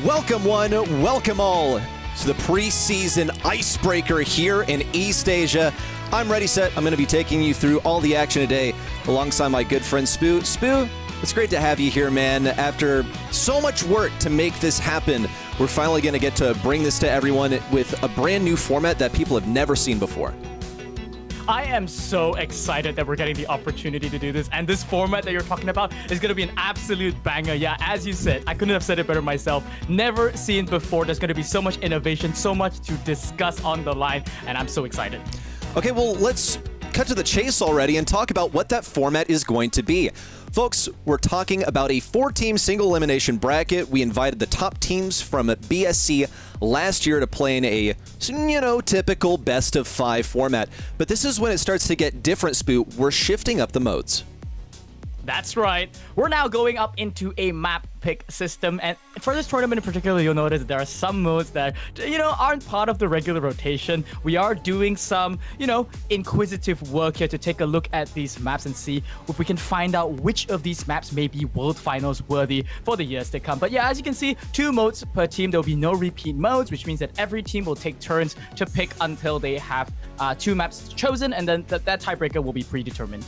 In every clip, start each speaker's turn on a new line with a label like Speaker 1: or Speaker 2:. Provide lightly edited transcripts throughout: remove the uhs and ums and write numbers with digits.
Speaker 1: Welcome one, welcome all to the preseason icebreaker here in East Asia. I'm Ready Set. I'm going to be taking you through all the action today alongside my good friend Spoo. Spoo, it's great to have you here, man. After so much work to make this happen, we're finally going to get to bring this to everyone with a brand new format that people have never seen before.
Speaker 2: I am so excited that we're getting the opportunity to do this, and this format that you're talking about is going to be an absolute banger. Yeah, as you said, I couldn't have said it better myself. Never seen before. There's going to be so much innovation, so much to discuss on the line, and I'm so excited.
Speaker 1: Okay, well, let's cut to the chase already and talk about what that format is going to be. Folks, we're talking about a 4-team single elimination bracket. We invited the top teams from BSC last year to play in a, typical best of 5 format. But this is when it starts to get different, Spoo. We're shifting up the modes.
Speaker 2: That's right. We're now going up into a map pick system, and for this tournament in particular, you'll notice there are some modes that, aren't part of the regular rotation. We are doing some, inquisitive work here to take a look at these maps and see if we can find out which of these maps may be World Finals worthy for the years to come. But yeah, as you can see, 2 modes per team. There'll be no repeat modes, which means that every team will take turns to pick until they have 2 maps chosen, and then that tiebreaker will be predetermined.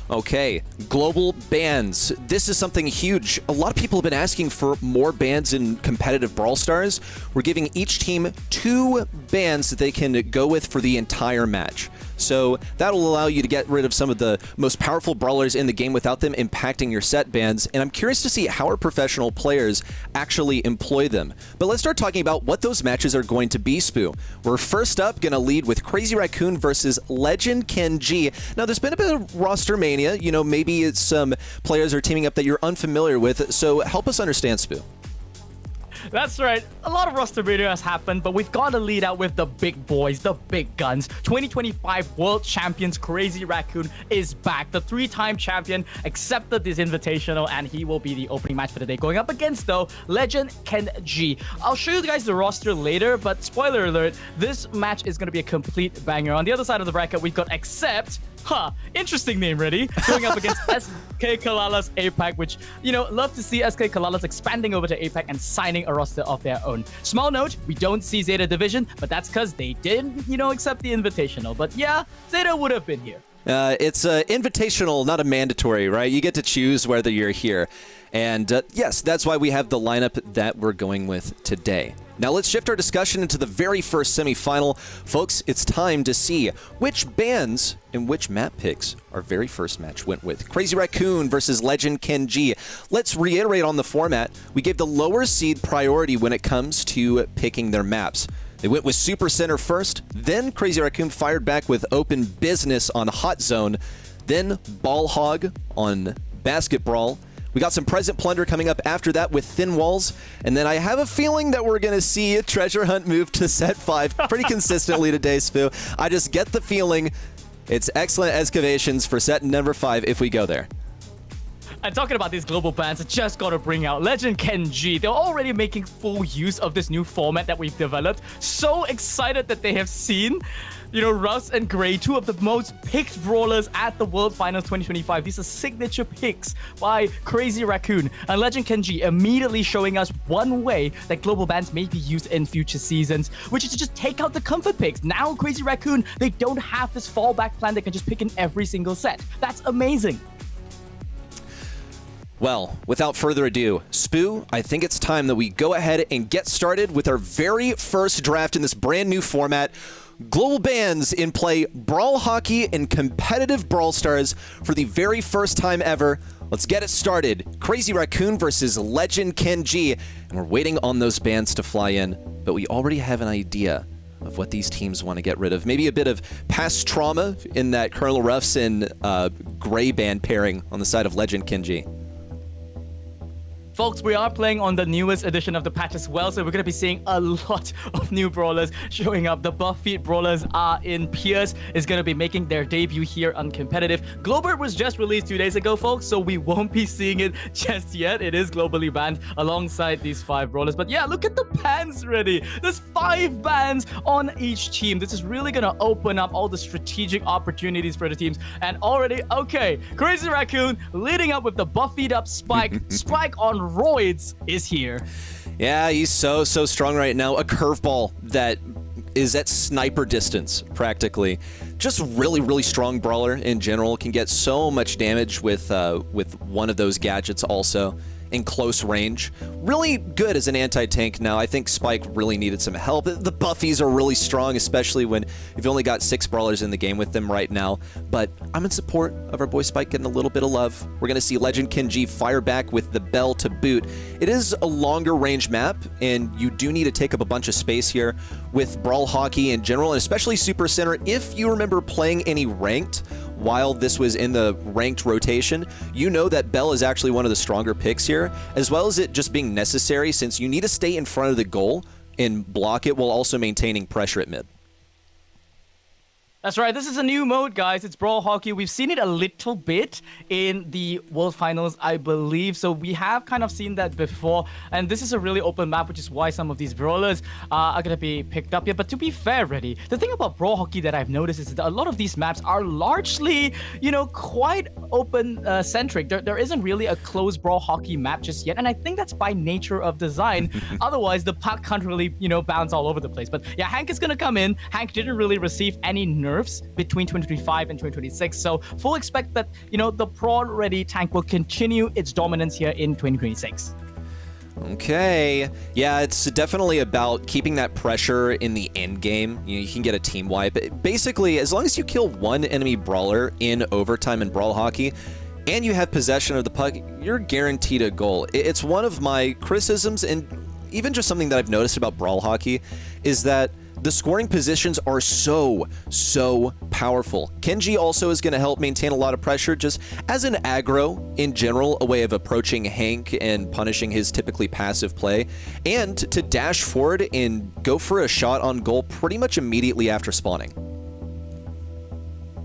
Speaker 1: Okay, global bans. This is something huge. A lot of people have been asking for more bans in competitive Brawl Stars. We're giving each team 2 bans that they can go with for the entire match. So that'll allow you to get rid of some of the most powerful brawlers in the game without them impacting your set bans. And I'm curious to see how our professional players actually employ them. But let's start talking about what those matches are going to be, Spoo. We're first up going to lead with Crazy Raccoon versus Legend Ken G. Now, there's been a bit of roster mania. Maybe it's some players are teaming up that you're unfamiliar with. So help us understand, Spoo.
Speaker 2: That's right. A lot of roster video has happened, but we've got to lead out with the big boys, the big guns. 2025 World Champions Crazy Raccoon is back. The 3-time champion accepted this invitational, and he will be the opening match for the day. Going up against, though, Legend Ken G. I'll show you guys the roster later, but spoiler alert, this match is going to be a complete banger. On the other side of the bracket, we've got Accept. Interesting name, Ready? Going up against SK Kalala's APAC, which, love to see SK Kalala's expanding over to APAC and signing a roster of their own. Small note, we don't see Zeta Division, but that's because they didn't, accept the invitational. But yeah, Zeta would have been here.
Speaker 1: It's invitational, not a mandatory, right? You get to choose whether you're here. And yes, that's why we have the lineup that we're going with today. Now let's shift our discussion into the very first semifinal. Folks, it's time to see which bans and which map picks our very first match went with. Crazy Raccoon versus Legend Ken G. Let's reiterate on the format. We gave the lower seed priority when it comes to picking their maps. They went with Super Center first, then Crazy Raccoon fired back with Open Business on Hot Zone, then Ball Hog on Basket Brawl. We got some Present Plunder coming up after that with Thin Walls, and then I have a feeling that we're going to see a Treasure Hunt move to set 5 pretty consistently today, Spoo. I just get the feeling it's excellent excavations for set number 5 if we go there.
Speaker 2: And talking about these global bans, I just got to bring out Legend Ken G. They're already making full use of this new format that we've developed. So excited that they have seen, Russ and Gray, 2 of the most picked brawlers at the World Finals 2025. These are signature picks by Crazy Raccoon. And Legend Ken G immediately showing us one way that global bans may be used in future seasons, which is to just take out the comfort picks. Now, Crazy Raccoon, they don't have this fallback plan they can just pick in every single set. That's amazing.
Speaker 1: Well, without further ado, Spoo, I think it's time that we go ahead and get started with our very first draft in this brand new format. Global bans in play, Brawl Hockey and competitive Brawl Stars for the very first time ever. Let's get it started. Crazy Raccoon versus Legend Ken G. And we're waiting on those bans to fly in, but we already have an idea of what these teams want to get rid of. Maybe a bit of past trauma in that Colonel Ruffs and Gray band pairing on the side of Legend Ken G.
Speaker 2: Folks, we are playing on the newest edition of the patch as well, so we're going to be seeing a lot of new brawlers showing up. The buff feed brawlers are in. Pierce is going to be making their debut here on competitive. Globert was just released 2 days ago, folks, so we won't be seeing it just yet. It is globally banned alongside these 5 brawlers. But yeah, look at the bans ready. There's 5 bans on each team. This is really going to open up all the strategic opportunities for the teams. And already, okay, Crazy Raccoon leading up with the buff feed up Spike. Spike on roids is here.
Speaker 1: Yeah, he's so strong right now. A curveball that is at sniper distance, practically. Just really strong brawler in general. Can get so much damage with one of those gadgets also in close range. Really good as an anti-tank now. I think Spike really needed some help. The buffies are really strong, especially when you've only got 6 brawlers in the game with them right now. But I'm in support of our boy Spike getting a little bit of love. We're going to see Legend Kenji fire back with the bell to boot. It is a longer range map, and you do need to take up a bunch of space here with Brawl Hockey in general, and especially Super Center. If you remember playing any ranked while this was in the ranked rotation, you know that Bell is actually one of the stronger picks here, as well as it just being necessary since you need to stay in front of the goal and block it while also maintaining pressure at mid.
Speaker 2: That's right. This is a new mode, guys. It's Brawl Hockey. We've seen it a little bit in the World Finals, I believe. So we have kind of seen that before. And this is a really open map, which is why some of these brawlers are going to be picked up here. But to be fair, Reddy, the thing about Brawl Hockey that I've noticed is that a lot of these maps are largely, you know, quite open-centric. There isn't really a closed Brawl Hockey map just yet. And I think that's by nature of design. Otherwise, the puck can't really, you know, bounce all over the place. But yeah, Hank is going to come in. Hank didn't really receive any nerfs between 2025 and 2026, so full expect that, you know, the prawn ready tank will continue its dominance here in 2026.
Speaker 1: Okay. Yeah, it's definitely about keeping that pressure in the end game. You can get a team wipe. Basically, as long as you kill one enemy brawler in overtime in Brawl Hockey, and you have possession of the puck, you're guaranteed a goal. It's one of my criticisms, and even just something that I've noticed about Brawl Hockey, is that the scoring positions are so powerful. Kenji also is going to help maintain a lot of pressure just as an aggro in general, a way of approaching Hank and punishing his typically passive play, and to dash forward and go for a shot on goal pretty much immediately after spawning.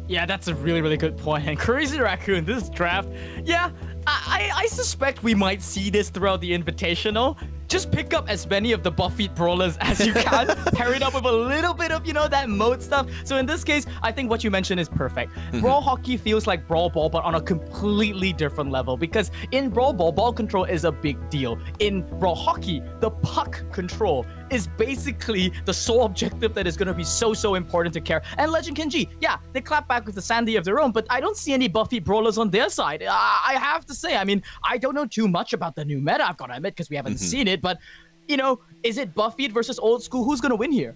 Speaker 2: Yeah, that's a really good point. And Crazy Raccoon, this draft, yeah, I suspect we might see this throughout the Invitational. Just pick up as many of the buff-feed brawlers as you can, pair it up with a little bit of, you know, that mode stuff. So in this case, I think what you mentioned is perfect. Brawl Hockey feels like Brawl Ball, but on a completely different level, because in Brawl Ball, ball control is a big deal. In Brawl Hockey, the puck control is basically the sole objective that is going to be so important to care. And Legend Kenji, yeah, they clap back with the Sandy of their own, but I don't see any buffy brawlers on their side. I have to say, I mean, I don't know too much about the new meta, I've got to admit, because we haven't seen it, but, you know, is it buffy versus old school? Who's going to win here?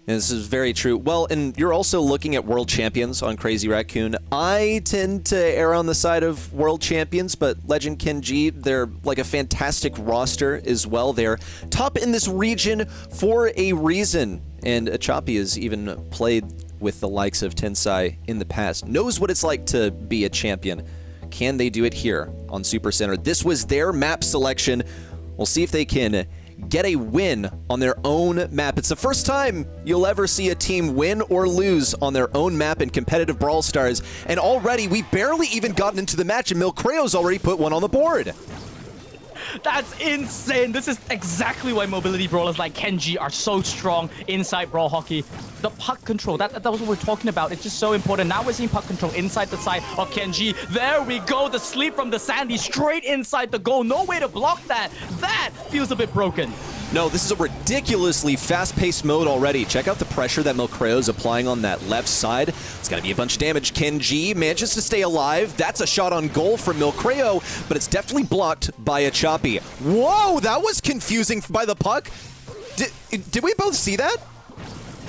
Speaker 1: And this is very true. Well, and you're also looking at world champions on Crazy Raccoon. I tend to err on the side of world champions, but Legend Kenji, they're like a fantastic roster as well. They're top in this region for a reason. And Achapi has even played with the likes of Tensai in the past. Knows what it's like to be a champion. Can they do it here on Super Center? This was their map selection. We'll see if they can get a win on their own map. It's the first time you'll ever see a team win or lose on their own map in competitive Brawl Stars. And already, we've barely even gotten into the match, and Milcreo's already put one on the board.
Speaker 2: That's insane. This is exactly why mobility brawlers like Kenji are so strong inside Brawl Hockey. The puck control, that's what we're talking about. It's just so important. Now we're seeing puck control inside the side of Kenji. There we go. The sleep from the Sandy straight inside the goal. No way to block that. That feels a bit broken.
Speaker 1: No, this is a ridiculously fast-paced mode already. Check out the pressure that Milcreo is applying on that left side. It's got to be a bunch of damage. Kenji manages to stay alive. That's a shot on goal from Milcreo, but it's definitely blocked by Achapi. Whoa, that was confusing by the puck. Did we both see that?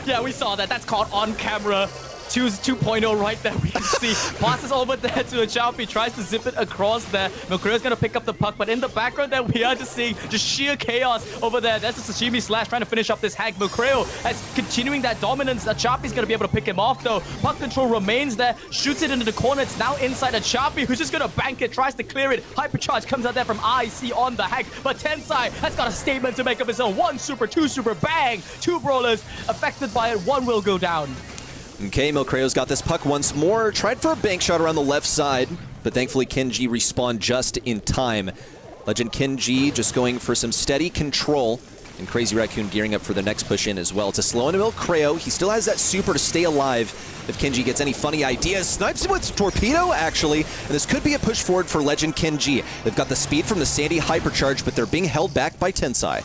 Speaker 2: Yeah, we saw that. That's called on-camera 2.0 right there. We can see passes over there to Achapi, tries to zip it across there. Milcreo's gonna pick up the puck, but in the background there we are just seeing just sheer chaos over there. That's a Sashimi Slash trying to finish up this hack. Milcreo as continuing that dominance. Achapi's gonna be able to pick him off though. Puck control remains there, shoots it into the corner. It's now inside Achapi, who's just gonna bank it, tries to clear it. Hypercharge comes out there from IC on the hack, but Tensai has got a statement to make of his own. 1 super, 2 super, bang! 2 brawlers affected by it, 1 will go down.
Speaker 1: Okay, Milcreo's got this puck once more. Tried for a bank shot around the left side, but thankfully Kenji respawned just in time. Legend Kenji just going for some steady control And Crazy Raccoon gearing up for the next push in as well. To slow in Milcreo, he still has that super to stay alive. If Kenji gets any funny ideas, snipes him with Torpedo, actually. And this could be a push forward for Legend Kenji. They've got the speed from the Sandy Hypercharge, but they're being held back by Tensai.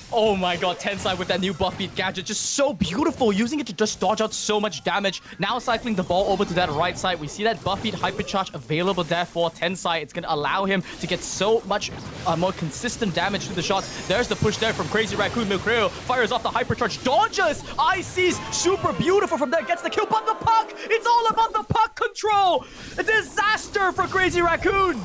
Speaker 2: Oh my god, Tensai with that new buff beat gadget, just so beautiful, using it to just dodge out so much damage. Now cycling the ball over to that right side, we see that buff beat hypercharge available there for Tensai. It's going to allow him to get so much more consistent damage to the shots. There's the push there from Crazy Raccoon. Milcreo fires off the hypercharge, dodges, ICs, super beautiful from there, gets the kill, but the puck, it's all about the puck control. A disaster for Crazy Raccoon.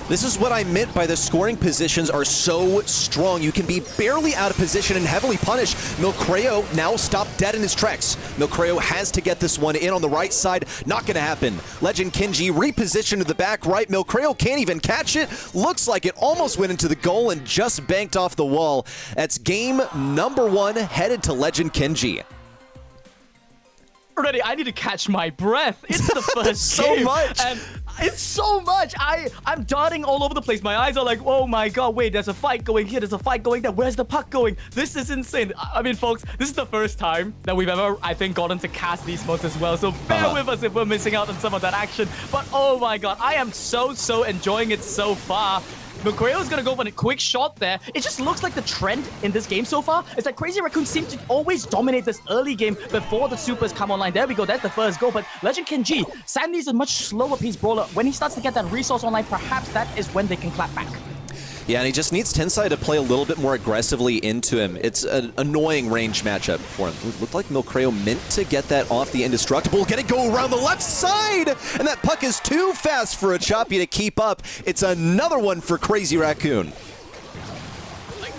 Speaker 1: This is what I meant by the scoring positions are so strong. You can be barely out of position and heavily punished. Milcreo now stopped dead in his tracks. Milcreo has to get this one in on the right side. Not going to happen. Legend Kenji repositioned to the back right. Milcreo can't even catch it. Looks like it almost went into the goal and just banked off the wall. That's game number 1 headed to Legend Kenji.
Speaker 2: Already, I need to catch my breath. It's the first
Speaker 1: so
Speaker 2: game,
Speaker 1: much.
Speaker 2: and it's so much. I'm darting all over the place. My eyes are like, oh my god, wait, there's a fight going here, there's a fight going there. Where's the puck going? This is insane. I mean, folks, this is the first time that we've ever, I think, gotten to cast these modes as well. So bear with us if we're missing out on some of that action. But oh my god, I am so enjoying it so far. Milcreo is going to go for a quick shot there. It just looks like the trend in this game so far is that Crazy Raccoon seems to always dominate this early game before the supers come online. There we go. That's the first goal. But Legend Kenji, Sandy's a much slower pace brawler. When he starts to get that resource online, perhaps that is when they can clap back.
Speaker 1: Yeah, and he just needs Tensai to play a little bit more aggressively into him. It's an annoying range matchup for him. It looked like Milcreo meant to get that off the Indestructible. Gonna go around the left side! And that puck is too fast for a Choppy to keep up. It's another one for Crazy Raccoon.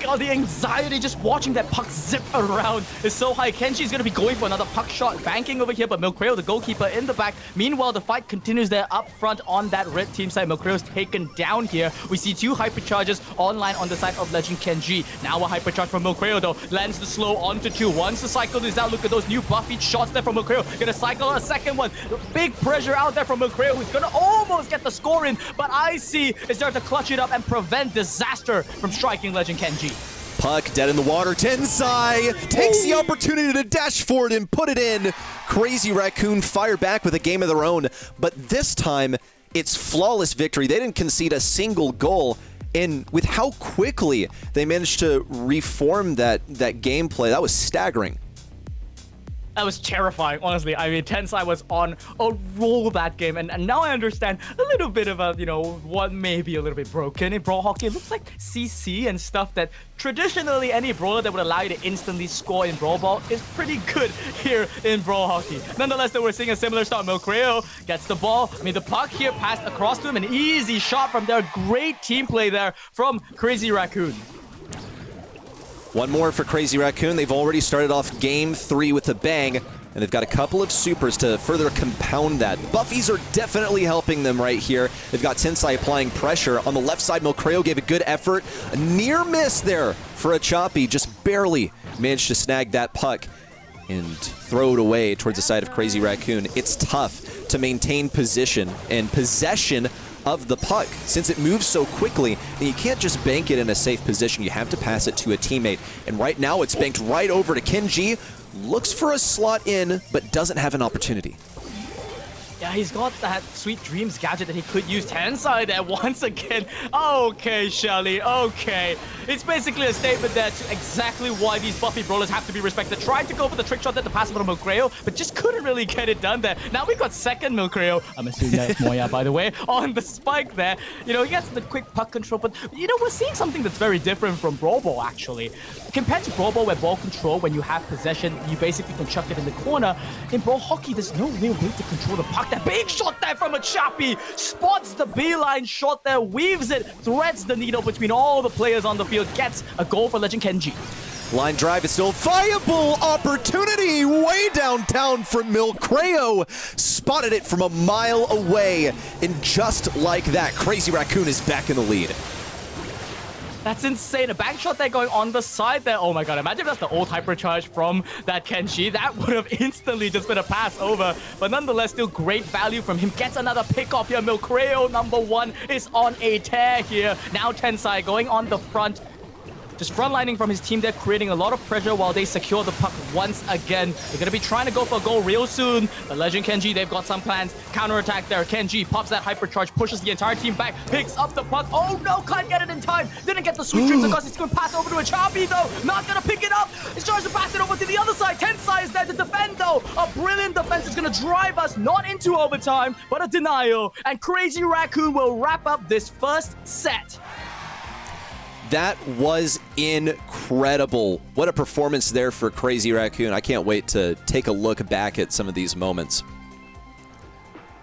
Speaker 2: God, the anxiety just watching that puck zip around is so high. Kenji's going to be going for another puck shot, banking over here, but Milcreo, the goalkeeper, in the back. Meanwhile, the fight continues there up front on that red team side. Milcreo's taken down here. We see 2 hypercharges online on the side of Legend Kenji. Now a hypercharge from Milcreo, though. Lands the slow onto 2. Once the cycle is out, look at those new buffy shots there from Milcreo. Gonna cycle a second one. Big pressure out there from Milcreo, who's gonna almost get the score in, but IC is there to clutch it up and prevent disaster from striking Legend Kenji.
Speaker 1: Puck dead in the water. Tensai takes the opportunity to dash forward and put it in. Crazy Raccoon fire back with a game of their own, but this time it's flawless victory. They didn't concede a single goal, and with how quickly they managed to reform that gameplay, that was staggering.
Speaker 2: That was terrifying, honestly. I mean, Tensai was on a roll that game, and now I understand a little bit of what may be a little bit broken in Brawl Hockey. It looks like CC and stuff that traditionally any brawler that would allow you to instantly score in Brawl Ball is pretty good here in Brawl Hockey. Nonetheless, though, we're seeing a similar start. Milcreo gets the ball. I mean, the puck here passed across to him. An easy shot from there. Great team play there from Crazy Raccoon.
Speaker 1: One more for Crazy Raccoon. They've already started off game 3 with a bang, and they've got a couple of supers to further compound that. Buffies are definitely helping them right here. They've got Tensai applying pressure. On the left side, Milcreo gave a good effort. A near miss there for a Choppy. Just barely managed to snag that puck and throw it away towards the side of Crazy Raccoon. It's tough to maintain position and possession of the puck since it moves so quickly, and you can't just bank it in a safe position. You have to pass it to a teammate, and right now it's banked right over to Kenji. Looks for a slot in, but doesn't have an opportunity.
Speaker 2: Yeah, he's got that Sweet Dreams gadget that he could use. Tensai there once again. Okay, Shelly, okay. It's basically a statement there to exactly why these buffy brawlers have to be respected. Tried to go for the trick shot there to pass it on Milcreo, but just couldn't really get it done there. Now we got second Milcreo. I'm assuming that's Moya, by the way, on the spike there. You know, he gets the quick puck control, but, you know, we're seeing something that's very different from Brawl Ball, actually. Compared to Brawl Ball, where ball control, when you have possession, you basically can chuck it in the corner. In Brawl Hockey, there's no real way to control the puck. That big shot there from a Choppy, spots the beeline shot there, weaves it, threads the needle between all the players on the field, gets a goal for Legend Kenji.
Speaker 1: Line drive is still viable. Opportunity way downtown from Milcreo. Spotted it from a mile away. And just like that, Crazy Raccoon is back in the lead.
Speaker 2: That's insane. A back shot there going on the side there. Oh my god, imagine if that's the old hypercharge from that Kenji. That would have instantly just been a pass over. But nonetheless, still great value from him. Gets another pick off here. Milcreo, #1, is on a tear here. Now Tensai going on the front. just frontlining from his team there, creating a lot of pressure while they secure the puck once again. They're going to be trying to go for a goal real soon. The Legend Kenji, they've got some plans. Counterattack there. Kenji pops that hypercharge, pushes the entire team back, picks up the puck. Oh no, can't get it in time. Didn't get the sweet trips across. It's going to pass over to a Chabi though. Not going to pick it up. He tries to pass it over to the other side. Tensai is there to defend though. A brilliant defense is going to drive us not into overtime, but a denial. And Crazy Raccoon will wrap up this first set.
Speaker 1: That was incredible. What a performance there for Crazy Raccoon. I can't wait to take a look back at some of these moments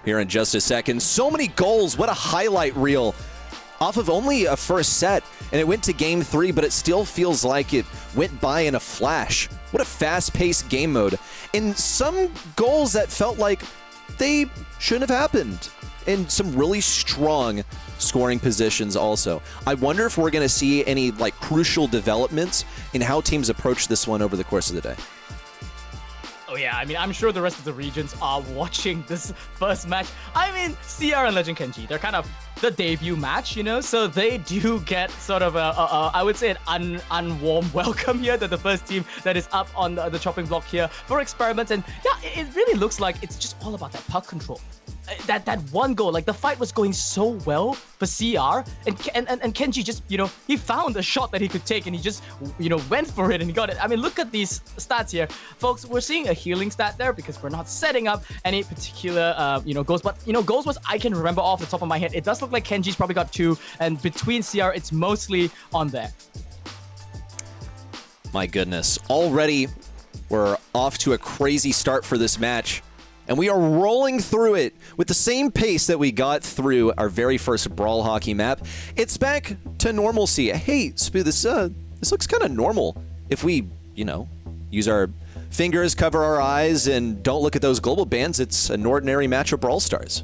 Speaker 1: here in just a second. So many goals. What a highlight reel off of only a first set. And it went to game 3, but it still feels like it went by in a flash. What a fast-paced game mode. And some goals that felt like they shouldn't have happened. And some really strong scoring positions also. I wonder if we're going to see any like crucial developments in how teams approach this one over the course of the day.
Speaker 2: Oh yeah, I mean, I'm sure the rest of the regions are watching this first match. I mean, CR and Legend Kenji, they're kind of the debut match, you know, so they do get sort of I would say an unwarm welcome here to the first team that is up on the chopping block here for experiments. And yeah, it really looks like it's just all about that puck control. That one goal, like the fight was going so well for CR, and Kenji just, you know, he found a shot that he could take and he just, you know, went for it and he got it. I mean, look at these stats here, folks. We're seeing a healing stat there because we're not setting up any particular, you know, goals. But you know, goals was I can remember off the top of my head. It does look like Kenji's probably got 2, and between CR, it's mostly on there.
Speaker 1: My goodness, already we're off to a crazy start for this match. And we are rolling through it with the same pace that we got through our very first Brawl Hockey map. It's back to normalcy. Hey, Spoo, this looks kind of normal if we, you know, use our fingers, cover our eyes, and don't look at those global bans. It's an ordinary match of Brawl Stars.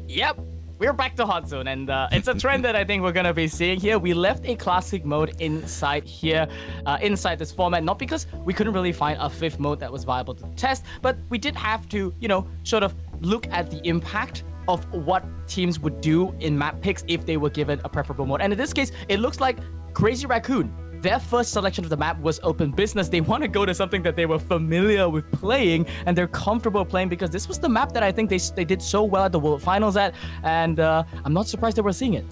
Speaker 2: Yep. We're back to Hot Zone, and it's a trend that I think we're going to be seeing here. We left a classic mode inside here, inside this format, not because we couldn't really find a 5th mode that was viable to test, but we did have to, you know, sort of look at the impact of what teams would do in map picks if they were given a preferable mode. And in this case, it looks like Crazy Raccoon, their first selection of the map was open business. They want to go to something that they were familiar with playing and they're comfortable playing, because this was the map that I think they did so well at the World Finals at, and I'm not surprised that we're seeing it.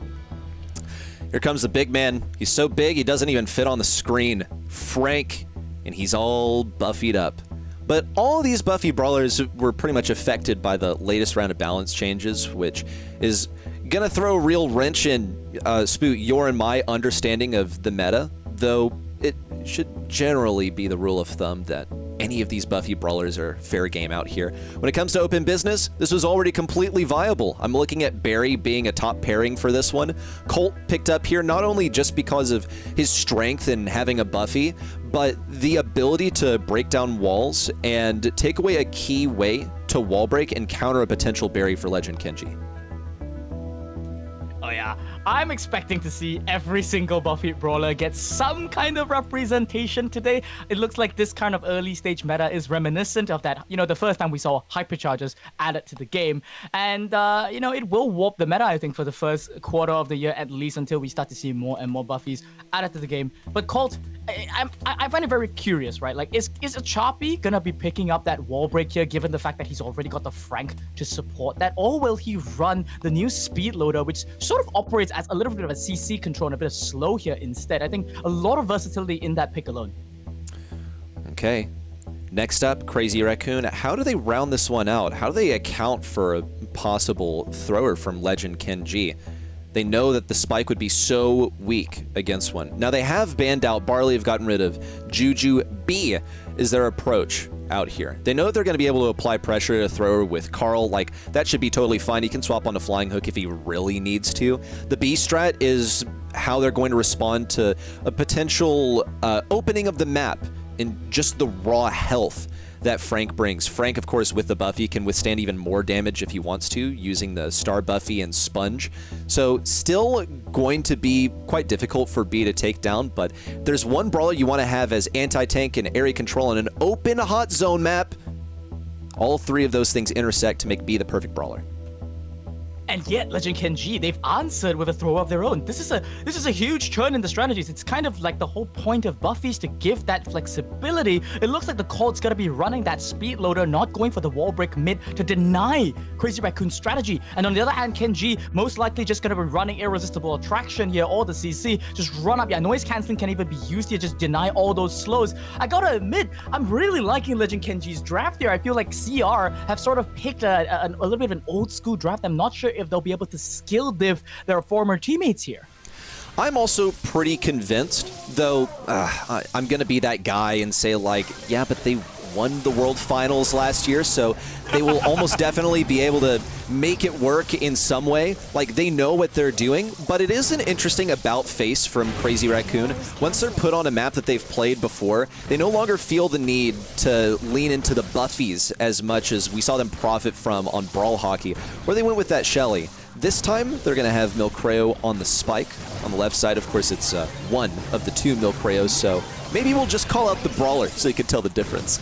Speaker 1: Here comes the big man. He's so big he doesn't even fit on the screen. Frank, and he's all buffied up. But all of these Buffy brawlers were pretty much affected by the latest round of balance changes, which is gonna throw a real wrench in Spoot, your and my understanding of the meta, though it should generally be the rule of thumb that any of these Buffy brawlers are fair game out here. When it comes to open business, this was already completely viable. I'm looking at Barry being a top pairing for this one. Colt picked up here not only just because of his strength in having a Buffy, but the ability to break down walls and take away a key way to wall break and counter a potential Barry for Legend Kenji.
Speaker 2: Oh yeah, I'm expecting to see every single Buffy brawler get some kind of representation today. It looks like this kind of early stage meta is reminiscent of that, you know, the first time we saw hypercharges added to the game. And, you know, it will warp the meta, I think, for the first quarter of the year, at least until we start to see more and more Buffys added to the game. But Colt, I find it very curious, right? Like, is a Choppy gonna be picking up that wall break here, given the fact that he's already got the Frank to support that? Or will he run the new speed loader, which sort of operates as a little bit of a CC control and a bit of slow here instead? I think a lot of versatility in that pick alone.
Speaker 1: Okay. Next up, Crazy Raccoon. How do they round this one out? How do they account for a possible thrower from Legend Kenji? They know that the spike would be so weak against one. Now they have banned out, Barley have gotten rid of. Juju B is their approach out here. They know that they're going to be able to apply pressure to a thrower with Carl. Like, that should be totally fine. He can swap on a flying hook if he really needs to. The B strat is how they're going to respond to a potential opening of the map in just the raw health that Frank brings. Frank, of course, with the Buffy, can withstand even more damage if he wants to, using the Star Buffy and Sponge. So still going to be quite difficult for B to take down, but there's one brawler you want to have as anti-tank and area control on an open hot zone map. All three of those things intersect to make B the perfect brawler.
Speaker 2: And yet, Legend Kenji, they've answered with a throw of their own. This is a huge turn in the strategies. It's kind of like the whole point of buffies to give that flexibility. It looks like the Colt's gonna be running that speed loader, not going for the wall break mid to deny Crazy Raccoon's strategy. And on the other hand, Kenji most likely just gonna be running Irresistible Attraction here, or the CC. Just run up. Yeah, noise cancelling can even be used here, just deny all those slows. I gotta admit, I'm really liking Legend Kenji's draft here. I feel like CR have sort of picked a little bit of an old school draft. I'm not sure if they'll be able to skill diff their former teammates here.
Speaker 1: I'm also pretty convinced, though I'm going to be that guy and say, like, yeah, but they won the World Finals last year, so they will almost definitely be able to make it work in some way. Like, they know what they're doing, but it is an interesting about face from Crazy Raccoon. Once they're put on a map that they've played before, they no longer feel the need to lean into the buffies as much as we saw them profit from on Brawl Hockey, where they went with that Shelly. This time, they're going to have Milcreo on the spike. On the left side, of course, it's one of the two Milcreos, so maybe we'll just call out the Brawler so you can tell the difference.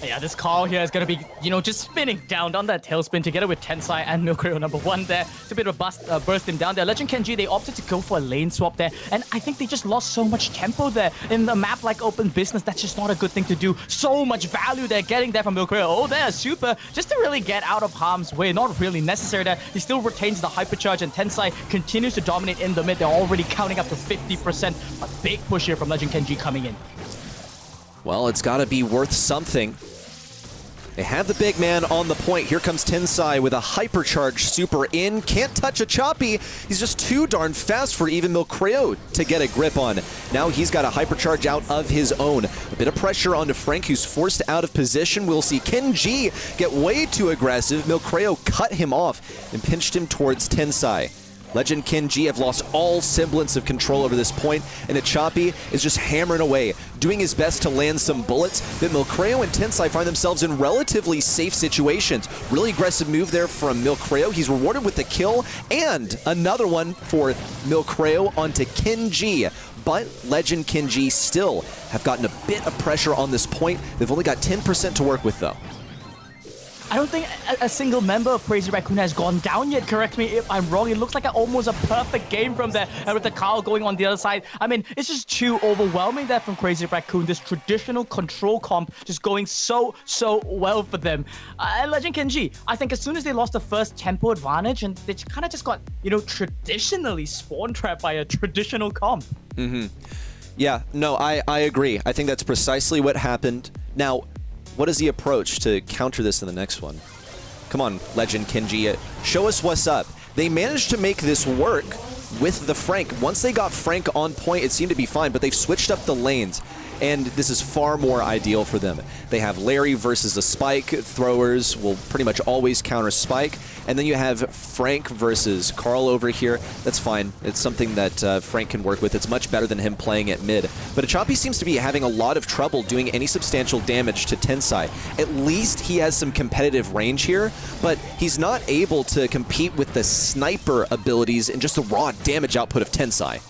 Speaker 2: Yeah, this call here is going to be, just spinning down on that tailspin together with Tensai and Milcreo #1 there. It's a bit of a burst him down there. Legend Kenji, they opted to go for a lane swap there, and I think they just lost so much tempo there. In a map like Open Business, that's just not a good thing to do. So much value they're getting there from Milcreo. Oh, there's super, just to really get out of harm's way. Not really necessary there. He still retains the hypercharge, and Tensai continues to dominate in the mid. They're already counting up to 50%. A big push here from Legend Kenji coming in.
Speaker 1: Well, it's got to be worth something. They have the big man on the point. Here comes Tensai with a hypercharge super in. Can't touch a Choppy. He's just too darn fast for even Milcreo to get a grip on. Now he's got a hypercharge out of his own. A bit of pressure onto Frank, who's forced out of position. We'll see Kenji get way too aggressive. Milcreo cut him off and pinched him towards Tensai. Legend Kenji have lost all semblance of control over this point, and Choppy is just hammering away, doing his best to land some bullets, but Milcreo and Tensai find themselves in relatively safe situations. Really aggressive move there from Milcreo. He's rewarded with the kill, and another one for Milcreo onto Kenji. But Legend Kenji still have gotten a bit of pressure on this point. They've only got 10% to work with, though.
Speaker 2: I don't think a single member of Crazy Raccoon has gone down yet. Correct me if I'm wrong. It looks like almost a perfect game from there. And with the Carl going on the other side, I mean, it's just too overwhelming there from Crazy Raccoon. This traditional control comp just going so well for them. And Legend Kenji, I think as soon as they lost the first tempo advantage, and they kind of just got, traditionally spawn trapped by a traditional comp.
Speaker 1: Yeah, no, I agree. I think that's precisely what happened. Now, what is the approach to counter this in the next one? Come on, Legend Kenji, show us what's up. They managed to make this work with the Frank. Once they got Frank on point, it seemed to be fine, but they've switched up the lanes, and this is far more ideal for them. They have Larry versus the Spike. Throwers will pretty much always counter Spike, and then you have Frank versus Carl over here. That's fine. It's something that Frank can work with. It's much better than him playing at mid. But Choppy seems to be having a lot of trouble doing any substantial damage to Tensai. At least he has some competitive range here, but he's not able to compete with the sniper abilities and just the raw damage output of Tensai.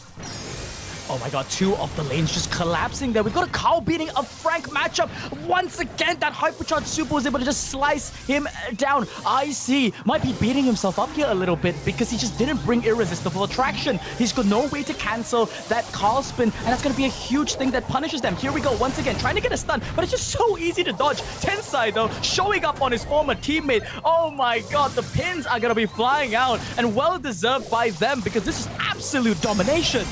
Speaker 2: Oh my god, two of the lanes just collapsing there. We've got a Carl beating a Frank matchup. Once again, that hypercharged super was able to just slice him down. IC might be beating himself up here a little bit because he just didn't bring Irresistible Attraction. He's got no way to cancel that Carl spin, and that's going to be a huge thing that punishes them. Here we go, once again, trying to get a stun, but it's just so easy to dodge. Tensai, though, showing up on his former teammate. Oh my god, the pins are going to be flying out, and well-deserved by them because this is absolute domination.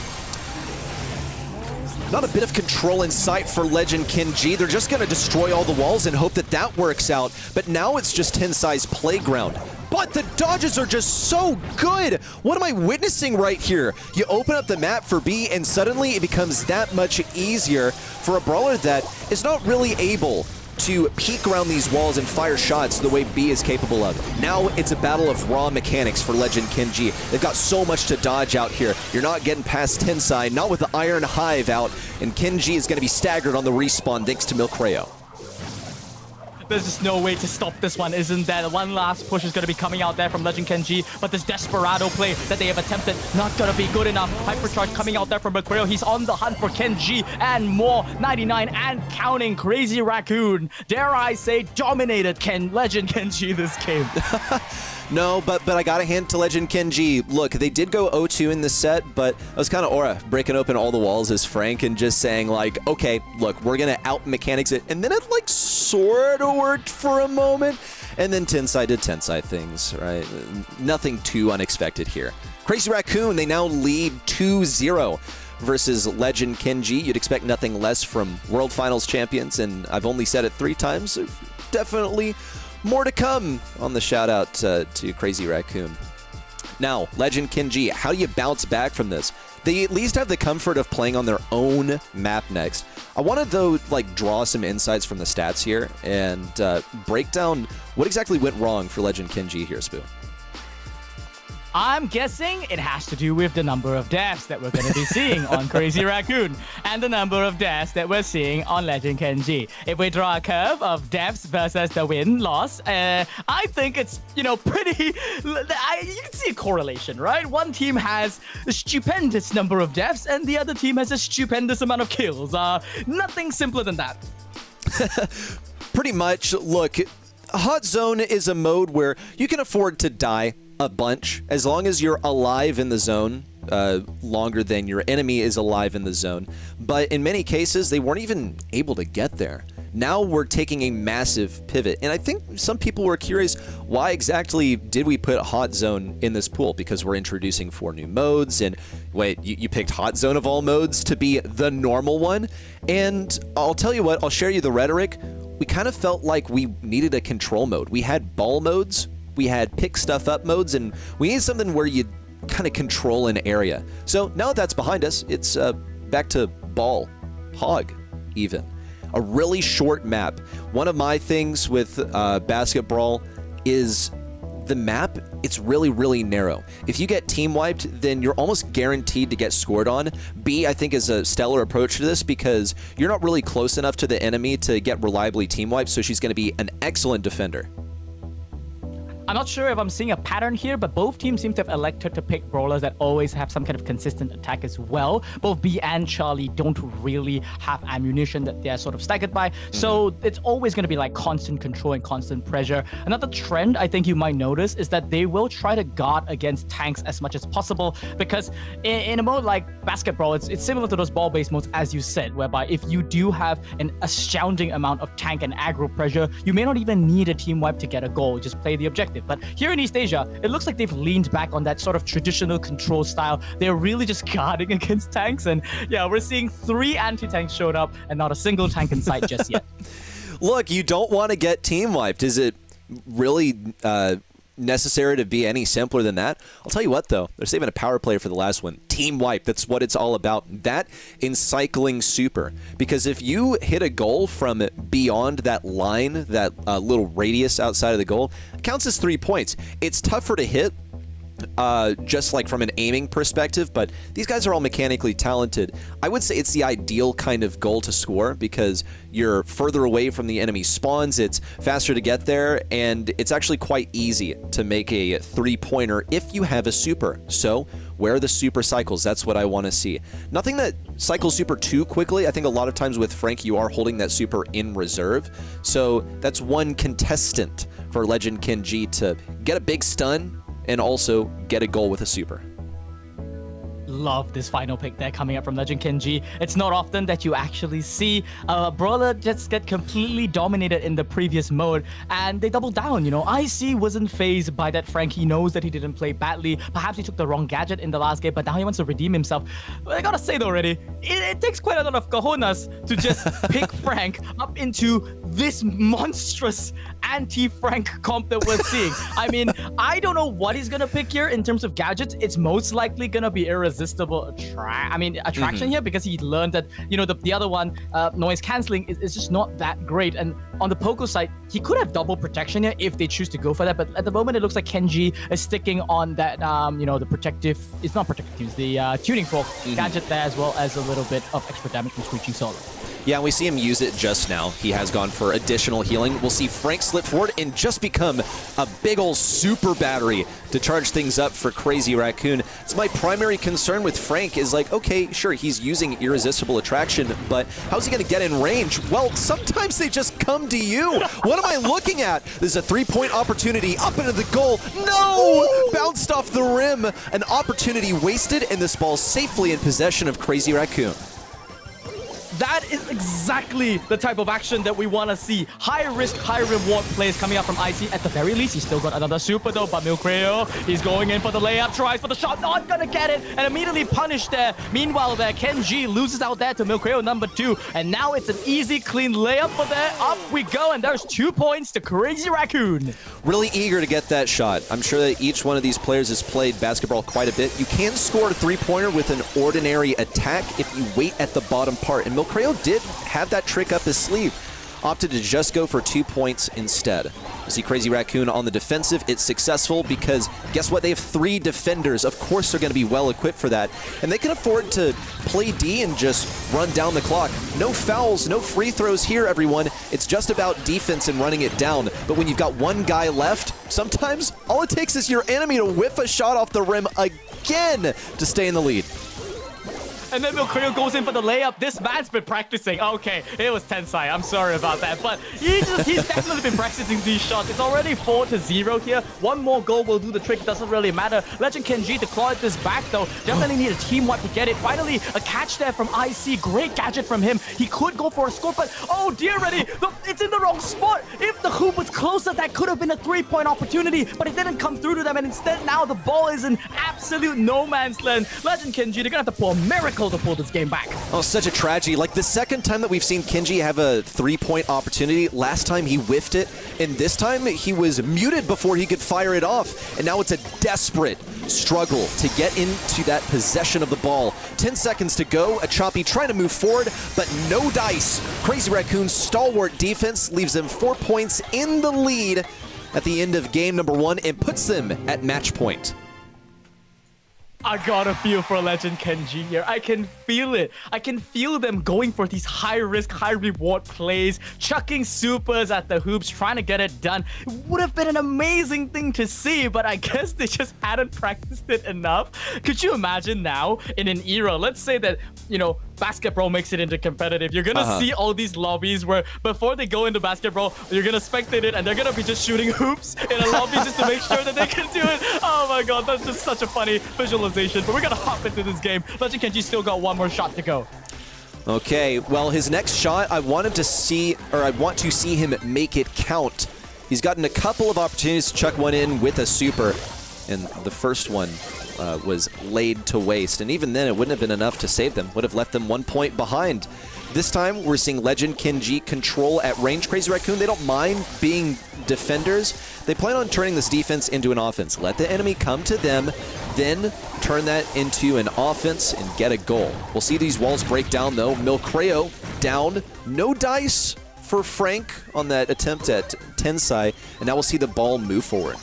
Speaker 1: Not a bit of control in sight for Legend Kenji. They're just going to destroy all the walls and hope that that works out. But now it's just Tensai's playground. But the dodges are just so good. What am I witnessing right here? You open up the map for B and suddenly it becomes that much easier for a brawler that is not really able to peek around these walls and fire shots the way B is capable of. Now it's a battle of raw mechanics for Legend Kenji. They've got so much to dodge out here. You're not getting past Tensai, not with the Iron Hive out, and Kenji is going to be staggered on the respawn thanks to Milcreo.
Speaker 2: There's just no way to stop this one, isn't there? One last push is going to be coming out there from Legend Kenji, but this Desperado play that they have attempted, not going to be good enough. Hypercharge coming out there from Milcreo. He's on the hunt for Kenji and more. 99 and counting. Crazy Raccoon, dare I say, dominated Legend Kenji this game.
Speaker 1: No, but I got to hand to Legend Kenji. Look, they did go 0-2 in this set, but I was kind of aura breaking open all the walls as Frank and just saying like, okay, look, we're going to out-mechanics it. And then it like sort of worked for a moment. And then Tensai did Tensai things, right? Nothing too unexpected here. Crazy Raccoon, they now lead 2-0 versus Legend Kenji. You'd expect nothing less from World Finals champions, and I've only said it 3 times. So definitely more to come on the shout out to Crazy Raccoon. Now, Legend Kenji, how do you bounce back from this? They at least have the comfort of playing on their own map next. I want to, though, like draw some insights from the stats here and break down what exactly went wrong for Legend Kenji here, Spoo.
Speaker 2: I'm guessing it has to do with the number of deaths that we're going to be seeing on Crazy Raccoon and the number of deaths that we're seeing on Legend Kenji. If we draw a curve of deaths versus the win-loss, I think it's, pretty... You can see a correlation, right? One team has a stupendous number of deaths and the other team has a stupendous amount of kills. Nothing simpler than that.
Speaker 1: Pretty much. Look, Hot Zone is a mode where you can afford to die a bunch as long as you're alive in the zone longer than your enemy is alive in the zone. But in many cases, they weren't even able to get there. Now we're taking a massive pivot. And I think some people were curious, why exactly did we put Hot Zone in this pool? Because we're introducing 4 new modes. And wait, you picked Hot Zone of all modes to be the normal one? And I'll tell you what, I'll share you the rhetoric. We kind of felt like we needed a control mode. We had ball modes, we had pick stuff up modes, and we need something where you kind of control an area. So now that that's behind us, it's back to ball, hog, even. A really short map. One of my things with basketball is the map, it's really, really narrow. If you get team wiped, then you're almost guaranteed to get scored on. B, I think, is a stellar approach to this because you're not really close enough to the enemy to get reliably team wiped, so she's going to be an excellent defender.
Speaker 2: I'm not sure if I'm seeing a pattern here, but both teams seem to have elected to pick brawlers that always have some kind of consistent attack as well. Both B and Charlie don't really have ammunition that they're sort of staggered by. So it's always going to be like constant control and constant pressure. Another trend I think you might notice is that they will try to guard against tanks as much as possible because in a mode like basketball, it's similar to those ball-based modes as you said, whereby if you do have an astounding amount of tank and aggro pressure, you may not even need a team wipe to get a goal. Just play the objective. But here in East Asia, it looks like they've leaned back on that sort of traditional control style. They're really just guarding against tanks. And yeah, we're seeing 3 anti-tanks showed up and not a single tank in sight just yet.
Speaker 1: Look, you don't want to get team wiped. Is it really necessary to be any simpler than that? I'll tell you what, though. They're saving a power play for the last one. Team wipe. That's what it's all about. That in cycling super. Because if you hit a goal from beyond that line, that little radius outside of the goal, it counts as 3 points. It's tougher to hit, just like from an aiming perspective, but these guys are all mechanically talented. I would say it's the ideal kind of goal to score because you're further away from the enemy spawns, it's faster to get there, and it's actually quite easy to make a 3-pointer if you have a super. So where are the super cycles? That's what I want to see. Nothing that cycles super too quickly. I think a lot of times with Frank, you are holding that super in reserve. So that's one contestant for Legend Kenji to get a big stun and also get a goal with a super.
Speaker 2: Love this final pick there coming up from Legend Kenji. It's not often that you actually see a brawler just get completely dominated in the previous mode, and they double down. IC wasn't phased by that Frank. He knows that he didn't play badly. Perhaps he took the wrong gadget in the last game, but now he wants to redeem himself. But I gotta say though, already, it takes quite a lot of cojones to just pick Frank up into this monstrous anti-Frank comp that we're seeing. I mean, I don't know what he's gonna pick here in terms of gadgets. It's most likely gonna be irresistible attraction here because he learned that the other one, noise cancelling, is just not that great. And on the Poco side, he could have double protection here if they choose to go for that. But at the moment, it looks like Kenji is sticking on that the protective. It's not protective, it's the tuning fork gadget there, as well as a little bit of extra damage from Screeching Solo.
Speaker 1: Yeah, we see him use it just now. He has gone for additional healing. We'll see Frank slip forward and just become a big ol' super battery to charge things up for Crazy Raccoon. It's my primary concern with Frank is like, okay, sure, he's using Irresistible Attraction, but how's he going to get in range? Well, sometimes they just come to you. What am I looking at? There's a three-point opportunity up into the goal. No! Bounced off the rim. An opportunity wasted, and this ball safely in possession of Crazy Raccoon.
Speaker 2: That is exactly the type of action that we want to see. High risk, high reward plays coming up from IC. At the very least, he's still got another super though, but Milcreo, he's going in for the layup, tries for the shot, not gonna get it, and immediately punished there. Meanwhile there, Kenji loses out there to Milcreo number 2, and now it's an easy, clean layup for there. Up we go, and there's 2 points to Crazy Raccoon.
Speaker 1: Really eager to get that shot. I'm sure that each one of these players has played basketball quite a bit. You can score a three-pointer with an ordinary attack if you wait at the bottom part, and Milcreo did have that trick up his sleeve. Opted to just go for 2 points instead. You see Crazy Raccoon on the defensive. It's successful because guess what? They have 3 defenders. Of course they're going to be well equipped for that. And they can afford to play D and just run down the clock. No fouls, no free throws here, everyone. It's just about defense and running it down. But when you've got one guy left, sometimes all it takes is your enemy to whiff a shot off the rim again to stay in the lead.
Speaker 2: And then Milcreo goes in for the layup. This man's been practicing. Okay, it was Tensai. I'm sorry about that. But he's definitely been practicing these shots. It's already 4-0 here. One more goal will do the trick. Doesn't really matter. Legend Kenji to claw this back, though. Definitely need a team wipe to get it. Finally, a catch there from IC. Great gadget from him. He could go for a score, but oh dear, Reddy. It's in the wrong spot. If the hoop was closer, that could have been a 3-point opportunity, but it didn't come through to them. And instead, now the ball is in absolute no man's land. Legend Kenji, they're going to have to pull a miracle to pull this game back.
Speaker 1: Oh, such a tragedy. Like the second time that we've seen Kenji have a 3-point opportunity, last time he whiffed it, and this time he was muted before he could fire it off. And now it's a desperate struggle to get into that possession of the ball. 10 seconds to go. Achapi trying to move forward, but no dice. Crazy Raccoon's stalwart defense leaves them 4 points in the lead at the end of game number 1 and puts them at match point.
Speaker 2: I got a feel for Legend Kenji here. I can feel it. I can feel them going for these high-risk, high-reward plays, chucking supers at the hoops, trying to get it done. It would have been an amazing thing to see, but I guess they just hadn't practiced it enough. Could you imagine now, in an era, let's say that, you know, basketball makes it into competitive. You're gonna see all these lobbies where before they go into basketball, you're gonna spectate it and they're gonna be just shooting hoops in a lobby just to make sure that they can do it. Oh my god, that's just such a funny visualization. But we're gonna hop into this game. Legend Kenji still got one more shot to go.
Speaker 1: Okay, well, his next shot, I want to see him make it count. He's gotten a couple of opportunities to chuck one in with a super, and the first one was laid to waste. And even then, it wouldn't have been enough to save them. Would have left them 1 point behind. This time, we're seeing Legend Kenji control at range. Crazy Raccoon, they don't mind being defenders. They plan on turning this defense into an offense. Let the enemy come to them, then turn that into an offense and get a goal. We'll see these walls break down, though. Milcreo down. No dice for Frank on that attempt at Tensai. And now we'll see the ball move forward.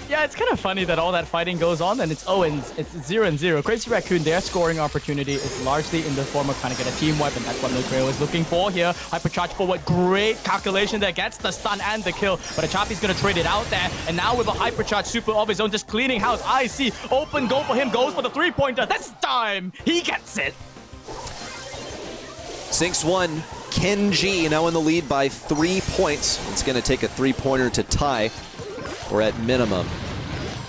Speaker 2: Yeah, it's kind of funny that all that fighting goes on and it's 0-0. Crazy Raccoon, their scoring opportunity is largely in the form of trying to get a team wipe, and that's what Milcreo is looking for here. Hypercharge forward, great calculation that gets the stun and the kill, but Achapi's gonna trade it out there, and now with a hypercharge super of his own, just cleaning house. IC, open goal for him, goes for the 3-pointer. This time, he gets it.
Speaker 1: Sinks one. Kenji now in the lead by 3 points. It's gonna take a 3-pointer to tie, or at minimum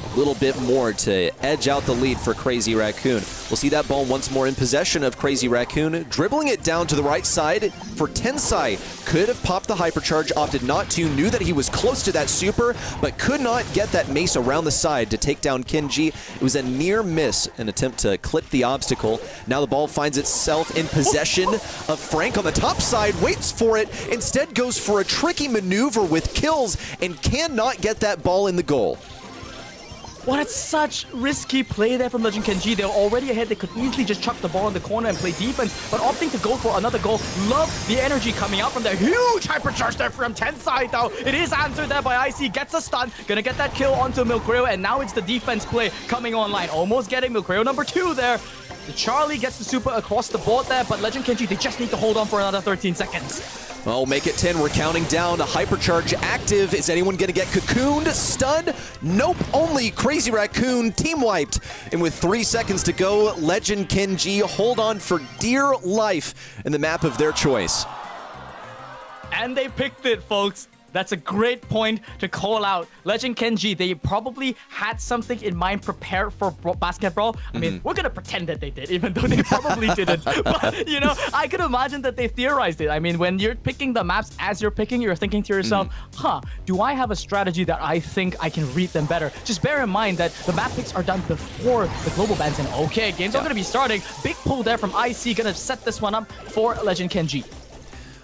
Speaker 1: a little bit more to edge out the lead for Crazy Raccoon. We'll see that ball once more in possession of Crazy Raccoon, dribbling it down to the right side for Tensai. Could have popped the hypercharge, opted not to, knew that he was close to that super, but could not get that mace around the side to take down Kenji. It was a near miss, an attempt to clip the obstacle. Now the ball finds itself in possession of Frank on the top side, waits for it, instead goes for a tricky maneuver with kills and cannot get that ball in the goal.
Speaker 2: What a such risky play there from Legend Kenji. They were already ahead. They could easily just chuck the ball in the corner and play defense, but opting to go for another goal. Love the energy coming out from there. Huge hypercharge there from Tensai, though. It is answered there by IC. Gets a stun. Gonna get that kill onto Milcreo, and now it's the defense play coming online. Almost getting Milcreo number 2 there. The Charlie gets the super across the board there, but Legend Kenji, they just need to hold on for another 13 seconds.
Speaker 1: Oh, make it 10. We're counting down. A Hypercharge active. Is anyone going to get cocooned? Stunned? Nope. Only Crazy Raccoon team wiped. And with 3 seconds to go, Legend Kenji hold on for dear life in the map of their choice.
Speaker 2: And they picked it, folks. That's a great point to call out. Legend Kenji, they probably had something in mind prepared for Basket Brawl. I mean, we're going to pretend that they did, even though they probably didn't. But, you know, I could imagine that they theorized it. I mean, when you're picking the maps as you're picking, you're thinking to yourself, do I have a strategy that I think I can read them better? Just bear in mind that the map picks are done before the global bans. And okay, games are going to be starting. Big pull there from IC, going to set this one up for Legend Kenji.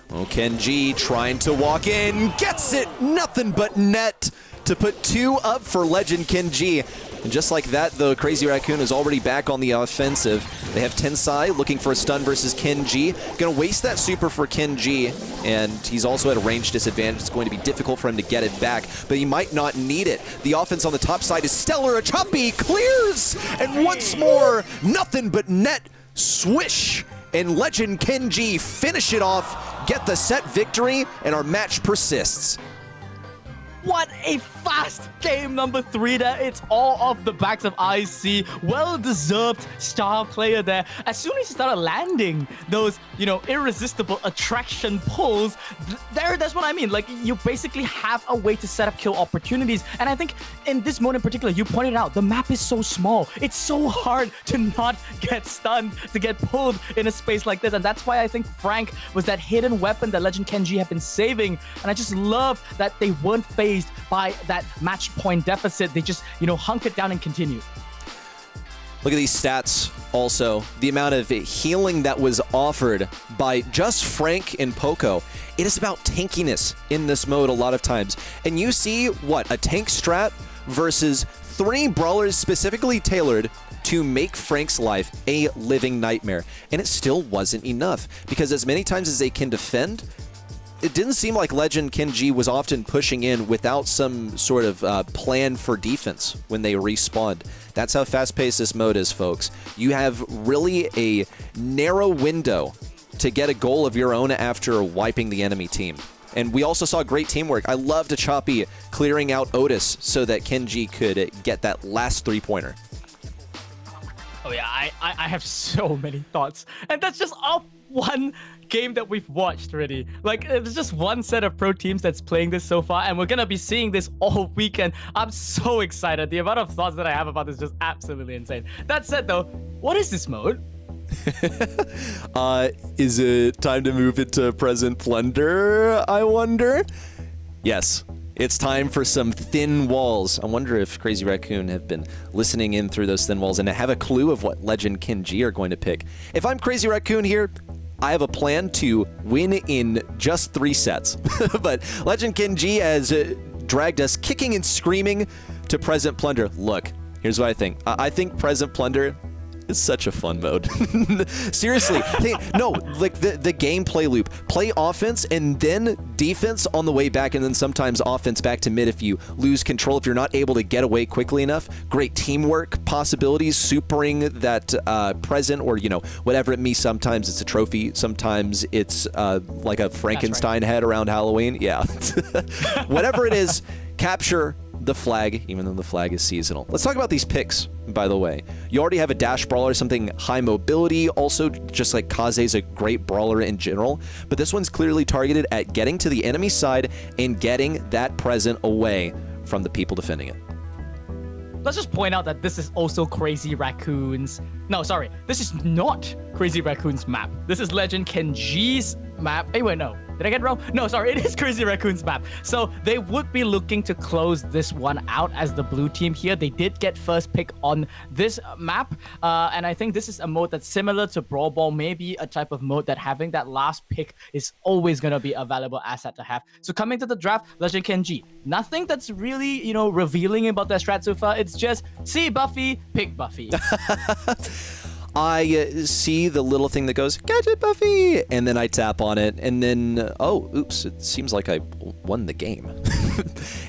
Speaker 1: Oh, Kenji trying to walk in, gets it, nothing but net to put 2 up for Legend Kenji. And just like that, the Crazy Raccoon is already back on the offensive. They have Tensai looking for a stun versus Kenji. Gonna waste that super for Kenji, and he's also at a range disadvantage. It's going to be difficult for him to get it back, but he might not need it. The offense on the top side is stellar. Achapi clears, and once more, nothing but net. Swish! And Legend Kenji finish it off, get the set victory, and our match persists.
Speaker 2: What a fast game number 3 there. It's all off the backs of IC. Well-deserved star player there. As soon as he started landing those, you know, irresistible attraction pulls, that's what I mean. Like, you basically have a way to set up kill opportunities. And I think in this mode in particular, you pointed out, the map is so small. It's so hard to not get stunned, to get pulled in a space like this. And that's why I think Frank was that hidden weapon that Legend Kenji have been saving. And I just love that they weren't phased by that match point deficit. They just, you know, hunkered down and continued.
Speaker 1: Look at these stats also. The amount of healing that was offered by just Frank and Poco. It is about tankiness in this mode a lot of times. And you see, what, a tank strat versus 3 brawlers specifically tailored to make Frank's life a living nightmare. And it still wasn't enough, because as many times as they can defend, it didn't seem like Legend Kenji was often pushing in without some sort of plan for defense when they respawned. That's how fast-paced this mode is, folks. You have really a narrow window to get a goal of your own after wiping the enemy team. And we also saw great teamwork. I loved Achapi clearing out Otis so that Kenji could get that last 3-pointer.
Speaker 2: Oh yeah, I have so many thoughts. And that's just off one game that we've watched already. Like, there's just one set of pro teams that's playing this so far, and we're gonna be seeing this all weekend. I'm so excited. The amount of thoughts that I have about this is just absolutely insane. That said though, what is this mode?
Speaker 1: Is it time to move into present Plunder, I wonder? Yes. It's time for some thin walls. I wonder if Crazy Raccoon have been listening in through those thin walls and have a clue of what Legend Kenji are going to pick. If I'm Crazy Raccoon here, I have a plan to win in just 3 sets. But Legend Kenji has dragged us kicking and screaming to Present Plunder. Look, here's what I think. I think Present Plunder is such a fun mode. Seriously, no, like the gameplay loop. Play offense and then defense on the way back, and then sometimes offense back to mid if you lose control, if you're not able to get away quickly enough. Great teamwork possibilities, supering that present, or, you know, whatever it means. Sometimes it's a trophy, sometimes it's like a Frankenstein head around Halloween. Yeah. Whatever it is, capture the flag, even though the flag is seasonal. Let's talk about these picks, by the way. You already have a dash brawler, something high mobility, also just like Kaze's a great brawler in general, but this one's clearly targeted at getting to the enemy side and getting that present away from the people defending it.
Speaker 2: Let's just point out that this is also Crazy Raccoon's... No, sorry. This is not Crazy Raccoon's map. This is Legend Kenji's map. Hey, wait, no. Did I get it wrong? No, sorry. It is Crazy Raccoon's map. So they would be looking to close this one out as the blue team here. They did get first pick on this map. And I think this is a mode that's similar to Brawl Ball. Maybe a type of mode that having that last pick is always going to be a valuable asset to have. So coming to the draft, Legend Kenji. Nothing that's really, you know, revealing about their strat so far. It's just, see Buffy, pick Buffy.
Speaker 1: I see the little thing that goes, "Gadget Buffy," and then I tap on it, and then, oh, oops, it seems like I won the game.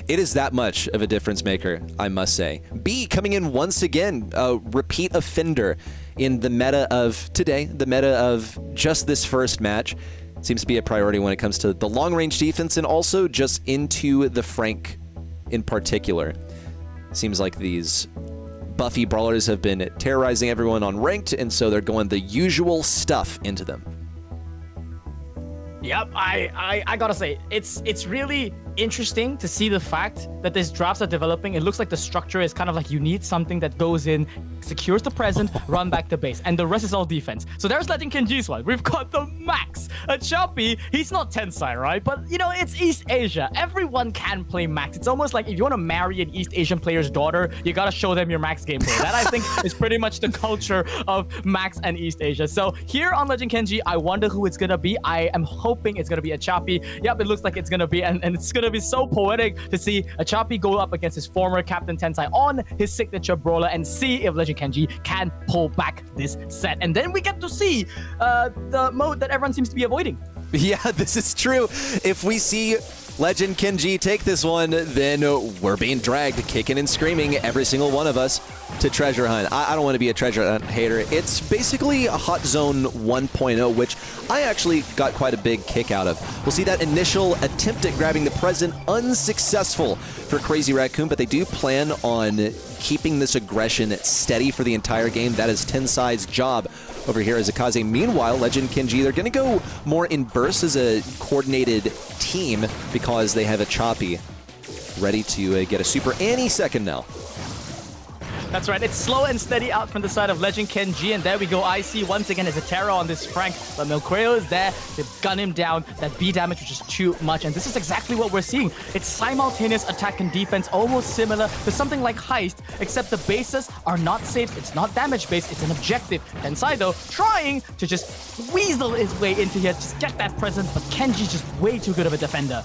Speaker 1: It is that much of a difference maker, I must say. B coming in once again, repeat offender in the meta of today, the meta of just this first match. Seems to be a priority when it comes to the long-range defense and also just into the Frank in particular. Seems like these buffy brawlers have been terrorizing everyone on ranked, and so they're going the usual stuff into them.
Speaker 2: Yep, I gotta say, it's really interesting to see the fact that these drafts are developing. It looks like the structure is kind of like you need something that goes in, secures the present, run back to base, and the rest is all defense. So there's Legend Kenji's one. We've got the Max. A Choppy, he's not Tensai, right? But, you know, it's East Asia. Everyone can play Max. It's almost like if you want to marry an East Asian player's daughter, you gotta show them your Max gameplay. That, I think, is pretty much the culture of Max and East Asia. So here on Legend Kenji, I wonder who it's gonna be. I am hoping it's gonna be a Choppy. Yep, it looks like it's gonna be, and it's gonna be so poetic to see a Choppy go up against his former Captain Tensai on his signature brawler and see if Legend Kenji can pull back this set. And then we get to see the mode that everyone seems to be avoiding.
Speaker 1: Yeah, this is true. If we see Legend Kenji take this one, then we're being dragged, kicking and screaming, every single one of us, to Treasure Hunt. I don't want to be a Treasure Hunt hater. It's basically a Hot Zone 1.0, which I actually got quite a big kick out of. We'll see that initial attempt at grabbing the present unsuccessful for Crazy Raccoon, but they do plan on keeping this aggression steady for the entire game. That is Tensai's job over here as Akaze. Meanwhile, Legend Kenji, they're going to go more in bursts as a coordinated team because they have a Choppy ready to get a super any second now.
Speaker 2: That's right, it's slow and steady out from the side of Legend Kenji, and there we go. IC once again is a terror on this Frank, but Milcreo is there to gun him down. That B damage, which is too much, and this is exactly what we're seeing. It's simultaneous attack and defense, almost similar to something like Heist, except the bases are not safe. It's not damage based, it's an objective. Tensai, though, trying to just weasel his way into here, just get that present, but Kenji's just way too good of a defender.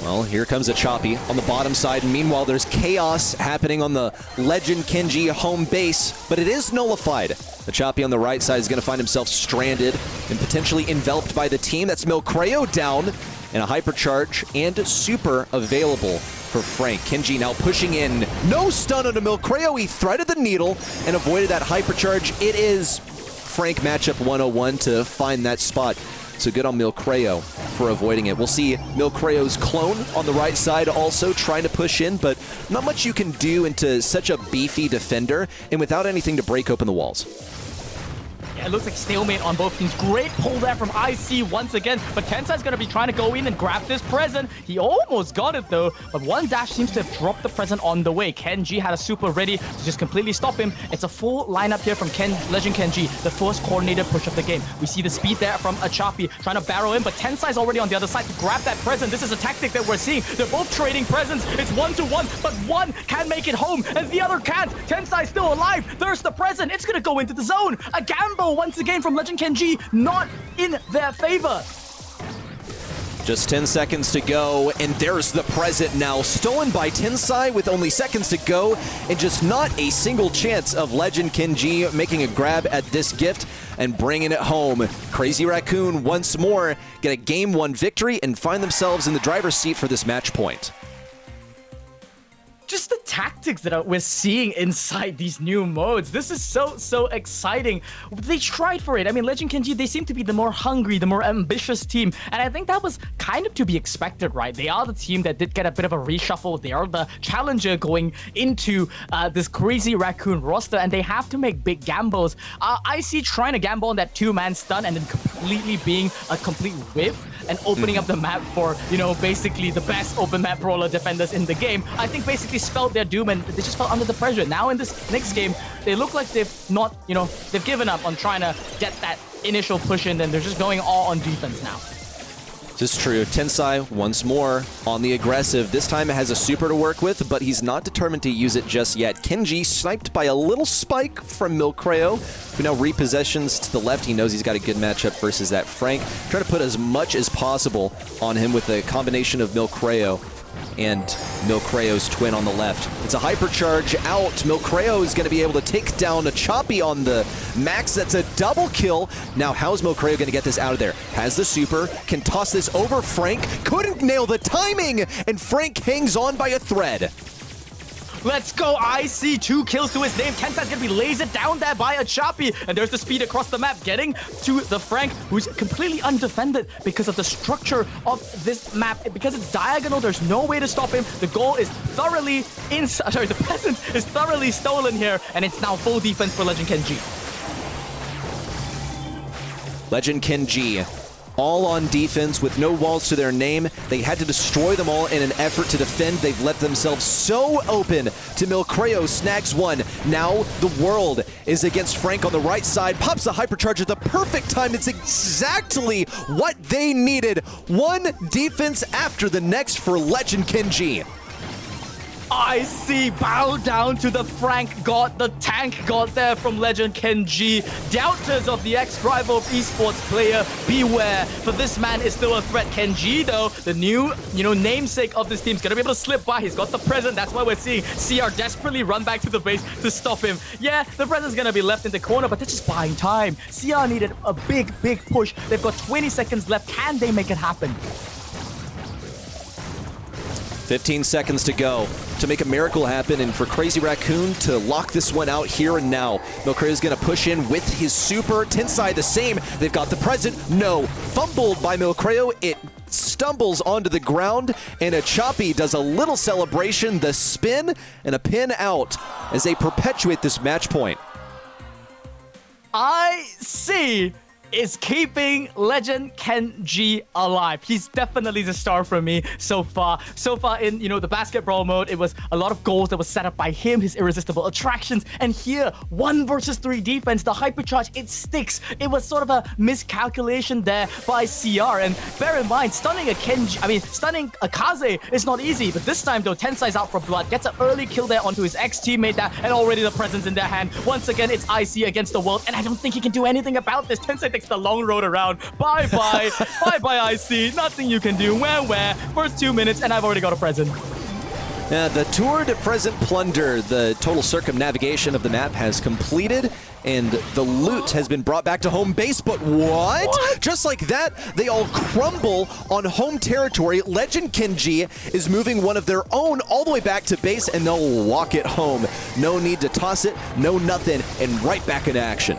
Speaker 1: Well, here comes a Choppy on the bottom side. Meanwhile, there's chaos happening on the Legend Kenji home base, but it is nullified. The Choppy on the right side is going to find himself stranded and potentially enveloped by the team. That's Milcreo down, and a hypercharge and super available for Frank. Kenji now pushing in. No stun onto Milcreo. He threaded the needle and avoided that hypercharge. It is Frank matchup 101 to find that spot. So good on Milcreo for avoiding it. We'll see Milcreo's clone on the right side also trying to push in, but not much you can do into such a beefy defender and without anything to break open the walls.
Speaker 2: Yeah, it looks like stalemate on both teams. Great pull there from IC once again, but Tensai's going to be trying to go in and grab this present. He almost got it though, but one dash seems to have dropped the present on the way. Kenji had a super ready to just completely stop him. It's a full lineup here from Legend Kenji, the first coordinated push of the game. We see the speed there from a Choppy trying to barrel in, but Tensai's already on the other side to grab that present. This is a tactic that we're seeing. They're both trading presents. It's 1-1, but one can make it home and the other can't. Tensai's still alive. There's the present. It's going to go into the zone. A gamble once again from Legend Kenji, not in their favor.
Speaker 1: Just 10 seconds to go, and there's the present now, stolen by Tensai with only seconds to go, and just not a single chance of Legend Kenji making a grab at this gift and bringing it home. Crazy Raccoon once more get a Game 1 victory and find themselves in the driver's seat for this match point.
Speaker 2: Just the tactics that we're seeing inside these new modes. This is so exciting. They tried for it. I mean, Legend Kenji, they seem to be the more hungry, the more ambitious team. And I think that was kind of to be expected, right? They are the team that did get a bit of a reshuffle. They are the challenger going into this Crazy Raccoon roster, and they have to make big gambles. I see trying to gamble on that two-man stun and then completely being a complete whiff and opening up the map for, you know, basically the best open map brawler defenders in the game. I think basically spelled their doom and they just fell under the pressure. Now in this next game, they look like they've not, you know, they've given up on trying to get that initial push in, and they're just going all on defense now.
Speaker 1: This is true. Tensai once more on the aggressive. This time it has a super to work with, but he's not determined to use it just yet. Kenji sniped by a little spike from Milcreo, who now repossessions to the left. He knows he's got a good matchup versus that Frank. Trying to put as much as possible on him with a combination of Milcreo and Milcreo's twin on the left. It's a hypercharge out. Milcreo is going to be able to take down a Choppy on the max. That's a double kill. Now, how's Milcreo going to get this out of there? Has the super, can toss this over Frank, couldn't nail the timing, and Frank hangs on by a thread.
Speaker 2: Let's go. IC 2 kills to his name. Tensai's gonna be lasered down there by a Choppy. And there's the speed across the map, getting to the Frank, who's completely undefended because of the structure of this map. Because it's diagonal, there's no way to stop him. The goal is thoroughly the presence is thoroughly stolen here, and it's now full defense for Legend Kenji.
Speaker 1: Legend Kenji, all on defense with no walls to their name. They had to destroy them all in an effort to defend. They've left themselves so open to Milcreo. Snags one. Now the world is against Frank on the right side. Pops a hypercharge at the perfect time. It's exactly what they needed. One defense after the next for Legend Kenji.
Speaker 2: IC bow down to the Frank god, the tank god there from Legend Kenji. Doubters of the ex-rival of esports player, beware, for this man is still a threat. Kenji, though, the new, namesake of this team, is gonna be able to slip by. He's got the present. That's why we're seeing CR desperately run back to the base to stop him. Yeah, the present's gonna be left in the corner, but they're just buying time. CR needed a big push. They've got 20 seconds left. Can they make it happen?
Speaker 1: 15 seconds to go to make a miracle happen, and for Crazy Raccoon to lock this one out here and now. Milcreo is going to push in with his super. Tensai the same. They've got the present. No. Fumbled by Milcreo. It stumbles onto the ground, and a Choppy does a little celebration. The spin and a pin out as they perpetuate this match point.
Speaker 2: IC is keeping Legend Kenji alive. He's definitely the star for me so far. So far in, the basketball mode, it was a lot of goals that was set up by him, his irresistible attractions. And here, 1 versus 3 defense, the hypercharge, it sticks. It was sort of a miscalculation there by CR. And bear in mind, stunning a Kaze is not easy. But this time, though, Tensai's out for blood. Gets an early kill there onto his ex-teammate there, and already the presence in their hand. Once again, it's IC against the world, and I don't think he can do anything about this. Tensai takes the long road around. Bye-bye. Bye-bye, IC. Nothing you can do. Where? First 2 minutes, and I've already got a present.
Speaker 1: The Tour de Present Plunder, the total circumnavigation of the map, has completed, and the loot has been brought back to home base. But what? Just like that, they all crumble on home territory. Legend Kenji is moving one of their own all the way back to base, and they'll walk it home. No need to toss it, no nothing, and right back in action.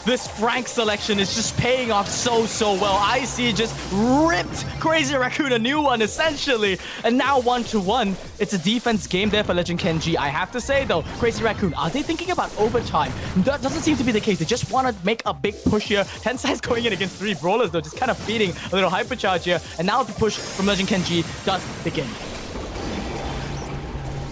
Speaker 2: This Frank selection is just paying off so well. IC just ripped Crazy Raccoon a new one, essentially. And now 1-1. It's a defense game there for Legend Kenji. I have to say, though, Crazy Raccoon, are they thinking about overtime? That doesn't seem to be the case. They just want to make a big push here. Tensai's going in against 3 brawlers, though, just kind of feeding a little hypercharge here. And now the push from Legend Kenji does begin.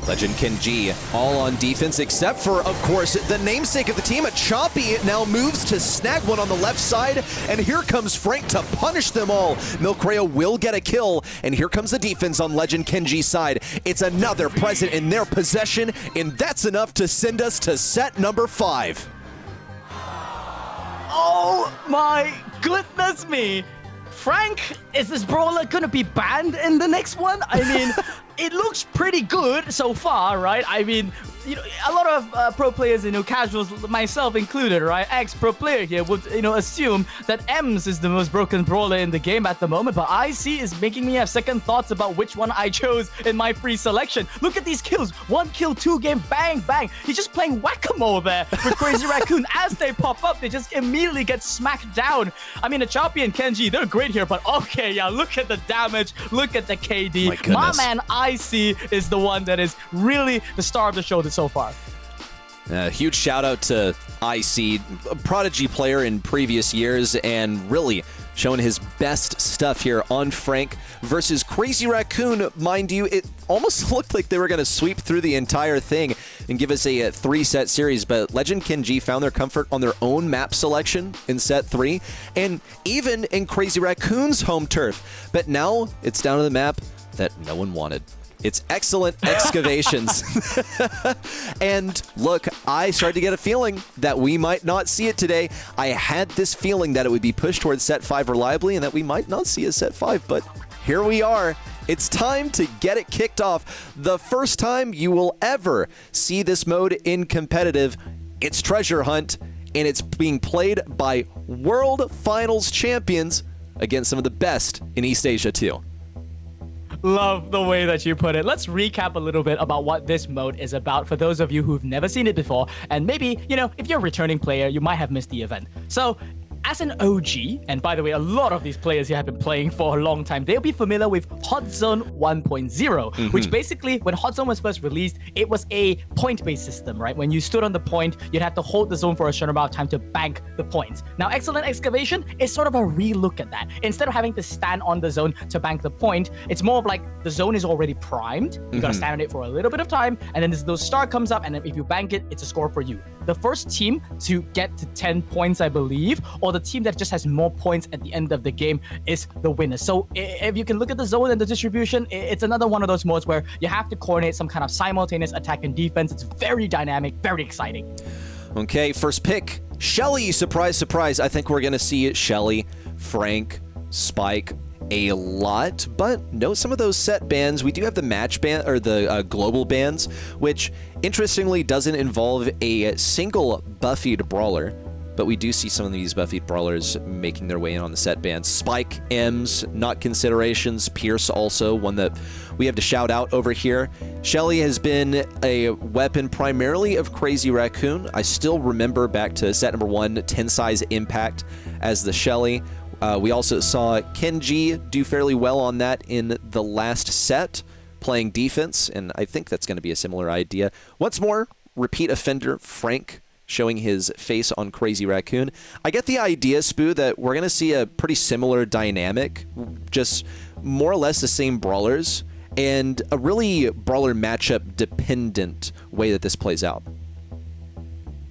Speaker 1: Legend Kenji all on defense, except for, of course, the namesake of the team. A Choppy now moves to snag one on the left side, and here comes Frank to punish them all. Milcreo will get a kill, and here comes the defense on Legend Kenji's side. It's another present in their possession, and that's enough to send us to set number 5.
Speaker 2: Oh my goodness me! Frank, is this brawler gonna be banned in the next one? I mean, it looks pretty good so far, right? I mean, a lot of pro players, casuals, myself included, right? Ex-pro player here would, assume that Ems is the most broken brawler in the game at the moment, but IC is making me have second thoughts about which one I chose in my free selection. Look at these kills. 1 kill, 2 game, bang, bang. He's just playing whack-a-mole there with Crazy Raccoon. As they pop up, they just immediately get smacked down. I mean, a Choppy and Kenji, they're great here, but okay, yeah, look at the damage. Look at the KD. My man IC is the one that is really the star of the show so far.
Speaker 1: Huge shout out to IC, a prodigy player in previous years, and really showing his best stuff here on Frank versus Crazy Raccoon. Mind you, it almost looked like they were going to sweep through the entire thing and give us a 3-set series, but Legend Kenji found their comfort on their own map selection in set 3, and even in Crazy Raccoon's home turf. But now it's down to the map that no one wanted. It's excellent excavations. And look, I started to get a feeling that we might not see it today. I had this feeling that it would be pushed towards set 5 reliably and that we might not see a set 5, but here we are. It's time to get it kicked off. The first time you will ever see this mode in competitive. It's Treasure Hunt, and it's being played by World Finals champions against some of the best in East Asia too.
Speaker 2: Love the way that you put it. Let's recap a little bit about what this mode is about for those of you who've never seen it before. And maybe, if you're a returning player, you might have missed the event. So, as an OG, and by the way, a lot of these players here have been playing for a long time, they'll be familiar with Hot Zone 1.0, which basically, when Hot Zone was first released, it was a point-based system, right? When you stood on the point, you'd have to hold the zone for a certain amount of time to bank the points. Now, Excellent Excavation is sort of a re-look at that. Instead of having to stand on the zone to bank the point, it's more of like the zone is already primed. You gotta stand on it for a little bit of time, and then this little star comes up, and then if you bank it, it's a score for you. The first team to get to 10 points, I believe, or the team that just has more points at the end of the game is the winner. So if you can look at the zone and the distribution, it's another one of those modes where you have to coordinate some kind of simultaneous attack and defense. It's very dynamic, very exciting.
Speaker 1: Okay, first pick, Shelly. Surprise, surprise. I think we're going to see Shelly, Frank, Spike a lot, but note some of those set bans. We do have the match ban, or the global bans, which interestingly doesn't involve a single buffied brawler, but we do see some of these buffied brawlers making their way in on the set bans. Spike, Ems, not considerations. Pierce also, one that we have to shout out over here. Shelly has been a weapon primarily of Crazy Raccoon. I still remember back to set number 1, 10 size impact as the Shelly. We also saw Kenji do fairly well on that in the last set, playing defense, and I think that's going to be a similar idea. Once more, repeat offender Frank showing his face on Crazy Raccoon. I get the idea, Spoo, that we're going to see a pretty similar dynamic, just more or less the same brawlers, and a really brawler matchup dependent way that this plays out.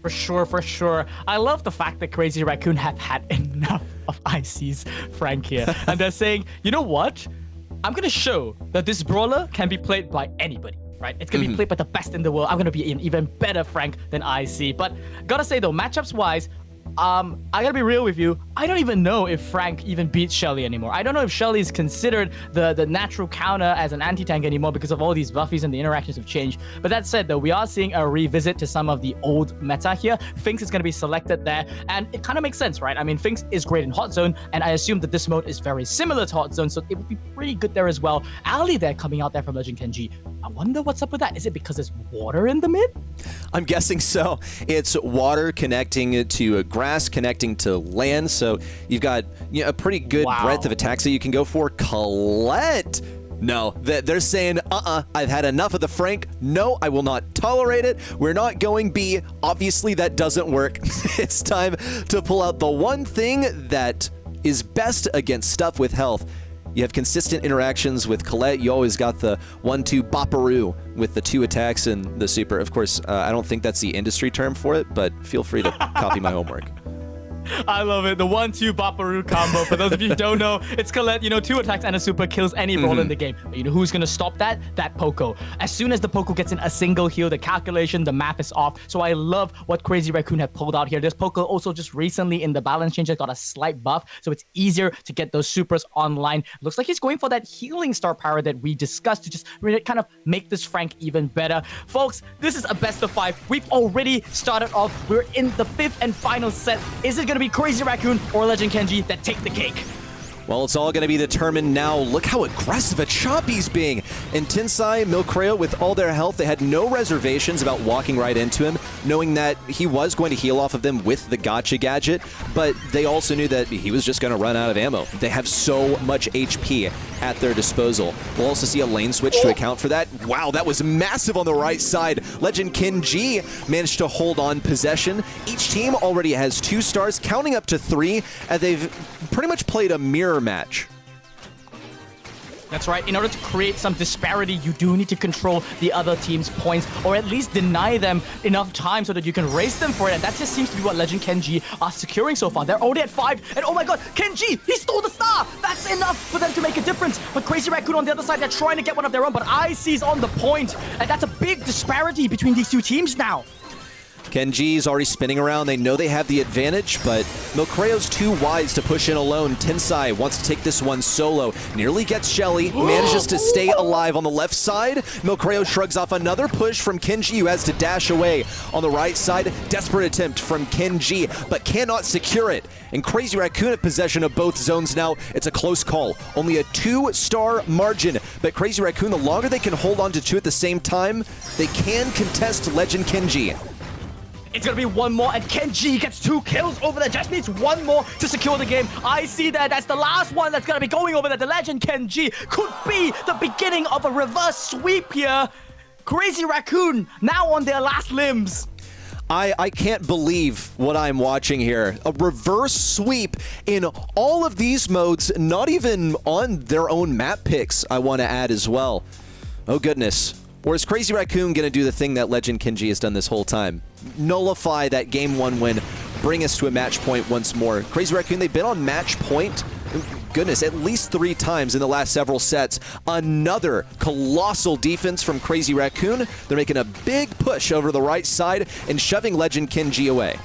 Speaker 2: For sure, for sure. I love the fact that Crazy Raccoon have had enough of IC's Frank here. And they're saying, you know what? I'm going to show that this brawler can be played by anybody, right? It's going to be played by the best in the world. I'm going to be an even better Frank than IC. But gotta say though, matchups-wise, I gotta be real with you. I don't even know if Frank even beats Shelly anymore. I don't know if Shelly is considered the natural counter as an anti-tank anymore because of all these buffies and the interactions have changed. But that said, though, we are seeing a revisit to some of the old meta here. Finks is gonna be selected there, and it kind of makes sense, right? I mean, Finks is great in Hot Zone, and I assume that this mode is very similar to Hot Zone, so it would be pretty good there as well. Ali there coming out there from Legend Kenji. I wonder what's up with that. Is it because there's water in the mid?
Speaker 1: I'm guessing so. It's water connecting to grass, connecting to land, so you've got a pretty good breadth of attacks that you can go for. Colette! No, they're saying, I've had enough of the Frank. No, I will not tolerate it. We're not going B. Obviously, that doesn't work. It's time to pull out the one thing that is best against stuff with health. You have consistent interactions with Colette. You always got the 1-2 bopperoo with the 2 attacks and the super. Of course, I don't think that's the industry term for it, but feel free to copy my homework.
Speaker 2: I love it. The 1-2 Bopperoo combo. For those of you who don't know, it's Colette, 2 attacks and a super kills any brawler in the game. But you know who's going to stop that? That Poco. As soon as the Poco gets in a single heal, the calculation, the math is off. So I love what Crazy Raccoon have pulled out here. This Poco also just recently in the balance change got a slight buff, so it's easier to get those supers online. Looks like he's going for that healing star power that we discussed to just really kind of make this Frank even better. Folks, this is a best of 5. We've already started off. We're in the 5th and final set. Is it going to be Crazy Raccoon or Legend Kenji that take the cake?
Speaker 1: Well, it's all going to be determined now. Look how aggressive a Choppy's being. And Tensai, Milcreo, with all their health, they had no reservations about walking right into him, knowing that he was going to heal off of them with the gotcha gadget, but they also knew that he was just going to run out of ammo. They have so much HP at their disposal. We'll also see a lane switch to account for that. Wow, that was massive on the right side. Legend Kenji managed to hold on possession. Each team already has 2 stars, counting up to 3, and they've pretty much played a mirror match.
Speaker 2: That's right. In order to create some disparity, you do need to control the other team's points, or at least deny them enough time so that you can race them for it. And that just seems to be what Legend Kenji are securing so far. They're already at 5, and oh my god, Kenji, he stole the star! That's enough for them to make a difference. But Crazy Raccoon on the other side, they're trying to get one of their own, but IC's on the point, and that's a big disparity between these 2 teams now.
Speaker 1: Kenji's already spinning around. They know they have the advantage, but Milcreo's too wise to push in alone. Tensai wants to take this one solo. Nearly gets Shelly, manages to stay alive on the left side. Milcreo shrugs off another push from Kenji, who has to dash away. On the right side, desperate attempt from Kenji, but cannot secure it. And Crazy Raccoon have possession of both zones now. It's a close call. Only a 2-star margin, but Crazy Raccoon, the longer they can hold on to two at the same time, they can contest Legend Kenji.
Speaker 2: It's gonna be one more, and Kenji gets 2 kills over there. Just needs one more to secure the game. I see that. That's the last one that's gonna be going over there. The Legend Kenji could be the beginning of a reverse sweep here. Crazy Raccoon now on their last limbs.
Speaker 1: I can't believe what I'm watching here. A reverse sweep in all of these modes, not even on their own map picks, I want to add as well. Oh, goodness. Or is Crazy Raccoon going to do the thing that Legend Kenji has done this whole time? Nullify that Game 1 win, bring us to a match point once more. Crazy Raccoon, they've been on match point, goodness, at least 3 times in the last several sets. Another colossal defense from Crazy Raccoon. They're making a big push over the right side and shoving Legend Kenji away.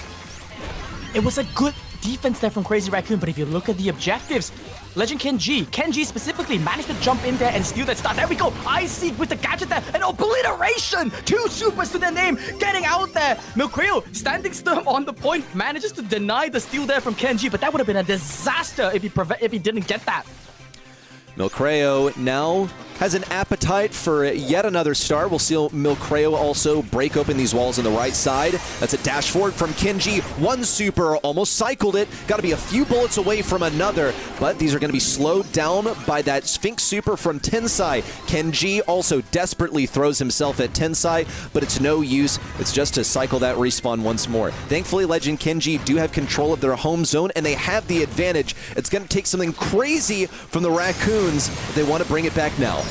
Speaker 2: It was a good defense there from Crazy Raccoon, but if you look at the objectives, Legend Kenji specifically managed to jump in there and steal that start. There we go. Icy with the gadget there. An obliteration. 2 supers to their name. Getting out there. Milcreo standing still on the point. Manages to deny the steal there from Kenji, but that would have been a disaster if he didn't get that.
Speaker 1: Milcreo now has an appetite for yet another star. We'll see Milcreo also break open these walls on the right side. That's a dash forward from Kenji. 1 super, almost cycled it. Got to be a few bullets away from another, but these are going to be slowed down by that Sphinx super from Tensai. Kenji also desperately throws himself at Tensai, but it's no use. It's just to cycle that respawn once more. Thankfully, Legend Kenji do have control of their home zone, and they have the advantage. It's going to take something crazy from the Raccoons. They want to bring it back now.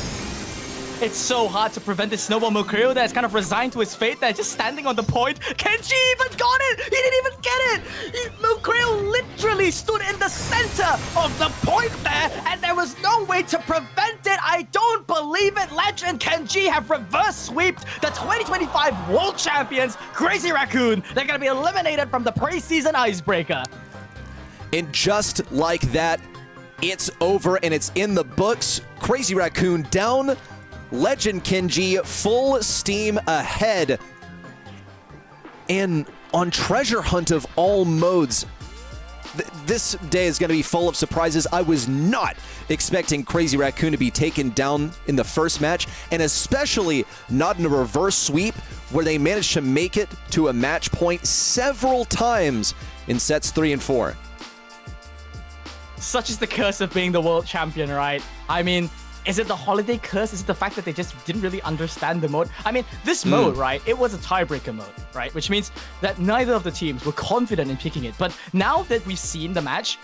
Speaker 2: It's so hard to prevent this snowball. Milcreo that's kind of resigned to his fate there, just standing on the point. Kenji even got it! He didn't even get it! Milcreo literally stood in the center of the point there, and there was no way to prevent it. I don't believe it. Legend Kenji have reverse sweeped the 2025 World Champions, Crazy Raccoon. They're going to be eliminated from the Preseason Icebreaker.
Speaker 1: And just like that, it's over and it's in the books. Crazy Raccoon down. Legend Kenji full steam ahead. And on treasure hunt of all modes, this day is going to be full of surprises. I was not expecting Crazy Raccoon to be taken down in the first match, and especially not in a reverse sweep where they managed to make it to a match point several times in sets 3 and 4.
Speaker 2: Such is the curse of being the world champion, right? I mean, is it the holiday curse? Is it the fact that they just didn't really understand the mode? I mean, this mode, right, it was a tiebreaker mode, right? Which means that neither of the teams were confident in picking it. But now that we've seen the match,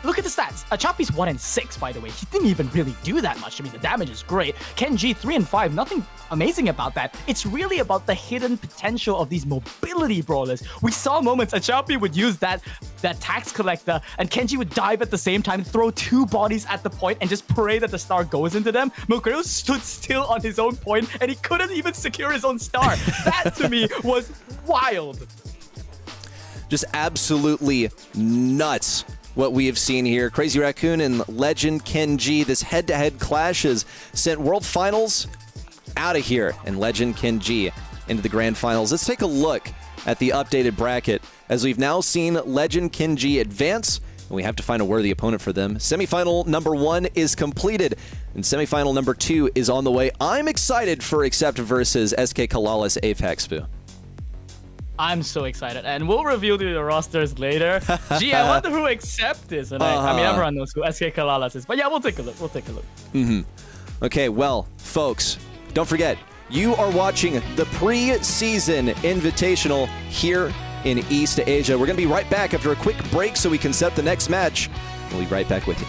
Speaker 2: look at the stats. Achapi's 1-6, by the way. He didn't even really do that much. I mean, the damage is great. Kenji 3-5, nothing amazing about that. It's really about the hidden potential of these mobility brawlers. We saw moments Achapi would use that tax collector, and Kenji would dive at the same time, throw 2 bodies at the point, and just pray that the star goes into them. Milcreo stood still on his own point, and he couldn't even secure his own star. That, to me, was wild.
Speaker 1: Just absolutely nuts what we have seen here. Crazy Raccoon and Legend Kenji. This head-to-head clash has sent World Finals out of here and Legend Kenji into the Grand Finals. Let's take a look at the updated bracket as we've now seen Legend Kenji advance, and we have to find a worthy opponent for them. Semifinal number 1 is completed, and semifinal number 2 is on the way. I'm excited for Accept versus SK Kalalas Apex Boo.
Speaker 2: I'm so excited, and we'll reveal the rosters later. Gee, I wonder who Accept is. And I mean, everyone knows who SK Kalalas is, but yeah, we'll take a look.
Speaker 1: Okay, well, folks, don't forget, you are watching the Preseason Invitational here in East Asia. We're going to be right back after a quick break so we can set the next match. We'll be right back with you.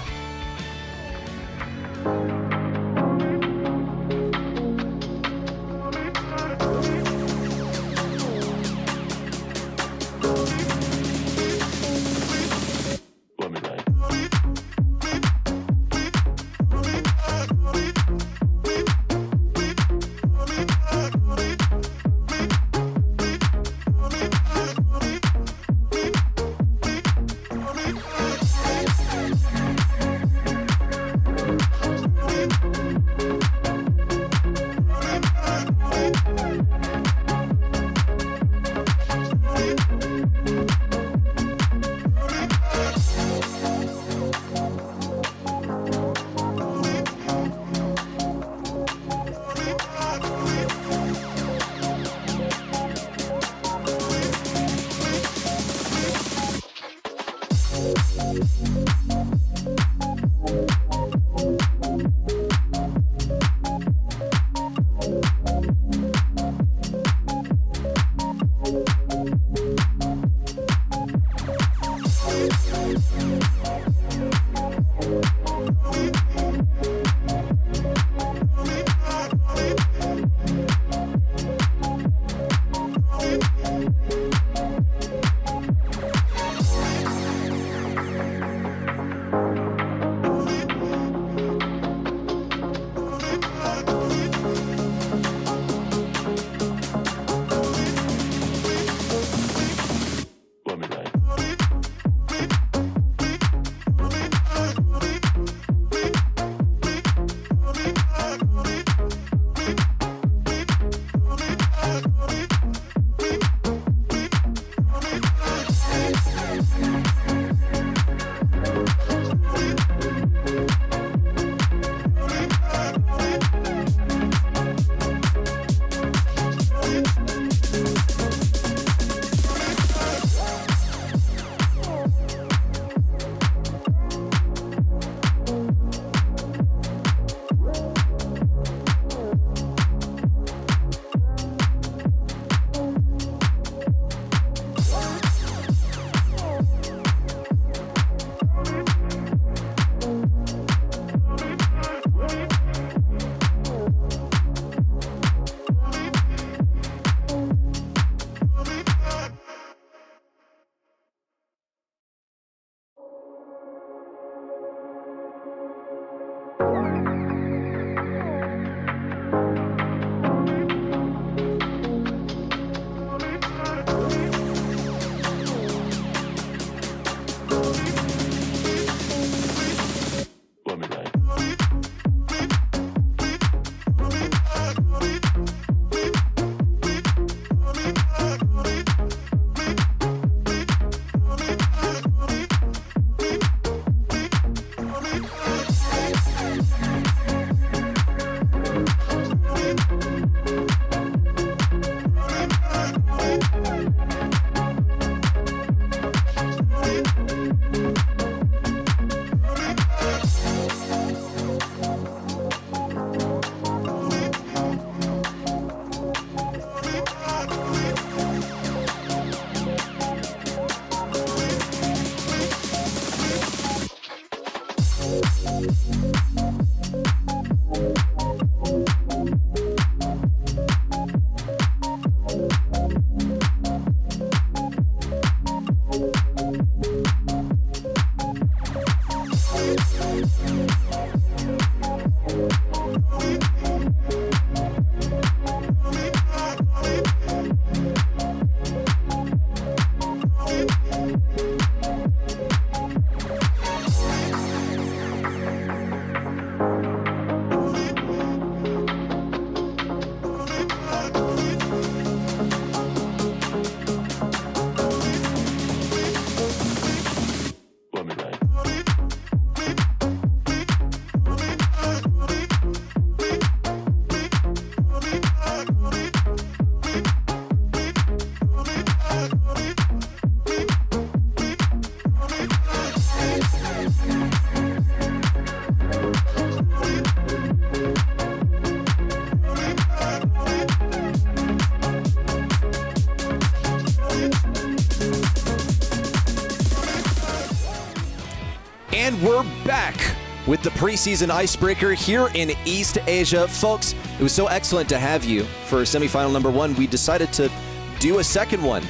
Speaker 1: with the preseason icebreaker here in East Asia. Folks, it was so excellent to have you for semifinal number 1. We decided to do a second one,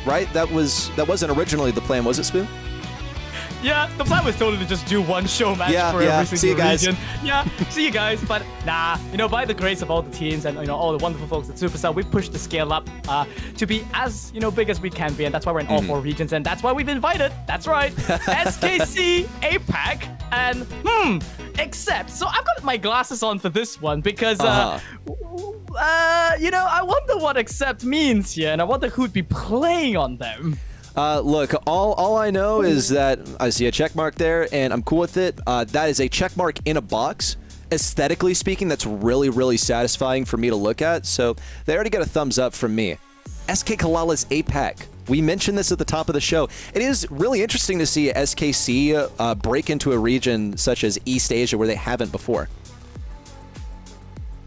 Speaker 1: right? That wasn't originally the plan, was it, Spoon?
Speaker 2: Yeah, the plan was totally to just do one show match for every single
Speaker 1: see you guys.
Speaker 2: region. Yeah, see you guys. But nah, by the grace of all the teams and all the wonderful folks at Supercell, we've pushed the scale up to be as big as we can be, and that's why we're in all 4 regions, and that's why we've invited. That's right, SKC, APAC, and except. So I've got my glasses on for this one because I wonder what accept means here, and I wonder who'd be playing on them.
Speaker 1: Look, all I know is that I see a check mark there, and I'm cool with it. That is a check mark in a box. Aesthetically speaking, that's really, really satisfying for me to look at, so they already got a thumbs up from me. SK Kalala's APAC. We mentioned this at the top of the show. It is really interesting to see SKC break into a region such as East Asia where they haven't before.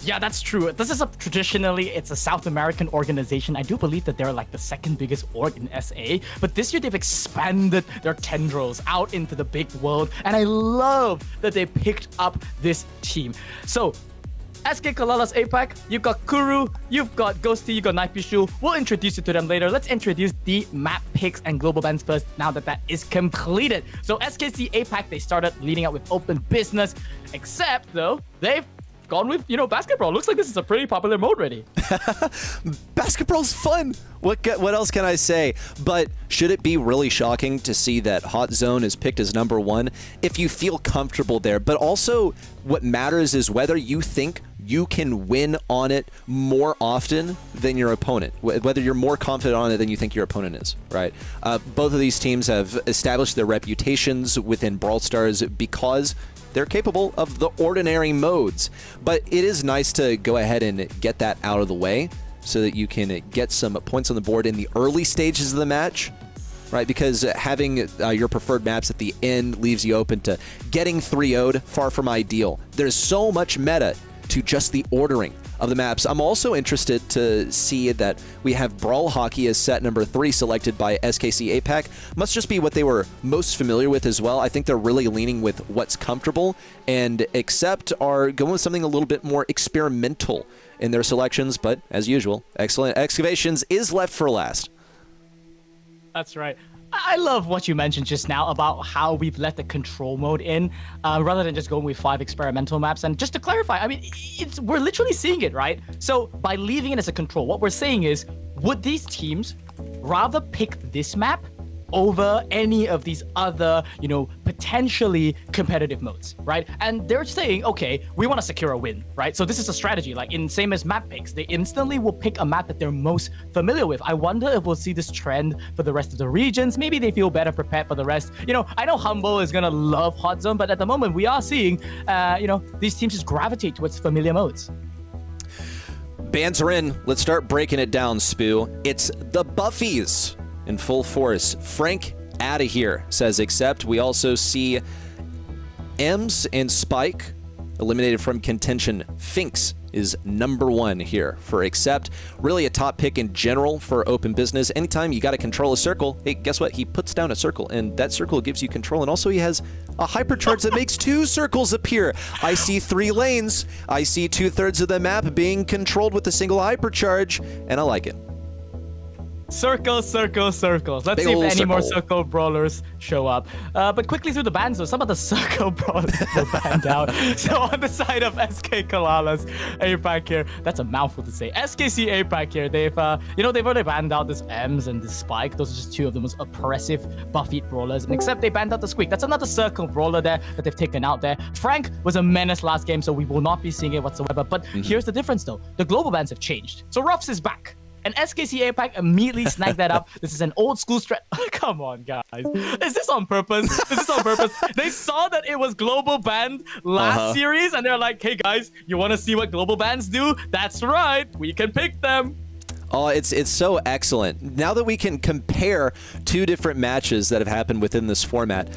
Speaker 2: Yeah, that's true. This is traditionally, it's a South American organization. I do believe that they're like the 2nd biggest org in SA. But this year they've expanded their tendrils out into the big world. And I love that they picked up this team. So, SK Kalala's APAC, you've got Kuru, you've got Ghosty, you've got Nightpishu. We'll introduce you to them later. Let's introduce the map picks and global bans first now that is completed. So SKC APAC, they started leading out with open business. Except, though, they've gone with, basketball. Looks like this is a pretty popular mode already.
Speaker 1: Basketball's fun. What else can I say? But should it be really shocking to see that Hot Zone is picked as number 1? If you feel comfortable there, but also what matters is whether you think you can win on it more often than your opponent, whether you're more confident on it than you think your opponent is, right? Both of these teams have established their reputations within Brawl Stars because they're capable of the ordinary modes. But it is nice to go ahead and get that out of the way so that you can get some points on the board in the early stages of the match, right? Because having your preferred maps at the end leaves you open to getting 3-0'd, far from ideal. There's so much meta to just the ordering of the maps. I'm also interested to see that we have Brawl Hockey as set number 3 selected by SKC APAC. Must just be what they were most familiar with as well. I think they're really leaning with what's comfortable, and Accept are going with something a little bit more experimental in their selections, but as usual, Excellent Excavations is left for last.
Speaker 2: That's right. I love what you mentioned just now about how we've let the control mode in rather than just going with 5 experimental maps. And just to clarify, I mean, we're literally seeing it, right? So by leaving it as a control, what we're saying is, would these teams rather pick this map over any of these other, potentially competitive modes, right? And they're saying, okay, we want to secure a win, right? So this is a strategy, like same as map picks. They instantly will pick a map that they're most familiar with. I wonder if we'll see this trend for the rest of the regions. Maybe they feel better prepared for the rest. I know Humble is going to love Hot Zone, but at the moment we are seeing, these teams just gravitate towards familiar modes.
Speaker 1: Bans are in. Let's start breaking it down, Spoo. It's the Buffies in full force. Frank out of here, says Accept. We also see Ems and Spike eliminated from contention. Finks is number 1 here for Accept. Really a top pick in general for open business. Anytime you got to control a circle, hey, guess what? He puts down a circle, and that circle gives you control. And also he has a hypercharge that makes 2 circles appear. I see 3 lanes. I see 2/3 of the map being controlled with a single hypercharge, and I like it.
Speaker 2: Circles, circles, circles. Let's see if any more circle brawlers show up. But quickly through the bans, though, some of the circle brawlers were banned out. So on the side of SK Kalala's APAC here, that's a mouthful to say. SKC APAC here, they've already banned out this Ems and this Spike. Those are just 2 of the most oppressive buffeat brawlers. And except they banned out the Squeak. That's another circle brawler there that they've taken out there. Frank was a menace last game, so we will not be seeing it whatsoever. But here's the difference, though. The global bans have changed. So Ruffs is back. And SKC APAC immediately snagged that up. This is an old school strat. Come on, guys. Is this on purpose? Is this on purpose? They saw that it was global banned last series, and they're like, hey, guys, you want to see what global bans do? That's right. We can pick them.
Speaker 1: Oh, it's so excellent. Now that we can compare 2 different matches that have happened within this format,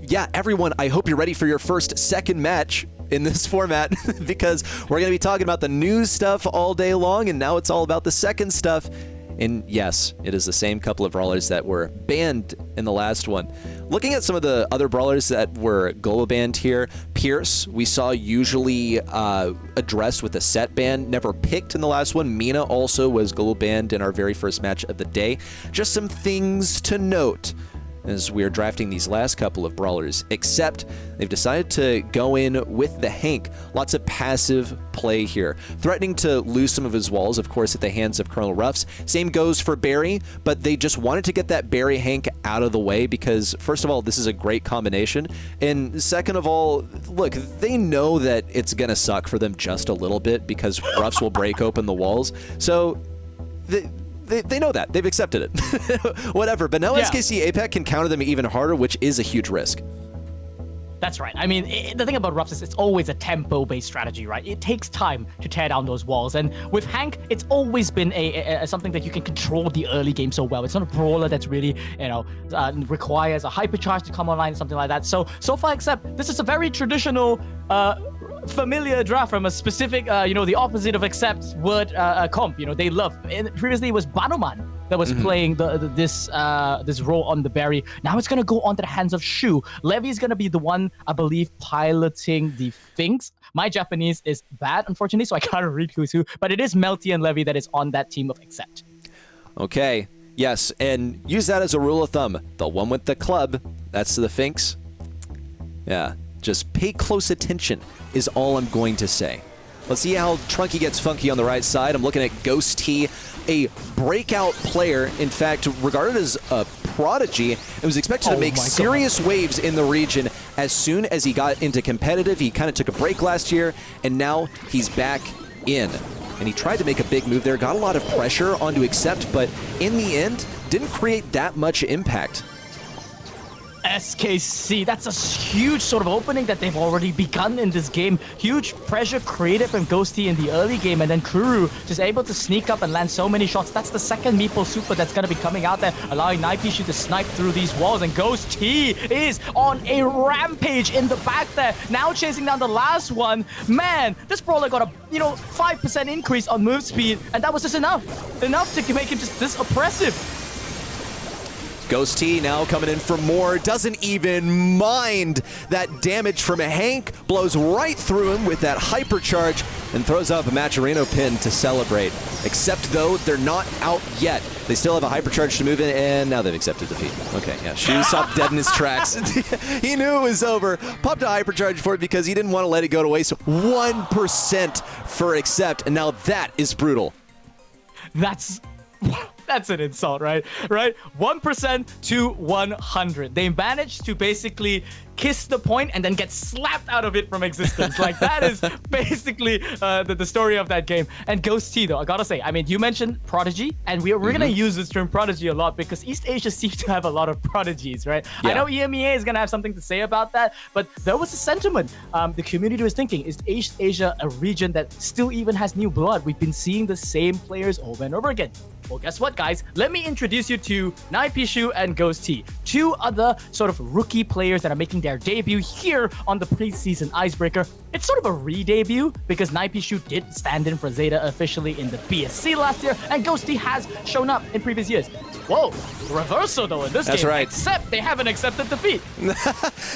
Speaker 1: yeah, everyone, I hope you're ready for your second match in this format because we're going to be talking about the news stuff all day long, and now it's all about the second stuff. And yes, it is the same couple of brawlers that were banned in the last one. Looking at some of the other brawlers that were global banned here, Pierce, we saw usually addressed with a set ban, never picked in the last one. Mina also was global banned in our very first match of the day. Just some things to note as we're drafting these last couple of brawlers, except they've decided to go in with the Hank. Lots of passive play here, threatening to lose some of his walls, of course, at the hands of Colonel Ruffs. Same goes for Barry, but they just wanted to get that Barry Hank out of the way because, first of all, this is a great combination, and second of all, look, they know that it's gonna suck for them just a little bit because Ruffs will break open the walls, so they know that. They've accepted it. Whatever. But now SKC APAC can counter them even harder, which is a huge risk.
Speaker 2: That's right. I mean, the thing about Ruffs is it's always a tempo-based strategy, right? It takes time to tear down those walls. And with Hank, it's always been something that you can control the early game so well. It's not a brawler that's really, requires a hypercharge to come online, something like that. So far, except this is a very traditional familiar draft from a specific, the opposite of accept word comp. They love. And previously, it was Banuman that was playing this role on the Barry. Now it's gonna go onto the hands of Shu. Levy's gonna be the one, I believe, piloting the Finks. My Japanese is bad, unfortunately, so I can't read who's who. But it is Melty and Levy that is on that team of accept.
Speaker 1: Okay. Yes, and use that as a rule of thumb. The one with the club, that's the Finks. Yeah. Just pay close attention is all I'm going to say. Let's see how Trunky gets funky on the right side. I'm looking at Ghost T, a breakout player. In fact, regarded as a prodigy, and was expected to make serious waves in the region as soon as he got into competitive. He kind of took a break last year, and now he's back in. And he tried to make a big move there, got a lot of pressure onto Accept, but in the end, didn't create that much impact.
Speaker 2: SKC, that's a huge sort of opening that they've already begun in this game. Huge pressure created from Ghosty in the early game, and then Kuru just able to sneak up and land so many shots. That's the second Meeple Super that's going to be coming out there, allowing Naipishu to snipe through these walls, and Ghost T is on a rampage in the back there, now chasing down the last one. Man, this brawler got a 5% increase on move speed, and that was just enough to make him just this oppressive.
Speaker 1: Ghost T now coming in for more, doesn't even mind that damage from Hank, blows right through him with that hypercharge and throws up a Maturino pin to celebrate. Except though, they're not out yet. They still have a hypercharge to move in, and now they've accepted defeat. Okay, yeah, Shu stopped dead in his tracks. He knew it was over, popped a hypercharge for it because he didn't want to let it go to waste. 1% for Accept, and now that is brutal.
Speaker 2: That's an insult, right? 1% to 100. They managed to basically kiss the point and then get slapped out of it from existence. Like, that is basically the story of that game. And Ghost T, though, I gotta say, I mean, you mentioned Prodigy, and we're gonna use this term Prodigy a lot because East Asia seems to have a lot of prodigies, right? Yeah. I know EMEA is gonna have something to say about that, but there was a sentiment. The community was thinking, is East Asia a region that still even has new blood? We've been seeing the same players over and over again. Well, guess what, guys? Let me introduce you to Naipishu and Ghost T, two other sort of rookie players that are making their debut here on the Preseason Icebreaker. It's sort of a re-debut because Naipishu did stand in for Zeta officially in the BSC last year, and Ghost T has shown up in previous years. Whoa, reversal though in this game.
Speaker 1: That's right.
Speaker 2: Except they haven't accepted defeat.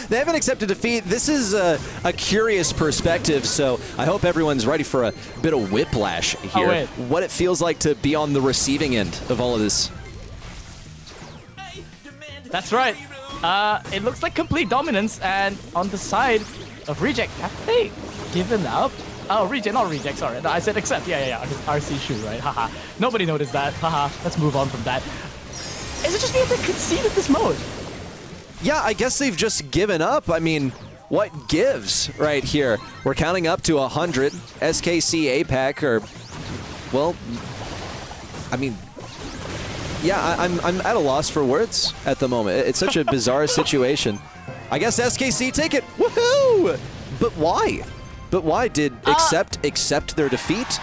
Speaker 1: They haven't accepted defeat. This is a curious perspective, so I hope everyone's ready for a bit of whiplash here. What it feels like to be on the receiving end of all of this.
Speaker 2: That's right. It looks like complete dominance, and on the side of Reject, have they given up? Oh, Reject, not Reject, sorry. No, I said accept. Yeah. RC Shu, right? Haha. Nobody noticed that. Haha. Let's move on from that. Is it just me that they conceded this mode?
Speaker 1: Yeah, I guess they've just given up. I mean, what gives right here? We're counting up to 100. SKC APAC are, well, I mean, yeah, I'm at a loss for words at the moment. It's such a bizarre situation. I guess SKC take it. Woohoo! But why? But why did accept their defeat?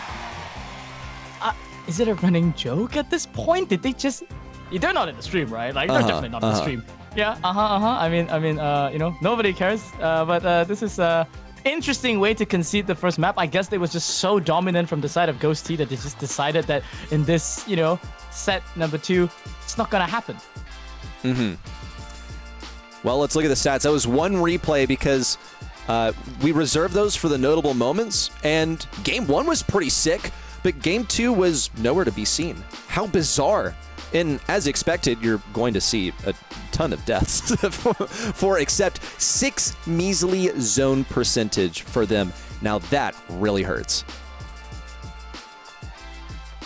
Speaker 2: Is it a running joke at this point? Did they just? They're not in the stream, right? Like, they're definitely not in the stream. Yeah. I mean, nobody cares. But this is interesting way to concede the first map. I guess they was just so dominant from the side of Ghost T that they just decided that in this, set number 2, it's not gonna happen.
Speaker 1: Well, let's look at the stats. That was one replay because we reserved those for the notable moments, and Game 1 was pretty sick, but Game 2 was nowhere to be seen. How bizarre. And as expected, you're going to see a ton of deaths for except 6 measly zone percentage for them. Now that really hurts.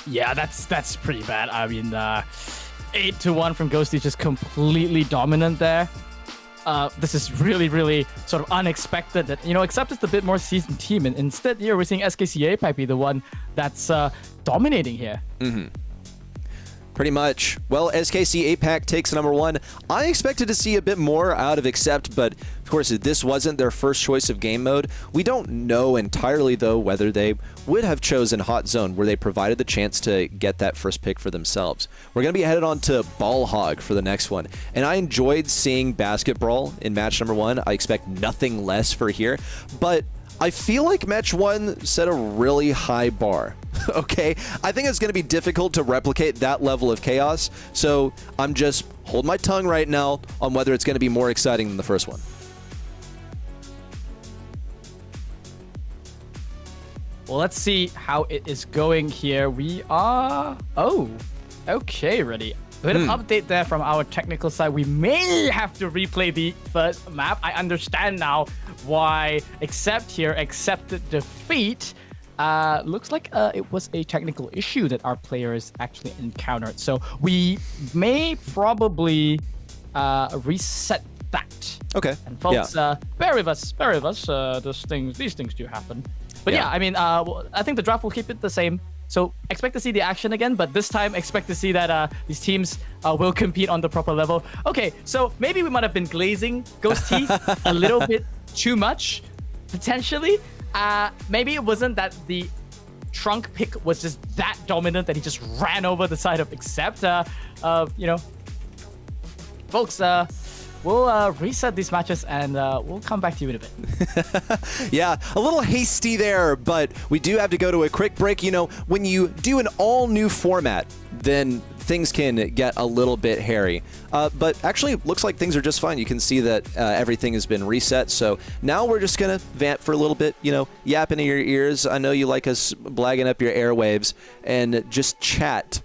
Speaker 2: Yeah, that's pretty bad. I mean, 8-1 from Ghosty, just completely dominant there. This is really, really sort of unexpected that, except it's a bit more seasoned team. And instead, here we're seeing SKC APAC be the one that's dominating here.
Speaker 1: Pretty much. Well, SKC APAC takes number 1. I expected to see a bit more out of Accept, but of course this wasn't their first choice of game mode. We don't know entirely, though, whether they would have chosen Hot Zone, where they provided the chance to get that first pick for themselves. We're going to be headed on to Ball Hog for the next one, and I enjoyed seeing Basket Brawl in match number 1. I expect nothing less for here, but I feel like match 1 set a really high bar. Okay, I think it's going to be difficult to replicate that level of chaos, so I'm just holding my tongue right now on whether it's going to be more exciting than the first one.
Speaker 2: Well, let's see how it is going here. We are... Oh, okay, ready. A bit of update there from our technical side. We may have to replay the first map. I understand now why Accept here accepted defeat. Looks like it was a technical issue that our players actually encountered. So we may probably reset that.
Speaker 1: Okay.
Speaker 2: And folks, bear with us. These things do happen. But yeah, I mean, I think the draft will keep it the same. So expect to see the action again, but this time expect to see that these teams will compete on the proper level. Okay, so maybe we might have been glazing Ghost T a little bit too much, potentially. Maybe it wasn't that the trunk pick was just that dominant that he just ran over the side of Accept. Folks, we'll reset these matches and we'll come back to you in a bit.
Speaker 1: Yeah, a little hasty there, but we do have to go to a quick break. When you do an all-new format, then things can get a little bit hairy. But actually, looks like things are just fine. You can see that everything has been reset. So now we're just going to vamp for a little bit, yapping in your ears. I know you like us blagging up your airwaves, and just chat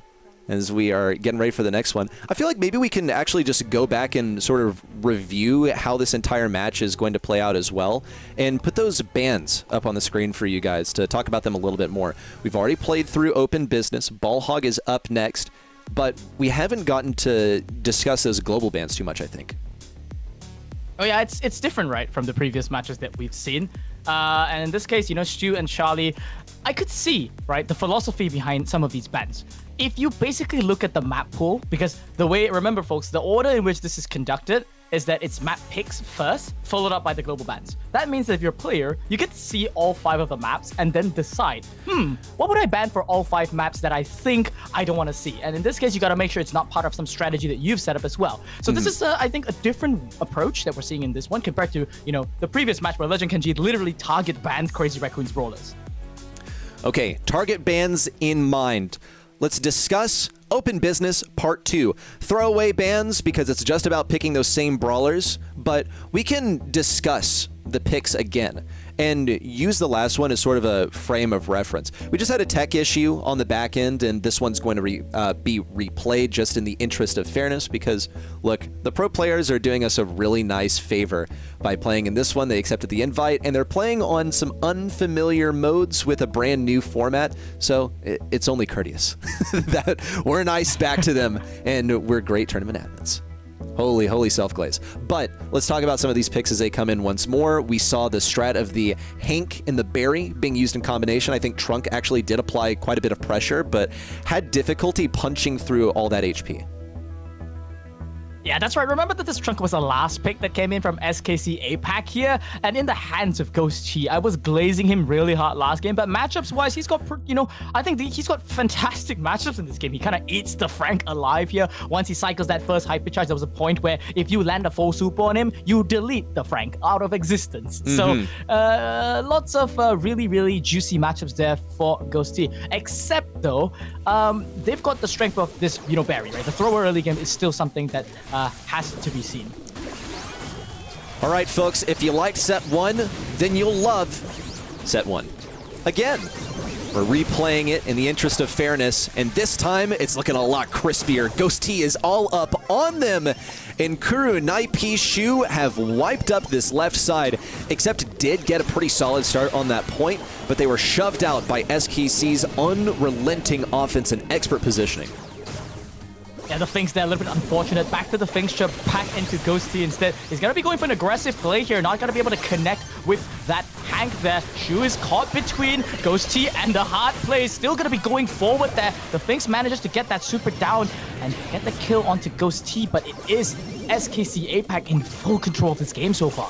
Speaker 1: as we are getting ready for the next one. I feel like maybe we can actually just go back and sort of review how this entire match is going to play out as well, and put those bans up on the screen for you guys to talk about them a little bit more. We've already played through Open Business. Ball Hog is up next, but we haven't gotten to discuss those global bans too much, I think.
Speaker 2: Oh yeah, it's different, right, from the previous matches that we've seen. And in this case, Stu and Charlie, I could see, right, the philosophy behind some of these bans. If you basically look at the map pool, because remember folks, the order in which this is conducted is that it's map picks first, followed up by the global bans. That means that if you're a player, you get to see all 5 of the maps and then decide, what would I ban for all 5 maps that I think I don't want to see? And in this case, you got to make sure it's not part of some strategy that you've set up as well. So this is, I think, a different approach that we're seeing in this one compared to, the previous match where Legend Kenji literally target banned Crazy Raccoon's brawlers.
Speaker 1: Okay, target bans in mind. Let's discuss Open Business Part 2. Throwaway bans because it's just about picking those same brawlers, but we can discuss the picks again and use the last one as sort of a frame of reference. We just had a tech issue on the back end, and this one's going to be replayed just in the interest of fairness because, look, the pro players are doing us a really nice favor by playing in this one. They accepted the invite, and they're playing on some unfamiliar modes with a brand new format, so it's only courteous that we're nice back to them, and we're great tournament admins. Holy self-glaze. But let's talk about some of these picks as they come in once more. We saw the strat of the Hank and the Berry being used in combination. I think Trunk actually did apply quite a bit of pressure, but had difficulty punching through all that HP.
Speaker 2: Yeah, that's right. Remember that this trunk was the last pick that came in from SKC APAC here, and in the hands of Ghost Chi, I was glazing him really hard last game, but matchups-wise, he's got, I think he's got fantastic matchups in this game. He kind of eats the Frank alive here. Once he cycles that first hypercharge, there was a point where if you land a full super on him, you delete the Frank out of existence. So, lots of really, really juicy matchups there for Ghost Chi. Except, though, they've got the strength of this, Barry, right? The thrower early game is still something that has to be seen.
Speaker 1: All right, folks, if you liked set 1, then you'll love set 1. Again, we're replaying it in the interest of fairness, and this time it's looking a lot crispier. Ghost Chi is all up on them, and Kuru, Naipi, Shu have wiped up this left side, except did get a pretty solid start on that point, but they were shoved out by SKC's unrelenting offense and expert positioning.
Speaker 2: Yeah, the Finks there, a little bit unfortunate. Back to the Finks to pack into Ghost Chi instead. He's going to be going for an aggressive play here. Not going to be able to connect with that Hank there. Shu is caught between Ghost Chi and the hard play. Still going to be going forward there. The Finks manages to get that super down and get the kill onto Ghost Chi, but it is SKC APAC in full control of this game so far.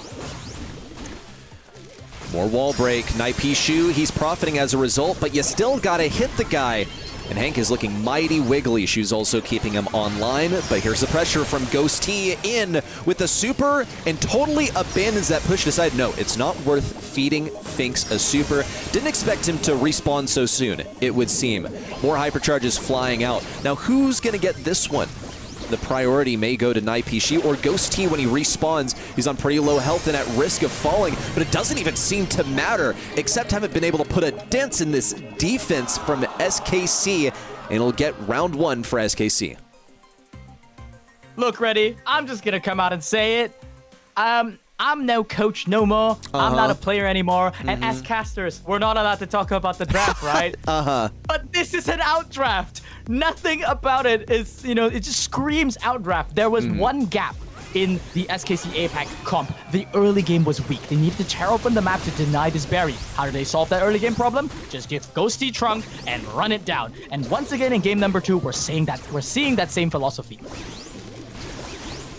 Speaker 1: More wall break. Naipi Shu, he's profiting as a result, but you still got to hit the guy. And Hank is looking mighty wiggly. Shu's also keeping him online, but here's the pressure from Ghost Chi in with the super and totally abandons that push aside. No, it's not worth feeding Finks a super. Didn't expect him to respawn so soon, it would seem. More hypercharges flying out. Now, who's going to get this one? The priority may go to Naipi Shu or Ghost Chi when he respawns. He's on pretty low health and at risk of falling, but it doesn't even seem to matter, except haven't been able to put a dent in this defense from SKC, and it'll get round 1 for SKC.
Speaker 2: Look, Reddy, I'm just going to come out and say it. I'm no coach no more. I'm not a player anymore. And as casters, we're not allowed to talk about the draft, right? But this is an outdraft. Nothing about it is, it just screams outdraft. There was one gap in the SKC APAC comp. The early game was weak. They needed to tear open the map to deny this berry. How do they solve that early game problem? Just give Ghost Chi Trunk and run it down. And once again in game number 2, we're seeing that same philosophy.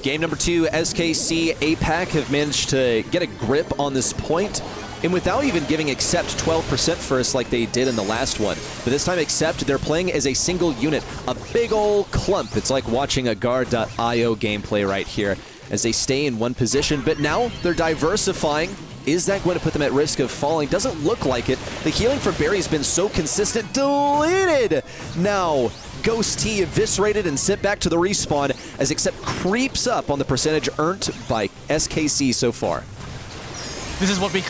Speaker 1: Game number 2, SKC APAC have managed to get a grip on this point, and without even giving Accept 12% first like they did in the last one. But this time Accept, they're playing as a single unit, a big ol' clump. It's like watching a Guard.io gameplay right here as they stay in one position, but now they're diversifying. Is that going to put them at risk of falling? Doesn't look like it. The healing for Barry's been so consistent. Deleted! Now, Ghost Chi eviscerated and sent back to the respawn as Accept creeps up on the percentage earned by SKC so far.
Speaker 2: This is what we...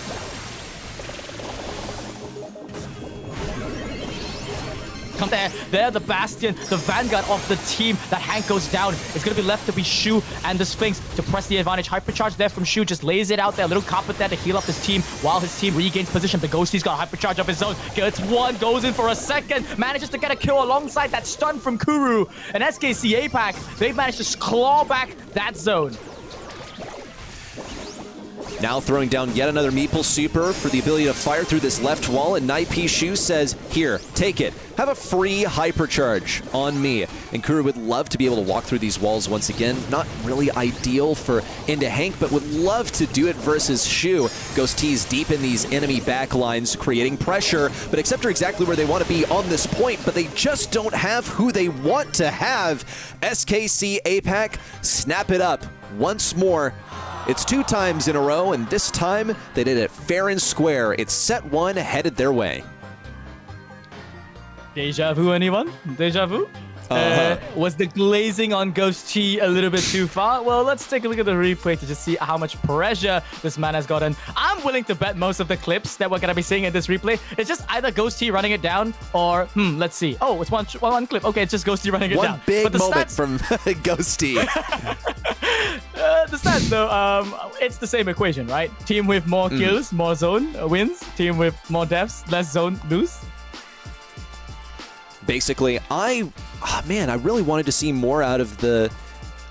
Speaker 2: Come there. They're the Bastion, the vanguard of the team. That Hank goes down. It's going to be left to be Shu and the Sphinx to press the advantage. Hypercharge there from Shu. Just lays it out there. A little carpet there to heal up his team while his team regains position. But Ghosty's got hypercharge of his own. Gets one, goes in for a second. Manages to get a kill alongside that stun from Kuru. And SKC APAC, they've managed to claw back that zone.
Speaker 1: Now throwing down yet another Meeple Super for the ability to fire through this left wall, and Naipi Shu says, here, take it. Have a free hypercharge on me. And Kuru would love to be able to walk through these walls once again. Not really ideal for into Hank, but would love to do it versus Shu. Ghost Chi's deep in these enemy backlines, creating pressure, but Accept are exactly where they want to be on this point, but they just don't have who they want to have. SKC APAC, snap it up once more. It's 2 times in a row, and this time they did it fair and square. It's set 1 headed their way.
Speaker 2: Deja vu, anyone? Deja vu? Was the glazing on Ghost Chi a little bit too far? Well, let's take a look at the replay to just see how much pressure this man has gotten. I'm willing to bet most of the clips that we're going to be seeing in this replay, it's just either Ghost Chi running it down or, let's see. Oh, it's one clip. Okay, it's just Ghost Chi running it down.
Speaker 1: One big moment from Ghost Chi.
Speaker 2: The stats, though, it's the same equation, right? Team with more kills, more zone wins. Team with more deaths, less zone lose.
Speaker 1: Basically, I really wanted to see more out of the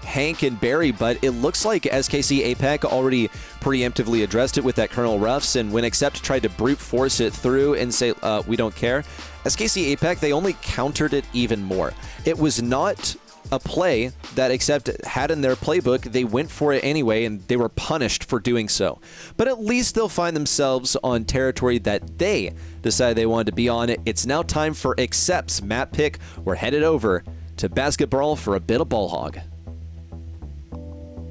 Speaker 1: Hank and Barry, but it looks like SKC APAC already preemptively addressed it with that Colonel Ruffs, and when Accept tried to brute force it through and say, we don't care, SKC APAC, they only countered it even more. It was not a play that Accept had in their playbook. They went for it anyway, and they were punished for doing so. But at least they'll find themselves on territory that they decided they wanted to be on. It's now time for Accept's map pick. We're headed over to Basketball for a bit of ball hog.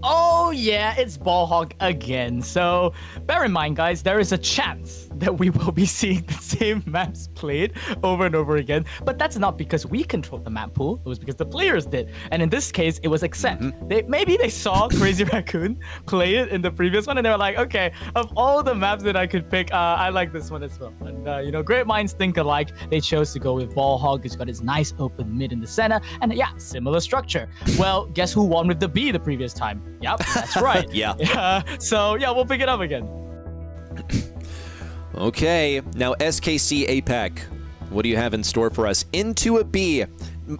Speaker 2: Oh yeah, it's ball hog again. So bear in mind, guys, there is a chance that we will be seeing the same maps played over and over again. But that's not because we controlled the map pool. It was because the players did. And in this case, it was Accept. Maybe they saw Crazy Raccoon play it in the previous one, and they were like, okay, of all the maps that I could pick, I like this one as well. And great minds think alike. They chose to go with ball hog. It's got its nice open mid in the center, and yeah, similar structure. Well, guess who won with the B the previous time? Yep, that's right.
Speaker 1: Yeah.
Speaker 2: So yeah, we'll pick it up again.
Speaker 1: Okay, now SKC APAC, what do you have in store for us? Into a B.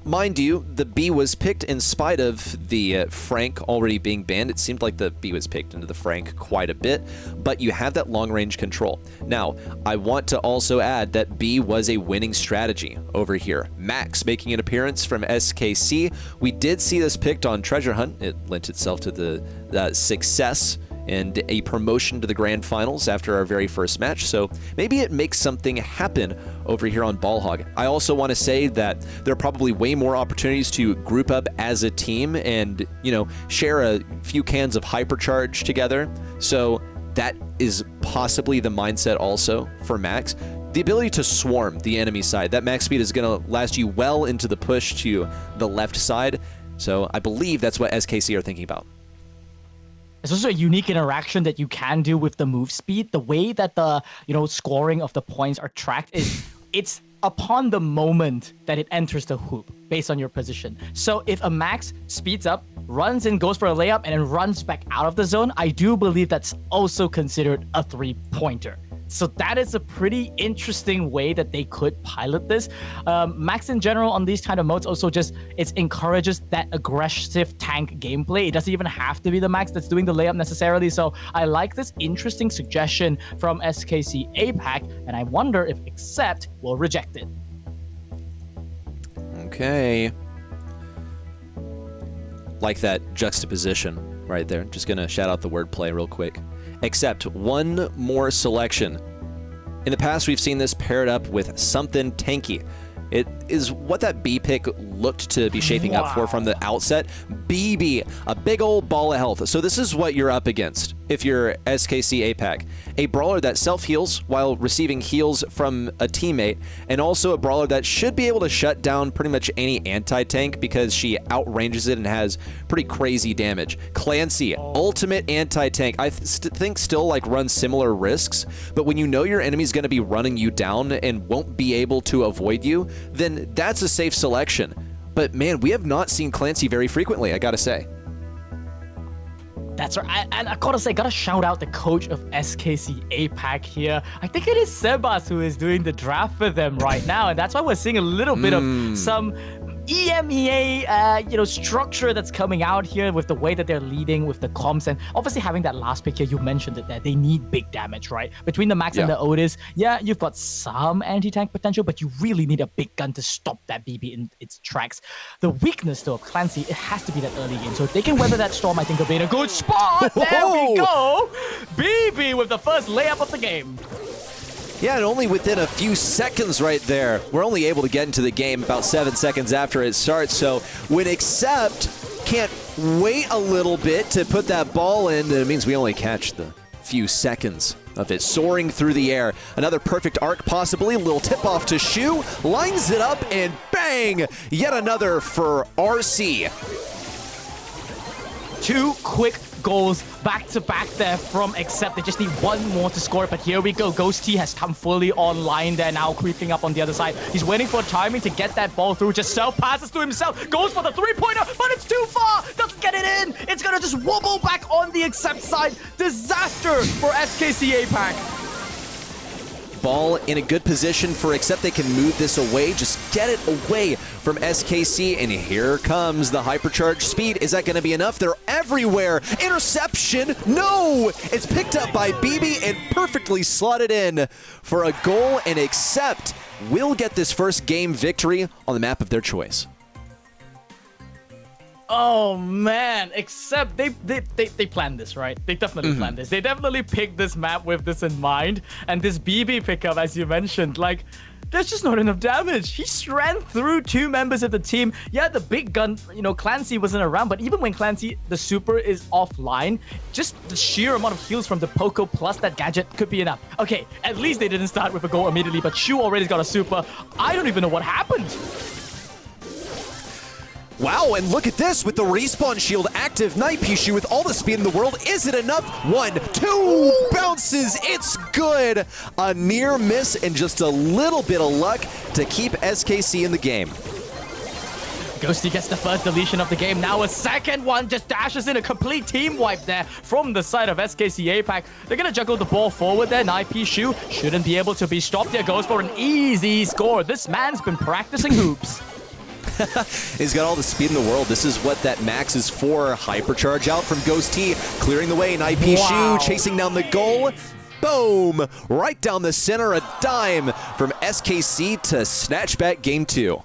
Speaker 1: Mind you, the B was picked in spite of the Frank already being banned. It seemed like the B was picked into the Frank quite a bit, but you have that long-range control. Now, I want to also add that B was a winning strategy over here. Max making an appearance from SKC. We did see this picked on Treasure Hunt. It lent itself to the success and a promotion to the grand finals after our very first match, so maybe it makes something happen over here on Ball Hog. I also want to say that there are probably way more opportunities to group up as a team and, share a few cans of Hypercharge together, so that is possibly the mindset also for Max. The ability to swarm the enemy side, that max speed is going to last you well into the push to the left side, so I believe that's what SKC are thinking about.
Speaker 2: It's also a unique interaction that you can do with the move speed. The way that the scoring of the points are tracked is it's upon the moment that it enters the hoop based on your position. So if a max speeds up, runs in, goes for a layup, and then runs back out of the zone, I do believe that's also considered a three-pointer. So that is a pretty interesting way that they could pilot this. Max in general on these kind of modes also it encourages that aggressive tank gameplay. It doesn't even have to be the Max that's doing the layup necessarily. So I like this interesting suggestion from SKC APAC, and I wonder if Accept will reject it.
Speaker 1: Okay. Like that juxtaposition right there. Just gonna shout out the wordplay real quick. Except one more selection. In the past, we've seen this paired up with something tanky. It is what that B pick looked to be shaping up for from the outset. BB, a big old ball of health. So this is what you're up against if you're SKC APAC. A brawler that self-heals while receiving heals from a teammate, and also a brawler that should be able to shut down pretty much any anti-tank because she outranges it and has pretty crazy damage. Clancy, ultimate anti-tank. I think still runs similar risks, but when you know your enemy's going to be running you down and won't be able to avoid you, then that's a safe selection. But man, we have not seen Clancy very frequently, I gotta say.
Speaker 2: That's right. And I gotta say, gotta shout out the coach of SKC APAC here. I think it is Sebas who is doing the draft for them right now. And that's why we're seeing a little bit of some EMEA, structure that's coming out here with the way that they're leading with the comps, and obviously having that last pick here. You mentioned it, that they need big damage, right? Between the Max and the Otis, you've got some anti-tank potential, but you really need a big gun to stop that BB in its tracks. The weakness, though, of Clancy, it has to be that early game. So if they can weather that storm, I think they'll be in a good spot. There we go. BB with the first layup of the game.
Speaker 1: Yeah, and only within a few seconds right there. We're only able to get into the game about 7 seconds after it starts. So when Accept can't wait a little bit to put that ball in, it means we only catch the few seconds of it soaring through the air. Another perfect arc, possibly. A little tip-off to Shu. Lines it up, and bang! Yet another for RC.
Speaker 2: Two quick goals back-to-back there from Accept. They just need one more to score, but here we go. Ghosty has come fully online there, now creeping up on the other side. He's waiting for timing to get that ball through, just self-passes to himself, goes for the three-pointer, but it's too far, doesn't get it in. It's gonna just wobble back on the Accept side. Disaster for SKC APAC.
Speaker 1: Ball in a good position for Accept. They can move this away, just get it away from SKC, and here comes the hypercharged speed. Is that going to be enough? They're everywhere. Interception, no! It's picked up by BB and perfectly slotted in for a goal, and Accept will get this first game victory on the map of their choice.
Speaker 2: Oh man, except they planned this, right? They definitely planned this. They definitely picked this map with this in mind. And this BB pickup, as you mentioned, like, there's just not enough damage. He ran through 2 members of the team. Yeah, the big gun, Clancy wasn't around, but even when Clancy, the super, is offline, just the sheer amount of heals from the Poco plus that gadget could be enough. Okay, at least they didn't start with a goal immediately, but Shu already got a super. I don't even know what happened.
Speaker 1: Wow, and look at this with the respawn shield active. Nightpishu with all the speed in the world. Is it enough? 1, 2 bounces. It's good. A near miss and just a little bit of luck to keep SKC in the game.
Speaker 2: Ghosty gets the first deletion of the game. Now a second one just dashes in a complete team wipe there from the side of SKC APAC. They're going to juggle the ball forward there. Nightpishu shouldn't be able to be stopped. There goes for an easy score. This man's been practicing hoops.
Speaker 1: He's got all the speed in the world. This is what that max is for. Hypercharge out from Ghost T, clearing the way. Nightpishu chasing down the goal. Boom! Right down the center, a dime from SKC to snatch back game 2.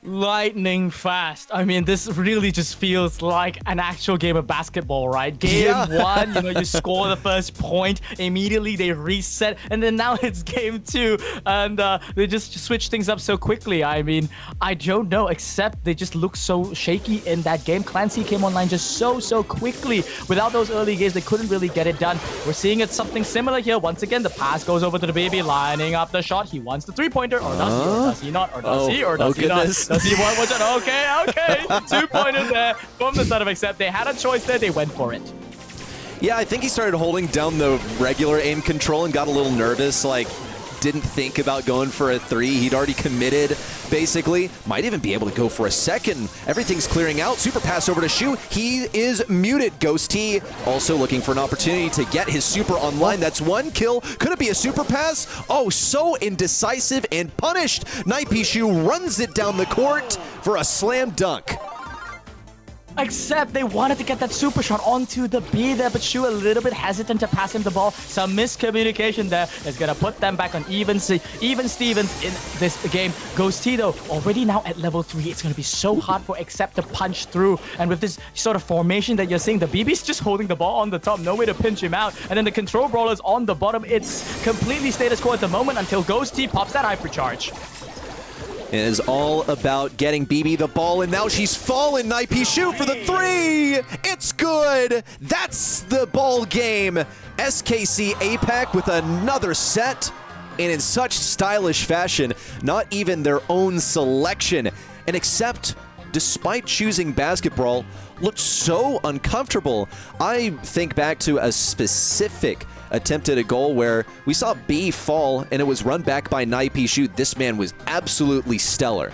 Speaker 2: Lightning fast. I mean, this really just feels like an actual game of basketball, right? Game 1, you score the first point, immediately they reset, and then now it's game 2, and they just switch things up so quickly. I mean, I don't know, except they just look so shaky in that game. Clancy came online just so quickly. Without those early games, they couldn't really get it done. We're seeing it something similar here. Once again, the pass goes over to the baby, lining up the shot. He wants the 3-pointer, or does he, or does he not, or does he, or does he not? Does he want one? Okay. 2-pointer there from the side of Accept. They had a choice there. They went for it.
Speaker 1: Yeah, I think he started holding down the regular aim control and got a little nervous, like didn't think about going for a 3. He'd already committed, basically. Might even be able to go for a second. Everything's clearing out. Super pass over to Shu. He is muted. Ghost T also looking for an opportunity to get his super online. That's 1 kill. Could it be a super pass? Oh, so indecisive and punished. Nightpishu runs it down the court for a slam dunk.
Speaker 2: Except they wanted to get that super shot onto the B there, but Shu a little bit hesitant to pass him the ball. Some miscommunication there is going to put them back on even Stevens in this game. Ghost T, though, already now at level 3. It's going to be so hard for Accept to punch through. And with this sort of formation that you're seeing, the BB's just holding the ball on the top. No way to pinch him out. And then the control brawlers on the bottom. It's completely status quo at the moment until Ghost T pops that hypercharge.
Speaker 1: It is all about getting BB the ball, and now she's fallen. Nightpishu for the 3. It's good. That's the ball game. SKC APAC with another set, and in such stylish fashion, not even their own selection. And Accept, despite choosing basketball, looked so uncomfortable. I think back to a specific attempt at a goal where we saw B fall and it was run back by Nightpishu. This man was absolutely stellar.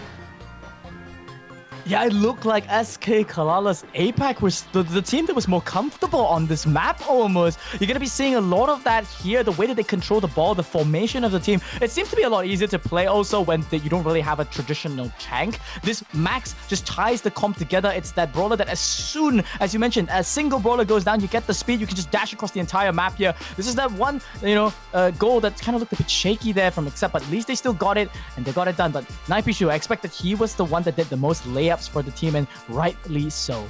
Speaker 2: Yeah, it looked like SK Kalala's APAC was the team that was more comfortable on this map almost. You're going to be seeing a lot of that here, the way that they control the ball, the formation of the team. It seems to be a lot easier to play also when you don't really have a traditional tank. This Max just ties the comp together. It's that brawler that as soon as you mentioned, a single brawler goes down, you get the speed, you can just dash across the entire map here. This is that one, goal that kind of looked a bit shaky there from Accept, but at least they still got it and they got it done. But Nightpishu, I expect that he was the one that did the most layups for the team, and rightly so.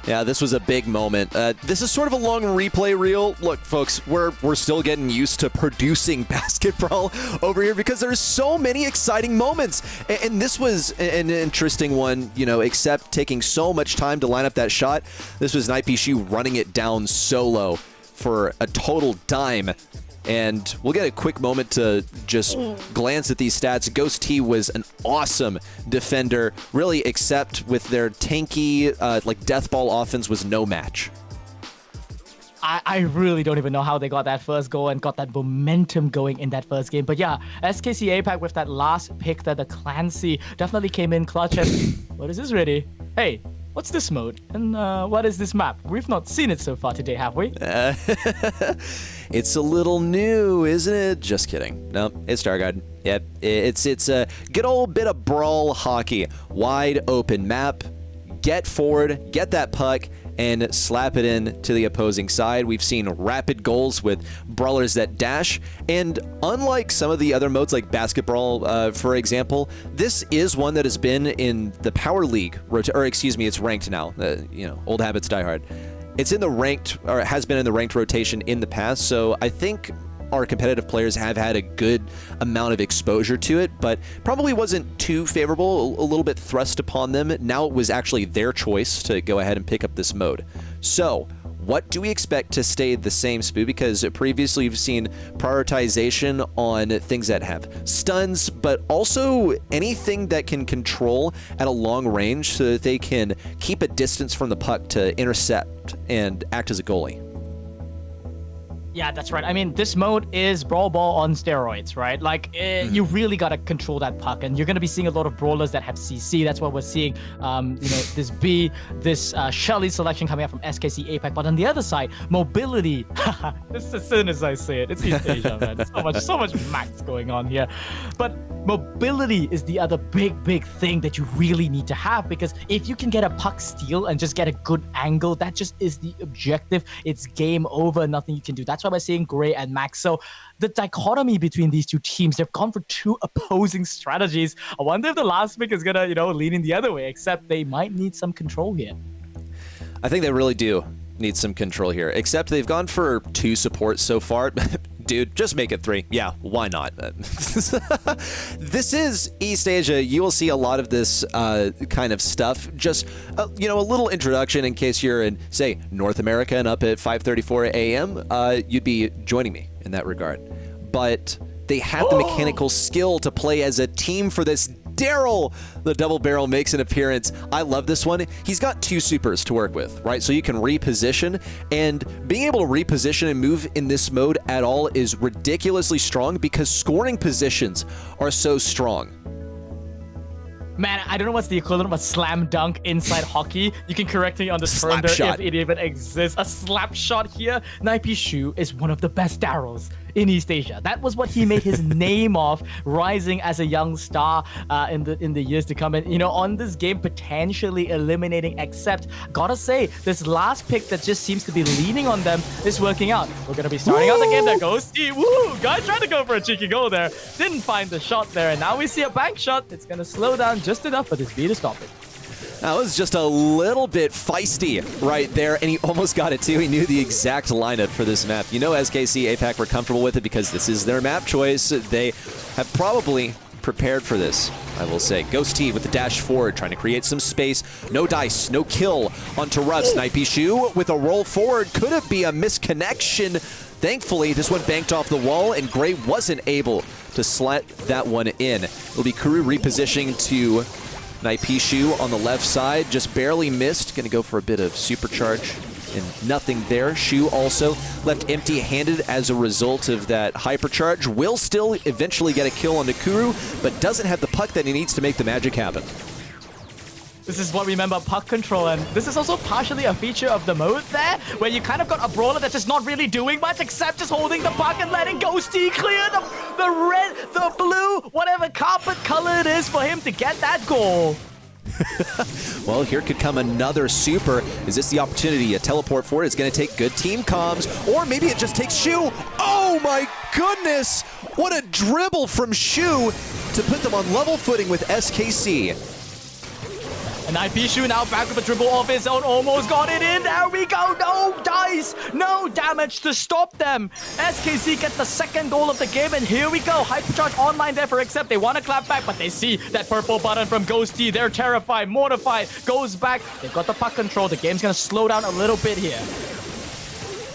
Speaker 1: Yeah, this was a big moment. This is sort of a long replay reel. Look, folks, we're still getting used to producing basketball over here because there's so many exciting moments. And this was an interesting one, Accept taking so much time to line up that shot. This was Nightpishu running it down solo for a total dime. And we'll get a quick moment to just glance at these stats. Ghost T was an awesome defender. Really, Accept with their tanky, death ball offense was no match.
Speaker 2: I really don't even know how they got that first goal and got that momentum going in that first game. But yeah, SKC APAC with that last pick that the Clancy definitely came in clutch. And what is this ready? Hey, what's this mode? And what is this map? We've not seen it so far today, have we?
Speaker 1: It's a little new, isn't it? Just kidding. No, it's Starguard. Yep, it's a good old bit of brawl hockey. Wide open map. Get forward, get that puck, and slap it in to the opposing side. We've seen rapid goals with brawlers that dash, and unlike some of the other modes like basketball, for example, this is one that has been in the Power League, or excuse me, it's ranked now. You know, old habits die hard. It's in the ranked, or has been in the ranked rotation in the past, so I think our competitive players have had a good amount of exposure to it, but probably wasn't too favorable, a little bit thrust upon them. Now it was actually their choice to go ahead and pick up this mode. So what do we expect to stay the same, Spoo? Because previously you've seen prioritization on things that have stuns, but also anything that can control at a long range so that they can keep a distance from the puck to intercept and act as a goalie.
Speaker 2: Yeah, that's right. I mean, this mode is Brawl Ball on steroids, right? Like, you really got to control that puck, and you're going to be seeing a lot of brawlers that have CC. That's why we're seeing, this Shelly selection coming out from SKC APAC. But on the other side, mobility. This is as soon as I say it. It's East Asia, man. There's so much max going on here. But mobility is the other big thing that you really need to have, because if you can get a puck steal and just get a good angle, that just is the objective. It's game over. Nothing you can do. That's why we're seeing Gray and Max. So the dichotomy between these two teams, they've gone for two opposing strategies. I wonder if the last pick is gonna, lean in the other way, except they might need some control here.
Speaker 1: I think they really do need some control here, except they've gone for 2 supports so far. Dude, just make it 3. Yeah, why not? This is East Asia. You will see a lot of this kind of stuff. Just, a little introduction in case you're in, say, North America and up at 5:34 a.m. You'd be joining me in that regard. But they have the mechanical skill to play as a team for this. Daryl, the double barrel, makes an appearance. I love this one. He's got 2 supers to work with, right? So you can reposition, and being able to reposition and move in this mode at all is ridiculously strong because scoring positions are so strong.
Speaker 2: Man, I don't know what's the equivalent of a slam dunk inside hockey. You can correct me on this further if it even exists. A slap shot here. Naipishu is one of the best Daryls in East Asia. That was what he made his name off, rising as a young star in the years to come. And on this game, potentially eliminating, except gotta say, this last pick that just seems to be leaning on them is working out. We're gonna be starting out the game. There goes Steve. Woo! Guy tried to go for a cheeky goal there, didn't find the shot there, and now we see a bank shot. It's gonna slow down just enough for this B to stop it.
Speaker 1: That was just a little bit feisty right there, and he almost got it too. He knew the exact lineup for this map. SKC APAC were comfortable with it because this is their map choice. They have probably prepared for this, I will say. Ghost T with the dash forward, trying to create some space. No dice, no kill onto Ruffs. Naipishu with a roll forward. Could it be a misconnection? Thankfully, this one banked off the wall, and Gray wasn't able to slat that one in. It'll be Kuru repositioning to Naipishu on the left side, just barely missed. Gonna go for a bit of supercharge, and nothing there. Shu also left empty-handed as a result of that hypercharge. Will still eventually get a kill on Kuru, but doesn't have the puck that he needs to make the magic happen.
Speaker 2: This is what we remember puck control, and this is also partially a feature of the mode there, where you kind of got a brawler that's just not really doing much except just holding the puck and letting Ghosty clear the red, the blue, whatever carpet color it is for him to get that goal.
Speaker 1: Well, here could come another super. Is this the opportunity? A teleport forward is going to take good team comms, or maybe it just takes Shu. Oh my goodness! What a dribble from Shu to put them on level footing with SKC.
Speaker 2: And Naipishu now back with a dribble of his own, almost got it in. There we go. No dice, no damage to stop them. SKC get the second goal of the game, and here we go. Hypercharge online there for Accept. They want to clap back, but they see that purple button from Ghosty. They're terrified, mortified, goes back. They've got the puck control. The game's going to slow down a little bit here.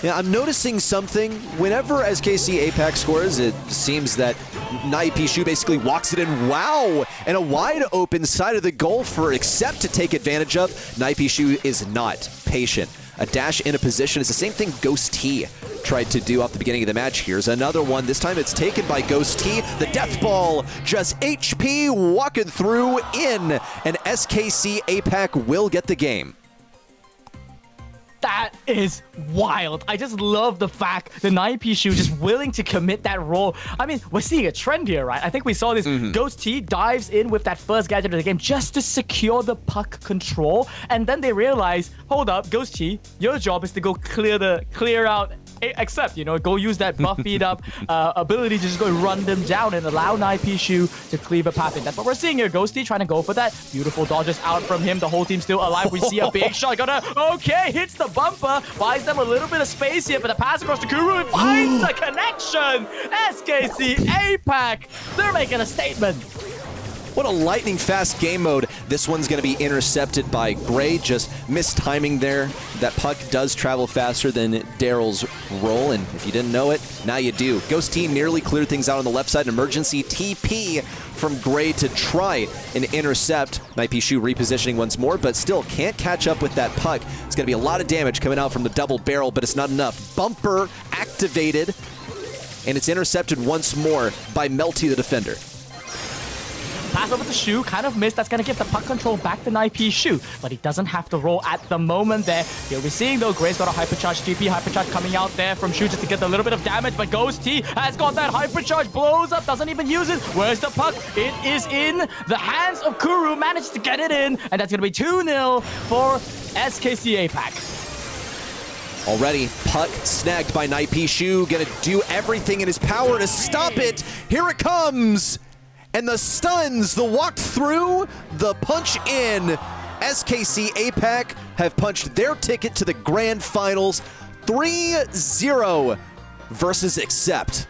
Speaker 1: Yeah, I'm noticing something. Whenever SKC APAC scores, it seems that Naipishu basically walks it in. Wow! And a wide open side of the goal for Accept to take advantage of. Naipishu is not patient. A dash in a position is the same thing Ghost T tried to do off the beginning of the match. Here's another one. This time it's taken by Ghost T. The death ball, just HP walking through in. And SKC APAC will get the game.
Speaker 2: That is wild. I just love the fact the 9P Shu just willing to commit that role. I mean, we're seeing a trend here, right? I think we saw this. Ghost T dives in with that first gadget of the game just to secure the puck control. And then they realize, hold up, Ghost T, your job is to go clear out Accept, go use that buff beat up ability to just go run them down and allow 9P Shu to cleave a path in. That's what we're seeing here. Ghosty trying to go for that. Beautiful dodges out from him. The whole team still alive. We see a big shot. Okay, hits the bumper. Buys them a little bit of space here, but the pass across to Kuru and finds the connection. SKC APAC. They're making a statement.
Speaker 1: What a lightning fast game mode. This one's going to be intercepted by Gray. Just mistiming there. That puck does travel faster than Daryl's roll, and if you didn't know it, now you do. Ghost Team nearly cleared things out on the left side. Emergency TP from Gray to try and intercept. 9P Shu repositioning once more, but still can't catch up with that puck. It's going to be a lot of damage coming out from the double barrel, but it's not enough. Bumper activated, and it's intercepted once more by Melty the defender.
Speaker 2: Pass over to Shu, kind of missed. That's going to give the puck control back to 9P Shu, but he doesn't have to roll at the moment there. You'll be seeing, though, Gray's got a hypercharge GP, hypercharge coming out there from Shu just to get a little bit of damage, but Ghost T has got that hypercharge, blows up, doesn't even use it. Where's the puck? It is in the hands of Kuru, managed to get it in, and that's going to be 2-0 for SKC APAC.
Speaker 1: Already, puck snagged by 9P Shu, gonna do everything in his power to stop it. Here it comes! And the stuns, the walk through, the punch in. SKC APAC have punched their ticket to the grand finals. 3-0 versus Accept.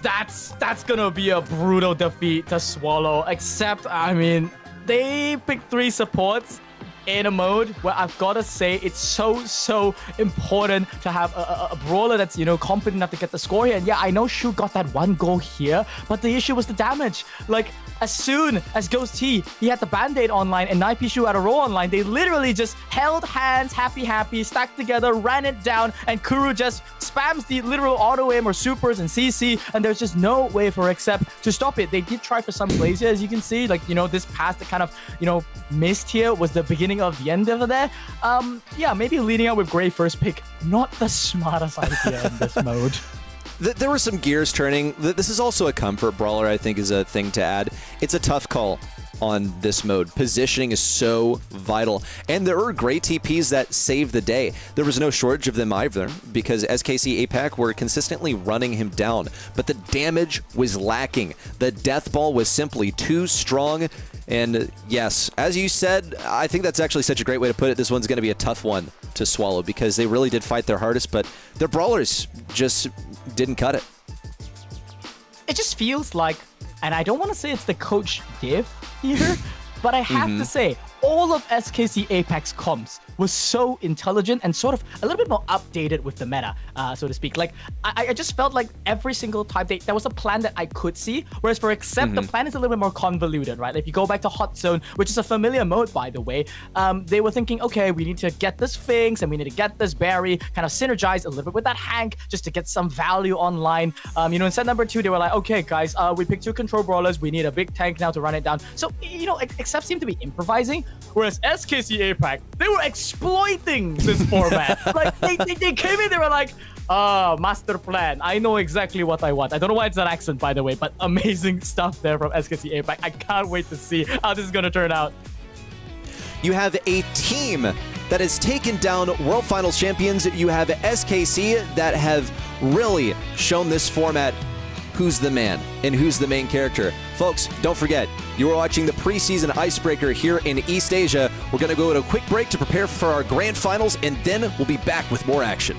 Speaker 2: That's gonna be a brutal defeat to swallow. Except, I mean, they picked 3 supports in a mode where I've got to say it's so important to have a brawler that's, competent enough to get the score here. And yeah, I know Shu got that 1 goal here, but the issue was the damage. Like, as soon as Ghost T, he had the Band-Aid online and 9P Shu had a roll online, they literally just held hands, happy, stacked together, ran it down, and Kuru just spams the literal auto-aim or supers and CC, and there's just no way for Accept to stop it. They did try for some plays here, as you can see. Like, this pass that kind of, missed here was the beginning of the end over there. Yeah, maybe leading out with Gray first pick, not the smartest idea in this mode.
Speaker 1: There were some gears turning. This is also a comfort brawler, I think, is a thing to add. It's a tough call on this mode. Positioning is so vital. And there were great TPs that saved the day. There was no shortage of them either, because SKC APAC were consistently running him down. But the damage was lacking. The death ball was simply too strong. And yes, as you said, I think that's actually such a great way to put it. This one's going to be a tough one to swallow, because they really did fight their hardest, but their brawlers just didn't cut it.
Speaker 2: It just feels like, and I don't want to say it's the coach div here, but I have to say, all of SKC APAC's comps was so intelligent and sort of a little bit more updated with the meta, so to speak. Like, I just felt like every single time there was a plan that I could see, whereas for Accept, the plan is a little bit more convoluted, right? If you go back to Hot Zone, which is a familiar mode, by the way, they were thinking, okay, we need to get this Finks and we need to get this Barry, kind of synergize a little bit with that Hank just to get some value online. In set number 2, they were like, okay, guys, we picked 2 control brawlers. We need a big tank now to run it down. So, Accept seemed to be improvising, whereas SKC APAC, they were exploiting this format. Like, they came in, they were like, master plan. I know exactly what I want. I don't know why it's an accent, by the way, but amazing stuff there from SKC APAC. I can't wait to see how this is going to turn out.
Speaker 1: You have a team that has taken down World Finals champions. You have SKC that have really shown this format who's the man and who's the main character. Folks, don't forget, you are watching the Preseason Icebreaker here in East Asia. We're going to go to a quick break to prepare for our grand finals, and then we'll be back with more action.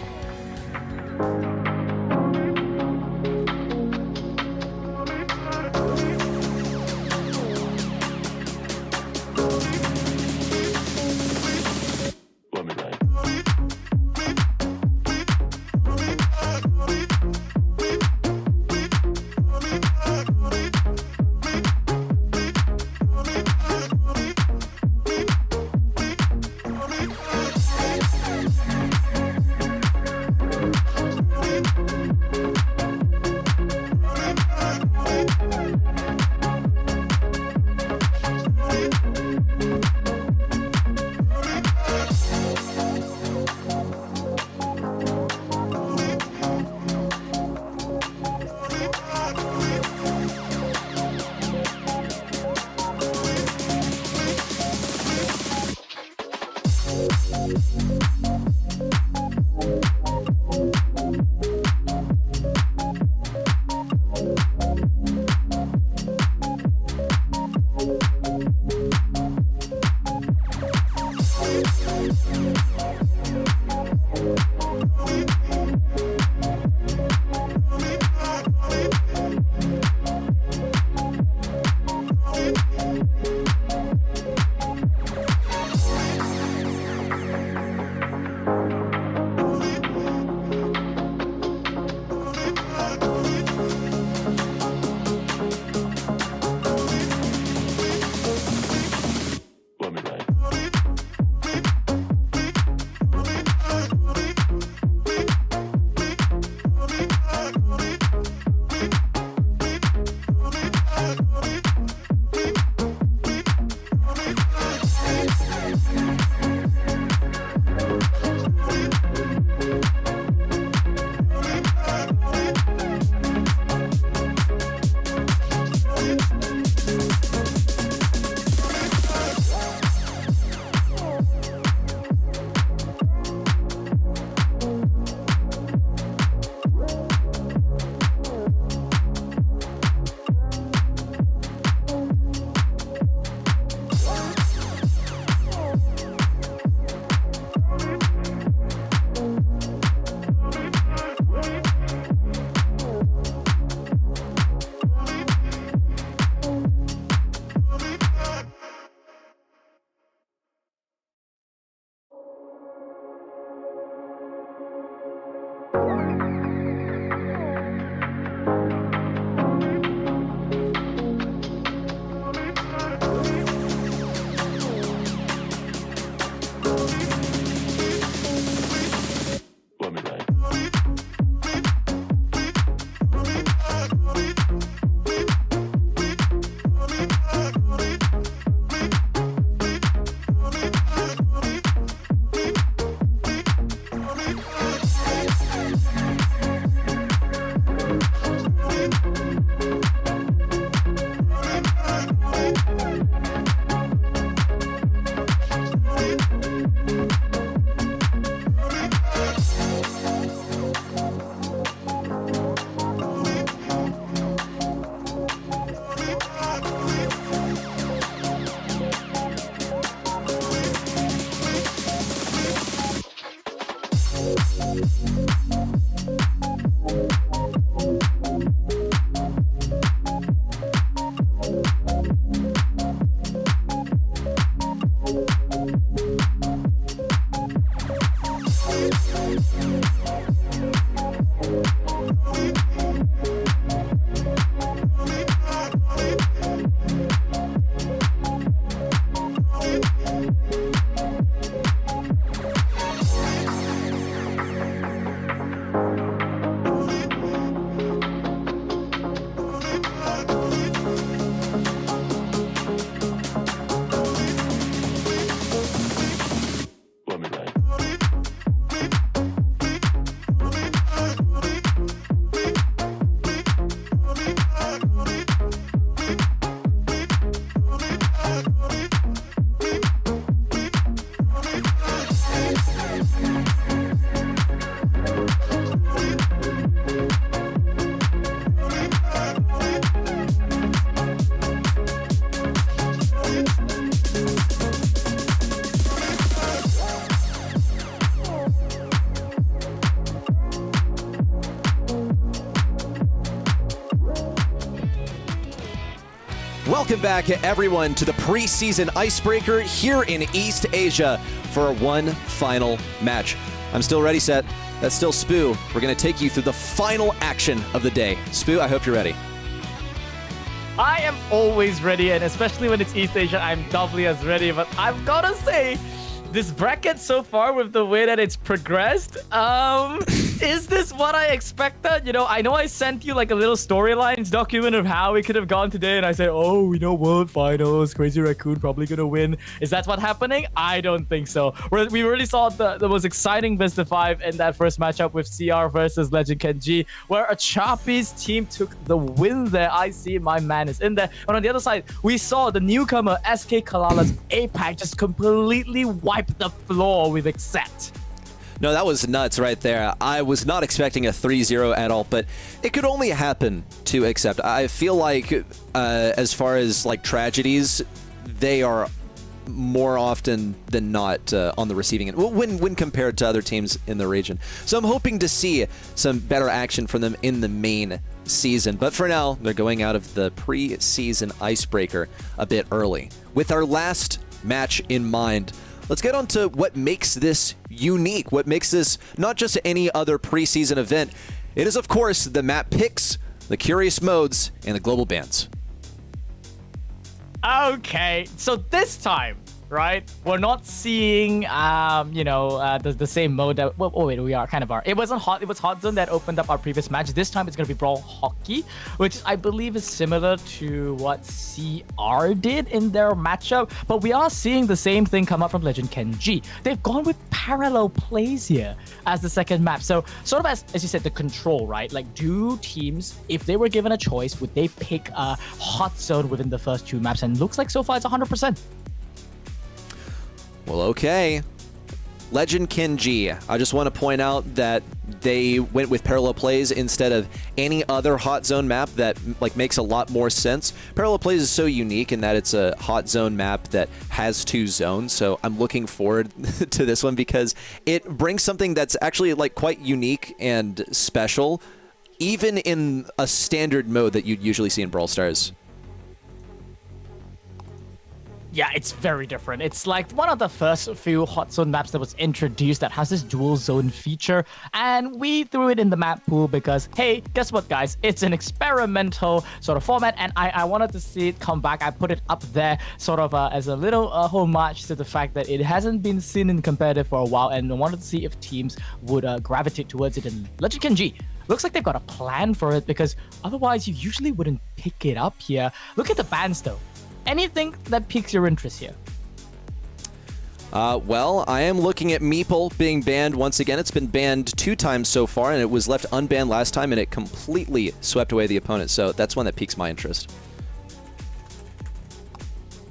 Speaker 1: Welcome back, everyone, to the Preseason Icebreaker here in East Asia for one final match. I'm still ready, Set. That's still Spoo. We're going to take you through the final action of the day. Spoo, I hope you're ready.
Speaker 2: I am always ready, and especially when it's East Asia, I'm doubly as ready. But I've got to say, this bracket so far, with the way that it's progressed, is this what I expected? You know I sent you like a little storylines document of how it could have gone today, and I said, oh, World Finals, Crazy Raccoon probably gonna win. Is that what's happening? I don't think so. We really saw the most exciting best of 5 in that first matchup with CR versus Legend Kenji, where a Sharpies team took the win there. I see my man is in there. And on the other side, we saw the newcomer SK Kalala's APAC just completely wipe the floor with Accept.
Speaker 1: No, that was nuts right there. I was not expecting a 3-0 at all, but it could only happen to Accept. I feel like as far as like tragedies, they are more often than not on the receiving end when compared to other teams in the region. So I'm hoping to see some better action from them in the main season. But for now, they're going out of the preseason icebreaker a bit early. With our last match in mind, let's get on to what makes this unique, what makes this not just any other preseason event. It is, of course, the map picks, the curious modes, and the global bans.
Speaker 2: Okay, so this time, right, we're not seeing, the same mode that, well, oh wait, we are, kind of are. It was Hot Zone that opened up our previous match. This time it's going to be Brawl Hockey, which I believe is similar to what CR did in their matchup, but we are seeing the same thing come up from Legend Kenji. They've gone with parallel plays here as the second map. So sort of as you said, the control, right? Like, do teams, if they were given a choice, would they pick a Hot Zone within the first 2 maps? And it looks like so far it's 100%.
Speaker 1: Well, okay. Legend Kenji. I just want to point out that they went with parallel plays instead of any other hot zone map that makes a lot more sense. Parallel plays is so unique in that it's a hot zone map that has 2 zones. So I'm looking forward to this one because it brings something that's actually quite unique and special, even in a standard mode that you'd usually see in Brawl Stars.
Speaker 2: Yeah, it's very different. It's like one of the first few hot zone maps that was introduced that has this dual zone feature, and we threw it in the map pool because, hey, guess what, guys? It's an experimental sort of format, and I wanted to see it come back. I put it up there sort of as a little homage to the fact that it hasn't been seen in competitive for a while, and I wanted to see if teams would gravitate towards it. And Legend Kenji looks like they've got a plan for it, because otherwise you usually wouldn't pick it up here. Look at the bans, though. Anything that piques your interest here?
Speaker 1: Well, I am looking at Meeple being banned once again. It's been banned 2 times so far, and it was left unbanned last time, and it completely swept away the opponent. So that's one that piques my interest.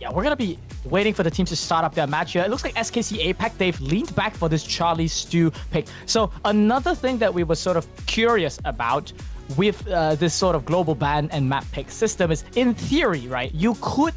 Speaker 2: Yeah, we're going to be waiting for the teams to start up their match here. It looks like SKC APAC, they've leaned back for this Charlie Stew pick. So another thing that we were sort of curious about with this sort of global ban and map pick system is, in theory, right, you could,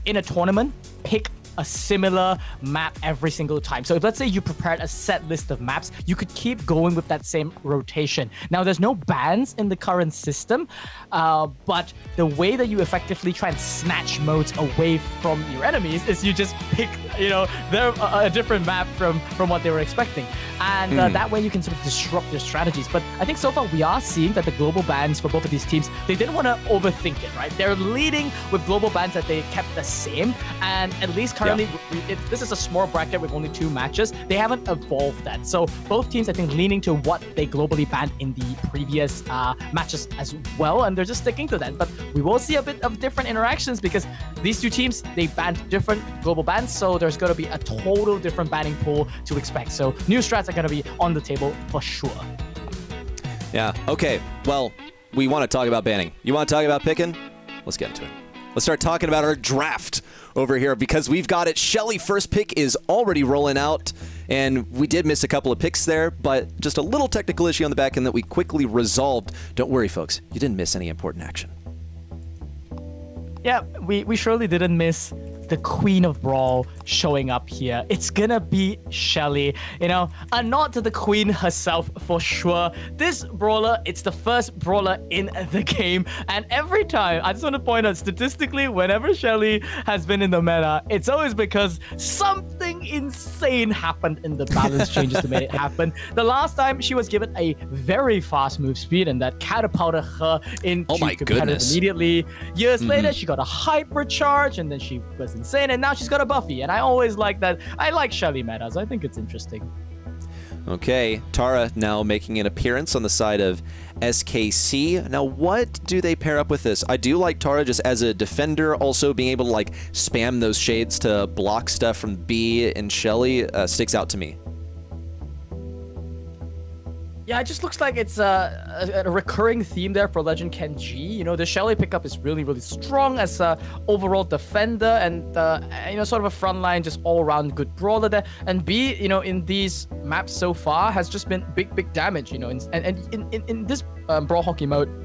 Speaker 2: in a tournament, pick a similar map every single time. So if, let's say, you prepared a set list of maps, you could keep going with that same rotation. Now, there's no bans in the current system, but the way that you effectively try and snatch modes away from your enemies is you just pick, a different map from what they were expecting. And that way you can sort of disrupt their strategies. But I think so far we are seeing that the global bans for both of these teams, they didn't want to overthink it, right? They're leading with global bans that they kept the same. And at least currently, this is a small bracket with only 2 matches. They haven't evolved that. So both teams, I think, leaning to what they globally banned in the previous matches as well. And they're just sticking to that. But we will see a bit of different interactions because these 2 teams, they banned different global bans. So there's going to be a total different banning pool to expect. So new strats are going to be on the table for sure.
Speaker 1: Yeah, okay. Well, we want to talk about banning. You want to talk about picking? Let's get into it. Let's start talking about our draft over here because we've got it. Shelly, first pick is already rolling out, and we did miss a couple of picks there, but just a little technical issue on the back end that we quickly resolved. Don't worry, folks. You didn't miss any important action.
Speaker 2: Yeah, we surely didn't miss the queen of Brawl showing up here. It's gonna be Shelly. You know, a nod to the queen herself for sure. This brawler, it's the first brawler in the game. And every time, I just want to point out, statistically, whenever Shelly has been in the meta, it's always because something insane happened in the balance changes to make it happen. The last time she was given a very fast move speed, and that catapulted her into competitive immediately. Years later, she got a hypercharge, and then she was insane, and now she's got a Buffy. And I always like that. I like Shelly metas. I think it's interesting.
Speaker 1: Okay, Tara now making an appearance on the side of SKC. Now, what do they pair up with this? I do like Tara just as a defender, also being able to like spam those shades to block stuff from B and Shelly sticks out to me.
Speaker 2: Yeah, it just looks like it's a recurring theme there for Legend Kenji. You know, the Shelly pickup is really, really strong as a overall defender and, you know, sort of a frontline, just all-around good brawler there. And B, you know, in these maps so far has just been big damage, you know. In this Brawl Hockey mode,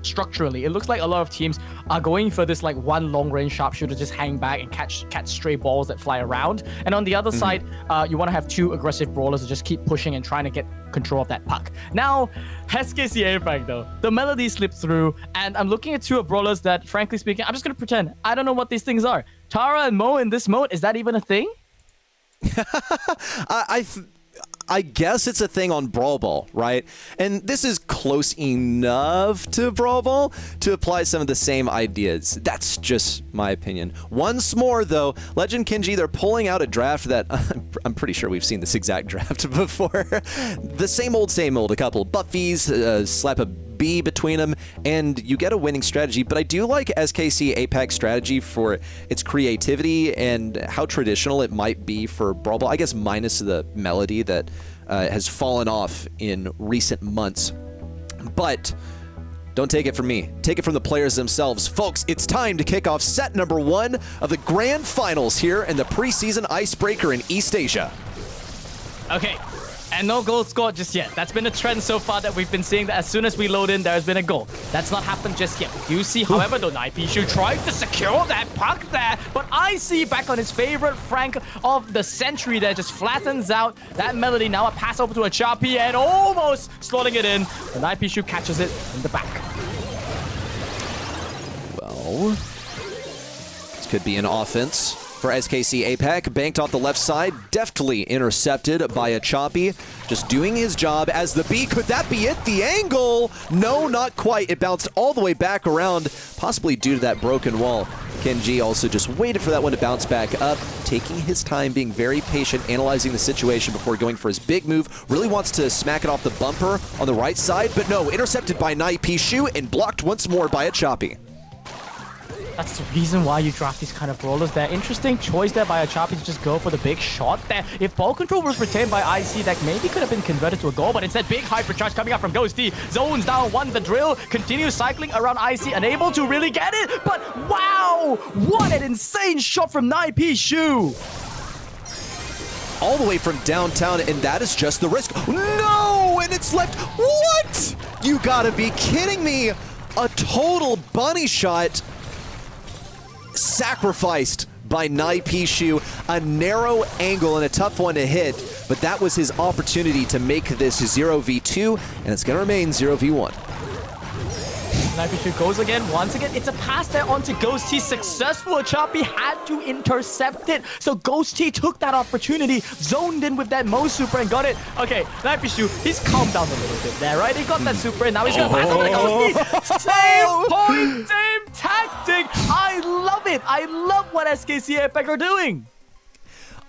Speaker 2: structurally, it looks like a lot of teams are going for this like one long-range sharpshooter, just hang back and catch stray balls that fly around. And on the other side, you want to have two aggressive brawlers to just keep pushing and trying to get control of that puck. Now, SKC APAC though, the melody slipped through, and I'm looking at two brawlers that, frankly speaking, I'm just gonna pretend I don't know what these things are. Tara and Mo in this mode, is that even a thing?
Speaker 1: I guess it's a thing on Brawl Ball, right? And this is close enough to Brawl Ball to apply some of the same ideas. That's just my opinion. Once more, though, Legend Kenji, they're pulling out a draft that I'm pretty sure we've seen this exact draft before. The same old, a couple Buffies, slap a B between them, and you get a winning strategy. But I do like SKC APAC's strategy for its creativity and how traditional it might be for Brawl Ball. I guess minus the melody that has fallen off in recent months. But don't take it from me. Take it from the players themselves. Folks, it's time to kick off set number 1 of the grand finals here in the preseason icebreaker in East Asia.
Speaker 2: Okay. And no goal scored just yet. That's been a trend so far that we've been seeing, that as soon as we load in, there has been a goal. That's not happened just yet. We do see, however, though, Naipishu tried to secure that puck there, but I see back on his favorite Frank of the century there, just flattens out that melody. Now a pass over to a Chapi and almost slotting it in. And Naipishu catches it in the back.
Speaker 1: Well, this could be an offense for SKC APAC. Banked off the left side, deftly intercepted by a Choppy, just doing his job as the B. Could that be it? The angle? No, not quite. It bounced all the way back around, possibly due to that broken wall. Kenji also just waited for that one to bounce back up, taking his time, being very patient, analyzing the situation before going for his big move. Really wants to smack it off the bumper on the right side, but no, intercepted by Naipishu and blocked once more by a Choppy.
Speaker 2: That's the reason why you draft these kind of brawlers there. Interesting choice there by a Chapi to just go for the big shot there. If ball control was retained by IC, that maybe could have been converted to a goal, but instead big hypercharge coming up from Ghosty. Zones down one, the drill continues cycling around IC, unable to really get it, but wow! What an insane shot from Naipishu!
Speaker 1: All the way from downtown, and that is just the risk. No! And it's left. What? You gotta be kidding me! A total bunny shot sacrificed by Naipishu. A narrow angle and a tough one to hit, but that was his opportunity to make this 0v2, and it's gonna remain 0v1.
Speaker 2: Naipishu goes again. Once again, it's a pass there onto Ghosty. Successful. Chapi had to intercept it. So Ghosty took that opportunity, zoned in with that Mo super and got it. Okay, Naipishu, he's calmed down a little bit there, right? He got that super and now he's going to pass over to Ghosty. Same point, same tactic. I love it. I love what SKC APAC are doing.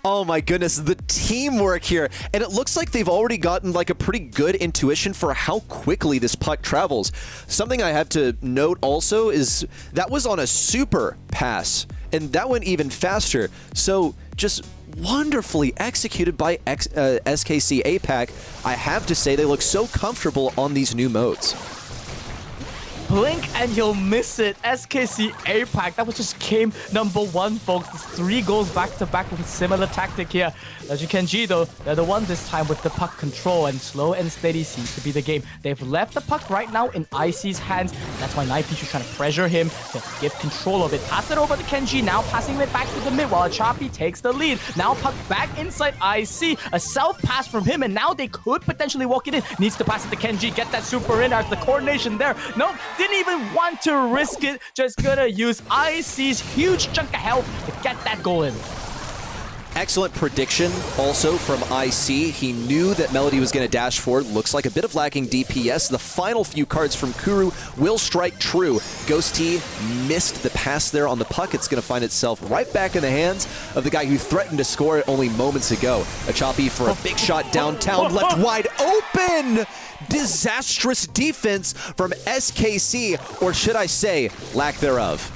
Speaker 1: Oh my goodness, the teamwork here. And it looks like they've already gotten like a pretty good intuition for how quickly this puck travels. Something I have to note also is that was on a super pass, and that went even faster. So just wonderfully executed by SKC APAC. I have to say they look so comfortable on these new modes.
Speaker 2: blink and you'll miss it. SKC APAC, that was just game number 1, folks. It's 3 goals back-to-back with a similar tactic here. Legend Kenji, though, they're the one this time with the puck control, and slow and steady seems to be the game. They've left the puck right now in IC's hands. That's why Nightpiece is trying to pressure him to give control of it. Pass it over to Kenji, now passing it back to the mid while Chapi takes the lead. Now puck back inside IC. A self-pass from him, and now they could potentially walk it in. Needs to pass it to Kenji, get that super in. There's the coordination there. Nope, didn't even want to risk it. Just gonna use IC's huge chunk of health to get that goal in.
Speaker 1: Excellent prediction also from IC. He knew that Melody was going to dash forward. Looks like a bit of lacking DPS. The final few cards from Kuru will strike true. Ghosty missed the pass there on the puck. It's going to find itself right back in the hands of the guy who threatened to score it only moments ago. Achapi for a big shot downtown, left wide open! Disastrous defense from SKC, or should I say, lack thereof.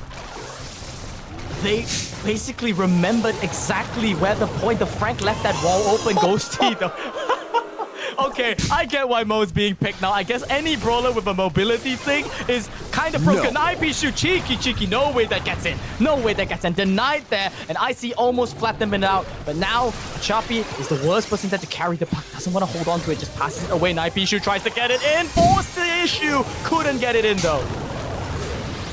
Speaker 2: They basically remembered exactly where the point of Frank left that wall open. Ghosty, though. Okay, I get why Mo's being picked now. I guess any brawler with a mobility thing is kind of broken.
Speaker 1: No.
Speaker 2: IP shoot cheeky. No way that gets in. No way that gets in. Denied there. And IC almost flattened him out. But now, Chapi is the worst person there to carry the puck. Doesn't want to hold on to it. Just passes it away. IP shoot tries to get it in. Forced the issue. Couldn't get it in, though.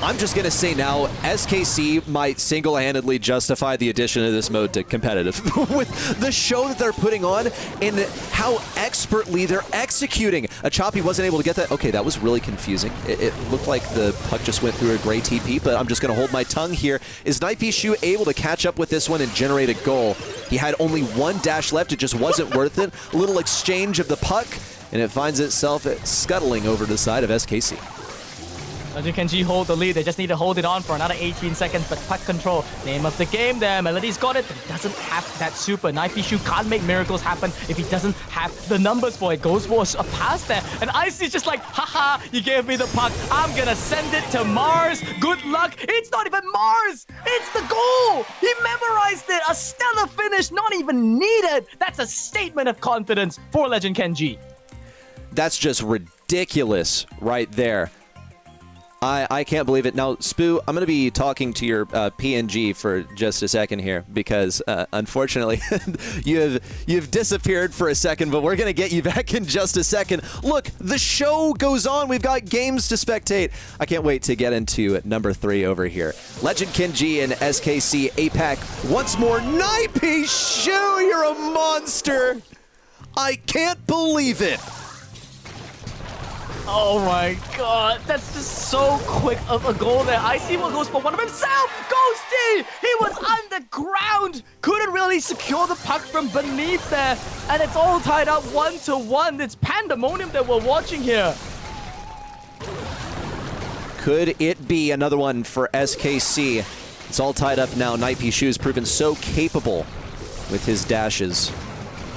Speaker 1: I'm just going to say now, SKC might single-handedly justify the addition of this mode to competitive. With the show that they're putting on and how expertly they're executing. Achapi wasn't able to get that. Okay, that was really confusing. It looked like the puck just went through a gray TP, but I'm just going to hold my tongue here. Is Nightpishu able to catch up with this one and generate a goal? He had only 1 dash left. It just wasn't worth it. A little exchange of the puck, and it finds itself scuttling over to the side of SKC.
Speaker 2: Legend Kenji hold the lead. They just need to hold it on for another 18 seconds, but puck control. Name of the game there. Melody's got it, but he doesn't have that super. Nightpishu can't make miracles happen if he doesn't have the numbers for it. Goes for a pass there, and Icy's just like, haha, you gave me the puck. I'm gonna send it to Mars. Good luck. It's not even Mars. It's the goal. He memorized it. A stellar finish, not even needed. That's a statement of confidence for Legend Kenji.
Speaker 1: That's just ridiculous right there. I can't believe it. Now, Spoo, I'm going to be talking to your PNG for just a second here because, unfortunately, you've disappeared for a second, but we're going to get you back in just a second. Look, the show goes on. We've got games to spectate. I can't wait to get into number 3 over here. Legend Kenji and SKC APAC once more. Nightpishu, you're a monster. I can't believe it.
Speaker 2: Oh my god, that's just so quick of a goal there. I see what goes for one of himself. Ghosty! He was underground. Couldn't really secure the puck from beneath there. And it's all tied up 1-1. It's pandemonium that we're watching here.
Speaker 1: Could it be another one for SKC? It's all tied up now. Nightpishu has proven so capable with his dashes.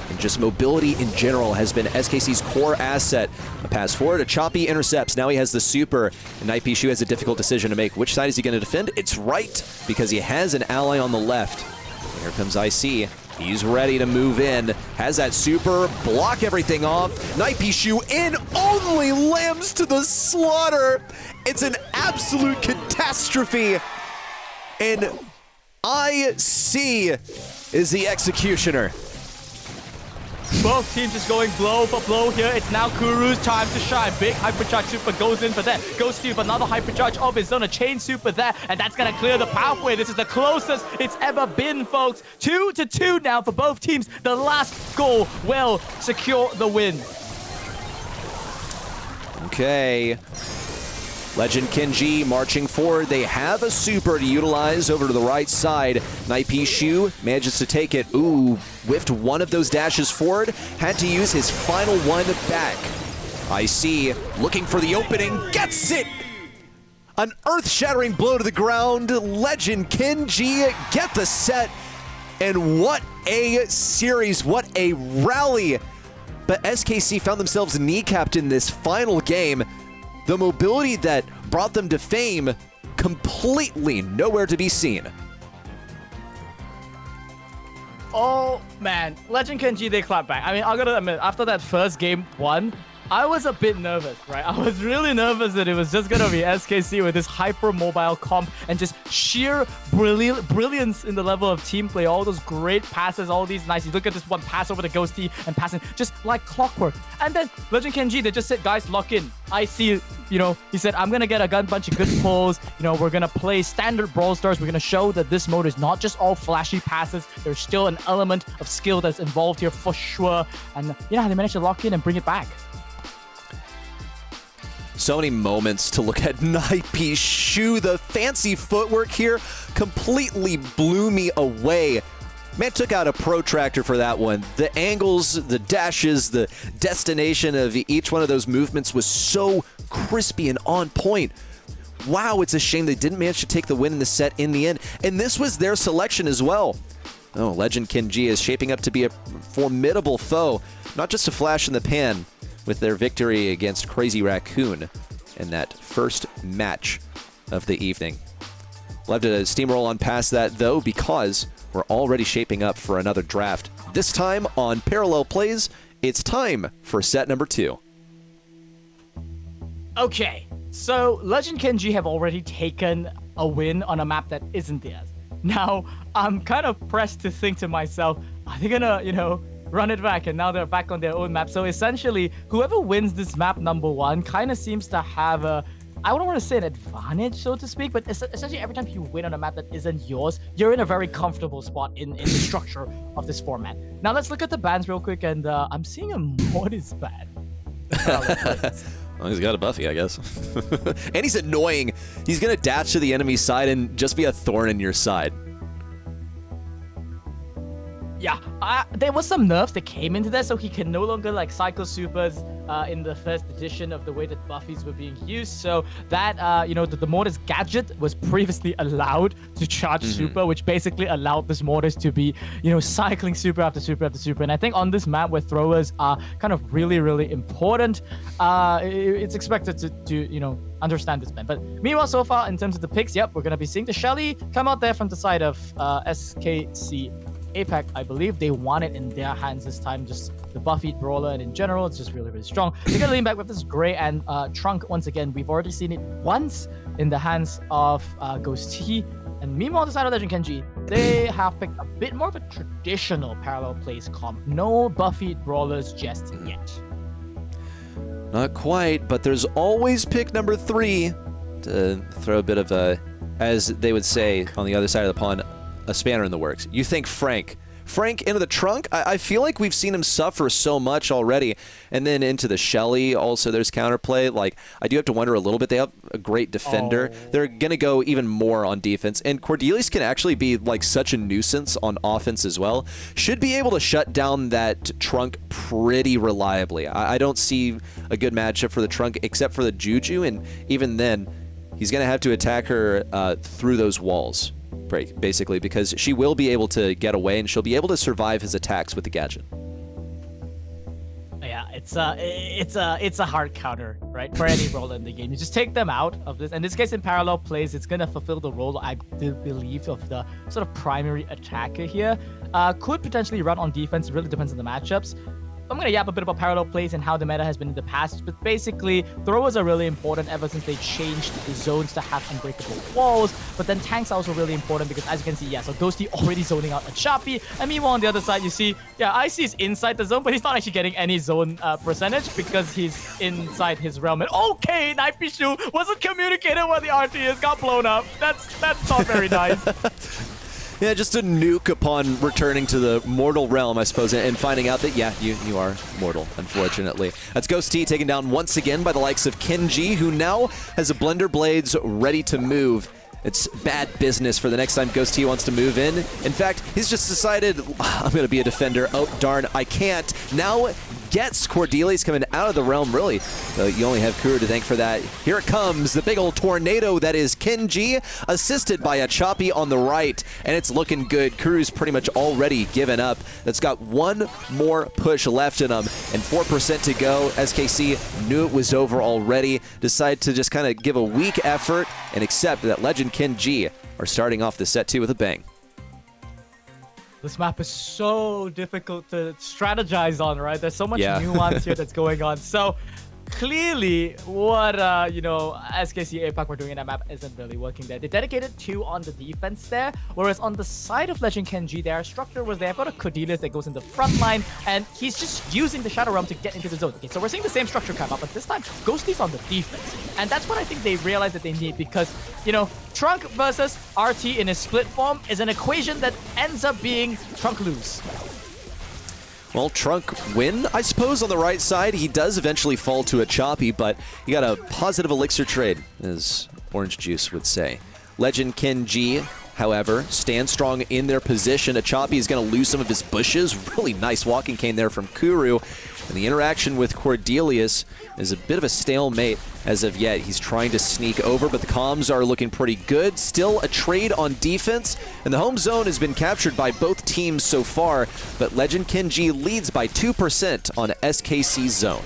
Speaker 1: And just mobility in general has been SKC's core asset. A pass forward, a choppy intercepts. Now he has the super, and Nightpishu has a difficult decision to make. Which side is he going to defend? It's right, because he has an ally on the left. Here comes IC. He's ready to move in. Has that super, block everything off. Nightpishu in, only lambs to the slaughter. It's an absolute catastrophe. And IC is the executioner.
Speaker 2: Both teams just going blow for blow here. It's now Kuru's time to shine. Big hypercharge super goes in for that. Goes to another hypercharge of his own. A chain super there, and that's going to clear the pathway. This is the closest it's ever been, folks. 2-2 now for both teams. The last goal will secure the win.
Speaker 1: Okay. Legend Kenji marching forward. They have a super to utilize over to the right side. Nightpishu manages to take it. Ooh, whiffed one of those dashes forward. Had to use his final one back. IC looking for the opening. Gets it! An earth-shattering blow to the ground. Legend Kenji get the set. And what a series. What a rally. But SKC found themselves kneecapped in this final game. The mobility that brought them to fame, completely nowhere to be seen.
Speaker 2: Oh, man. Legend Kenji, they clap back. I mean, I gotta admit, after that first game 1, I was a bit nervous, right? I was really nervous that it was just gonna be SKC with this hyper-mobile comp and just sheer brilliance in the level of team play. All those great passes, all these nice. You look at this one pass over the Ghosty and passing just like clockwork. And then Legend Kenji, they just said, guys, lock in. I see, you know, he said, I'm gonna get a bunch of good pulls. You know, we're gonna play standard Brawl Stars. We're gonna show that this mode is not just all flashy passes. There's still an element of skill that's involved here for sure. And yeah, they managed to lock in and bring it back.
Speaker 1: So many moments to look at. Naipi Shu, the fancy footwork here completely blew me away. Man took out a protractor for that one. The angles, the dashes, the destination of each one of those movements was so crispy and on point. Wow, it's a shame they didn't manage to take the win in the set in the end. And this was their selection as well. Oh, Legend Kenji is shaping up to be a formidable foe, not just a flash in the pan, with their victory against Crazy Raccoon in that first match of the evening. We'll have to steamroll on past that, though, because we're already shaping up for another draft. This time on Parallel Plays, it's time for set number 2.
Speaker 2: Okay, so Legend Kenji have already taken a win on a map that isn't theirs. Now, I'm kind of pressed to think to myself, are they gonna, you know, run it back, and now they're back on their own map. So essentially, whoever wins this map number 1 kind of seems to have a, I don't want to say an advantage, so to speak, but essentially every time you win on a map that isn't yours, you're in a very comfortable spot in the structure of this format. Now let's look at the bans real quick, and I'm seeing a Mortis ban.
Speaker 1: Well, he's got a Buffy, I guess. And he's annoying. He's going to dash to the enemy's side and just be a thorn in your side.
Speaker 2: Yeah, there was some nerfs that came into that, so he can no longer like cycle supers in the first edition of the way that Buffys were being used. So that, you know, the Mortis gadget was previously allowed to charge super, which basically allowed this Mortis to be, you know, cycling super after super after super. And I think on this map where throwers are kind of really, really important, it's expected to you know, understand this ban. But meanwhile, so far, in terms of the picks, yep, we're going to be seeing the Shelly come out there from the side of SKC APAC. I believe they want it in their hands this time. Just the Buffy brawler, and in general, it's just really, really strong. They're gonna lean back with this Gray and Trunk once again. We've already seen it once in the hands of Ghost T. And meanwhile, the side of Legend Kenji, they have picked a bit more of a traditional Parallel Plays comp. No Buffy brawlers just yet.
Speaker 1: Not quite, but there's always pick number 3 to throw a bit of a, as they would say on the other side of the pond, a spanner in the works. You think Frank into the Trunk? I feel like we've seen him suffer so much already. And then into the Shelly, also there's counterplay. Like, I do have to wonder a little bit. They have a great defender. They're going to go even more on defense. And Cordelius can actually be like such a nuisance on offense as well. Should be able to shut down that Trunk pretty reliably. I don't see a good matchup for the Trunk except for the Juju. And even then, he's going to have to attack her through those walls, basically, because she will be able to get away and she'll be able to survive his attacks with the gadget.
Speaker 2: Yeah, it's a hard counter, right, for any brawler in the game. You just take them out of this. In this case, in Parallel Plays, it's gonna fulfill the role, I do believe, of the sort of primary attacker here. Could potentially run on defense. It really depends on the matchups. I'm going to yap a bit about Parallel Plays and how the meta has been in the past, but basically, throwers are really important ever since they changed the zones to have unbreakable walls, but then tanks are also really important because, as you can see, yeah, so Ghosty already zoning out a Chappie, and meanwhile on the other side, you see, yeah, Icy is inside the zone, but he's not actually getting any zone percentage because he's inside his realm. And okay, Naipishu wasn't communicated where the RT is, got blown up. That's not very nice.
Speaker 1: Yeah, just a nuke upon returning to the mortal realm, I suppose, and finding out that, yeah, you are mortal, unfortunately. That's Ghost T taken down once again by the likes of Kenji, who now has a Blender Blades ready to move. It's bad business for the next time Ghost T wants to move in. In fact, he's just decided, I'm going to be a defender. Oh, darn, I can't. Now gets Cordelius coming out of the realm, really. You only have Kuru to thank for that. Here it comes, the big old tornado that is Kenji, assisted by a Choppy on the right, and it's looking good. Kuru's pretty much already given up. That's got one more push left in him, and 4% to go. SKC knew it was over already, decided to just kind of give a weak effort and accept that Legend Kenji are starting off the set 2 with a bang.
Speaker 2: This map is so difficult to strategize on, right? There's so much nuance here that's going on. So clearly, what SKC APAC were doing in that map isn't really working there. They dedicated 2 on the defense there, whereas on the side of Legend Kenji, their structure was there. I've got a Cordelius that goes in the front line, and he's just using the Shadow Realm to get into the zone. Okay, so we're seeing the same structure come up, but this time, Ghosty's on the defense. And that's what I think they realized that they need, because, Trunk versus RT in his split form is an equation that ends up being Trunk lose.
Speaker 1: Well, Trunk win, I suppose, on the right side. He does eventually fall to a choppy, but he got a positive elixir trade, as Orange Juice would say. Legend Kenji, however, stands strong in their position. A choppy is going to lose some of his bushes. Really nice walking cane there from Kuru. And the interaction with Cordelius is a bit of a stalemate as of yet. He's trying to sneak over, but the comms are looking pretty good. Still a trade on defense, and the home zone has been captured by both teams so far, but Legend Kenji leads by 2% on SKC's zone.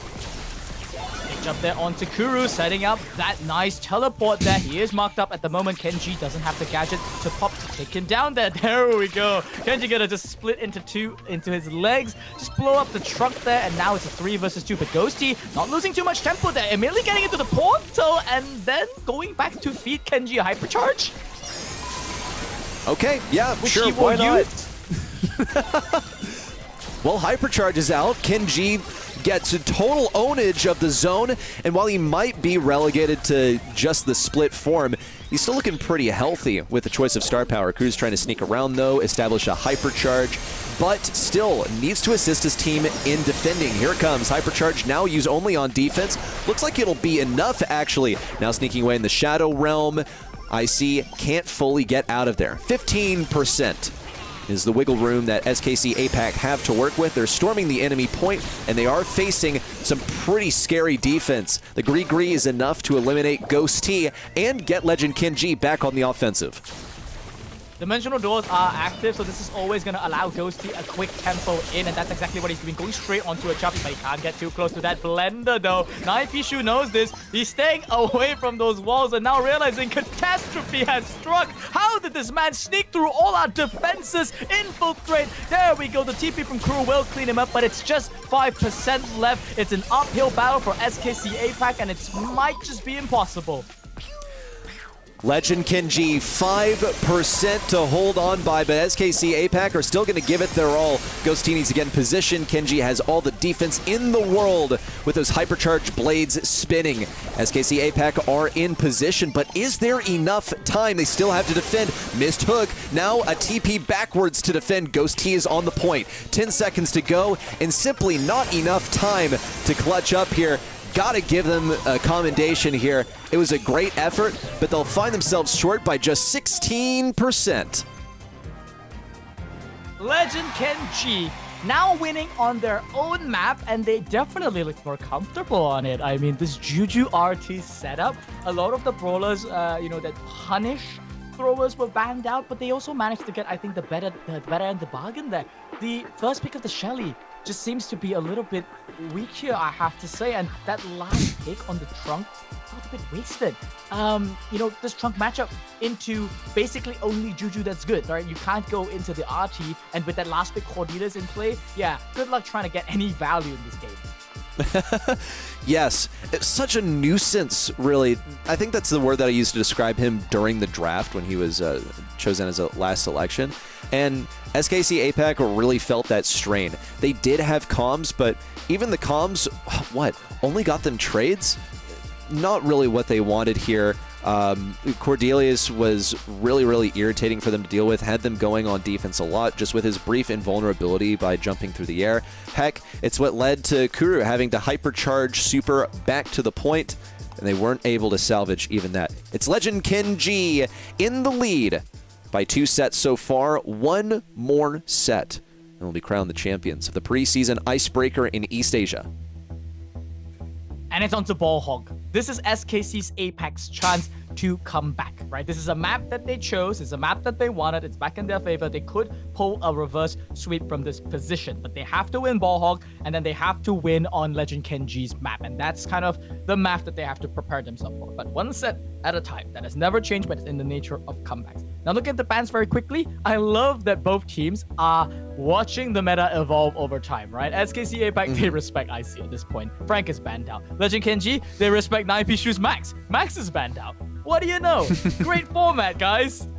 Speaker 2: Jump there onto Kuru, setting up that nice teleport there. He is marked up at the moment. Kenji doesn't have the gadget to pop to take him down there. There we go. Kenji gonna just split into 2 into his legs, just blow up the Trunk there, and now it's a 3 versus 2. But Ghosty not losing too much tempo there, immediately getting into the portal, and then going back to feed Kenji a hypercharge.
Speaker 1: Okay, yeah,
Speaker 2: Which
Speaker 1: sure,
Speaker 2: he will
Speaker 1: why not? Well, hypercharge is out. Kenji gets a total ownage of the zone, and while he might be relegated to just the split form, he's still looking pretty healthy with the choice of star power. Crew's trying to sneak around, though, establish a hypercharge, but still needs to assist his team in defending. Here it comes. Hypercharge now used only on defense. Looks like it'll be enough, actually. Now sneaking away in the Shadow Realm. IC can't fully get out of there. 15% is the wiggle room that SKC APAC have to work with. They're storming the enemy point, and they are facing some pretty scary defense. The Gree is enough to eliminate Ghost T and get Legend Kenji back on the offensive.
Speaker 2: Dimensional doors are active, so this is always going to allow Ghosty a quick tempo in, and that's exactly what he's doing, going straight onto a choppy, but he can't get too close to that Blender, though. Pishu knows this. He's staying away from those walls, and now realizing catastrophe has struck. How did this man sneak through all our defenses, infiltrate? There we go. The TP from Crew will clean him up, but it's just 5% left. It's an uphill battle for SKC APAC, and it might just be impossible.
Speaker 1: Legend Kenji, 5% to hold on by, but SKC APAC are still going to give it their all. Ghost needs to get in position. Kenji has all the defense in the world with those hypercharged blades spinning. SKC APAC are in position, but is there enough time? They still have to defend. Missed hook. Now a TP backwards to defend. Ghost T is on the point. 10 seconds to go, and simply not enough time to clutch up here. Gotta give them a commendation here. It was a great effort, but they'll find themselves short by just 16%.
Speaker 2: Legend Kenji now winning on their own map, and they definitely look more comfortable on it. I mean, this Juju RT setup, a lot of the brawlers, that punish throwers were banned out, but they also managed to get, I think, the better end of the bargain there. The first pick of the Shelly just seems to be a little bit weak here, I have to say, and that last pick on the Trunk felt a bit wasted. This Trunk matchup into basically only Juju that's good, right? You can't go into the RT, and with that last pick Cordelius in play, yeah, good luck trying to get any value in this game.
Speaker 1: Yes, it's such a nuisance, really. I think that's the word that I used to describe him during the draft when he was chosen as a last selection. And SKC APAC really felt that strain. They did have comms, but even the comms, only got them trades? Not really what they wanted here. Cordelius was really, really irritating for them to deal with, had them going on defense a lot, just with his brief invulnerability by jumping through the air. Heck, it's what led to Kuru having to hypercharge super back to the point, and they weren't able to salvage even that. It's Legend Kenji in the lead by 2 sets so far. One more set, and will be crowned the champions of the preseason Icebreaker in East Asia.
Speaker 2: And it's on to Ball Hog. This is SKC's APAC's chance to come back, right? This is a map that they chose. It's a map that they wanted. It's back in their favor. They could pull a reverse sweep from this position, but they have to win Ball Hog, and then they have to win on Legend Kenji's map. And that's kind of the map that they have to prepare themselves for. But one set at a time. That has never changed, but it's in the nature of comebacks. Now look at the bans very quickly. I love that both teams are watching the meta evolve over time, right? SKC APAC, they respect IC at this point. Frank is banned out. Legend Kenji, they respect 9P Max. Max is banned out. What do you know? Great format, guys.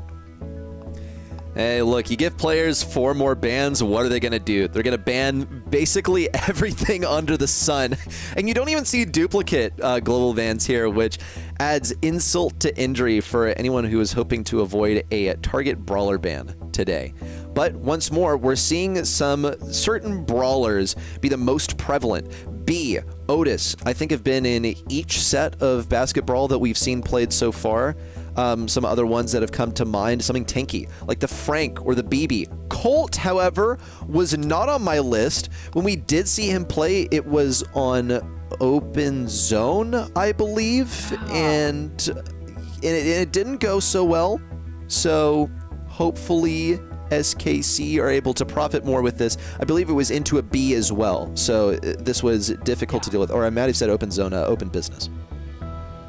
Speaker 1: Hey, look, you give players 4 more bans, what are they going to do? They're going to ban basically everything under the sun. And you don't even see duplicate global bans here, which adds insult to injury for anyone who is hoping to avoid a target brawler ban today. But once more, we're seeing some certain brawlers be the most prevalent. B, Otis, I think have been in each set of Basket Brawl that we've seen played so far. Some other ones that have come to mind, something tanky, like the Frank or the BB. Colt, however, was not on my list. When we did see him play, it was on Open Zone, I believe, and it didn't go so well. So hopefully SKC are able to profit more with this. I believe it was into a B as well, so this was difficult to deal with. Or I might have said Open Zone, Open Business.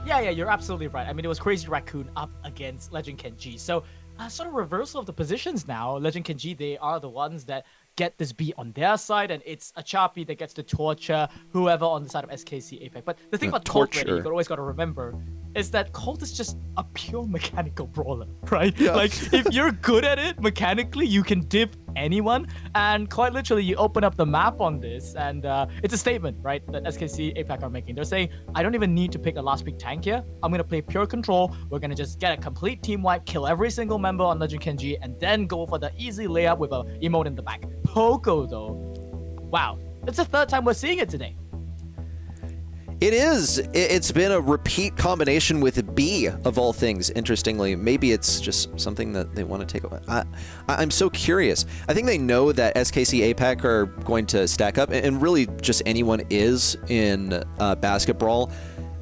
Speaker 2: Yeah, you're absolutely right. I mean, it was Crazy Raccoon up against Legend Kenji. So, sort of reversal of the positions now. Legend Kenji, they are the ones that get this B on their side, and it's a Chapi that gets to torture whoever on the side of SKC APAC. But the thing about Colt, really, you always got to remember, is that Colt is just a pure mechanical brawler, right? Yeah. Like, if you're good at it mechanically, you can div anyone, and quite literally, you open up the map on this, and it's a statement, right, that SKC APAC are making. They're saying, I don't even need to pick a last pick tank here. I'm going to play pure control. We're going to just get a complete team wipe, kill every single member on Legend Kenji, and then go for the easy layup with a emote in the back. Poco, though, wow, it's the 3rd time we're seeing it today.
Speaker 1: It is. It's been a repeat combination with B, of all things, interestingly. Maybe it's just something that they want to take away. I'm so curious. I think they know that SKC APAC are going to stack up, and really just anyone is in Basket Brawl,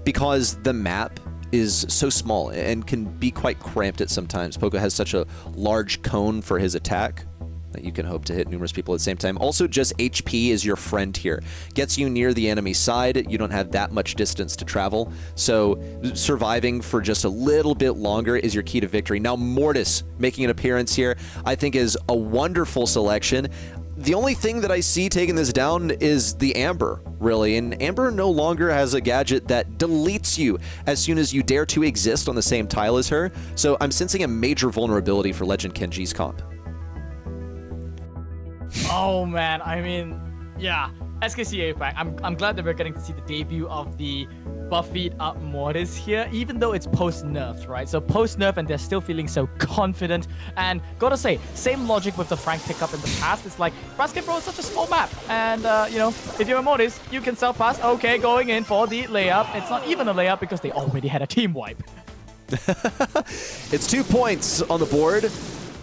Speaker 1: because the map is so small and can be quite cramped at sometimes. Poco has such a large cone for his attack that you can hope to hit numerous people at the same time. Also, just HP is your friend here. Gets you near the enemy side. You don't have that much distance to travel. So surviving for just a little bit longer is your key to victory. Now, Mortis making an appearance here, I think is a wonderful selection. The only thing that I see taking this down is the Amber, really. And Amber no longer has a gadget that deletes you as soon as you dare to exist on the same tile as her. So I'm sensing a major vulnerability for Legend Kenji's comp.
Speaker 2: Oh man, I mean, yeah, SKC APAC. I'm glad that we're getting to see the debut of the buffied up Mortis here, even though it's post-nerf, right? So post-nerf, and they're still feeling so confident. And gotta say, same logic with the Frank pickup in the past. It's like, Basket Brawl is such a small map, and you know, if you're a Mortis, you can self-pass. Okay, going in for the layup. It's not even a layup because they already had a team wipe.
Speaker 1: It's 2 points on the board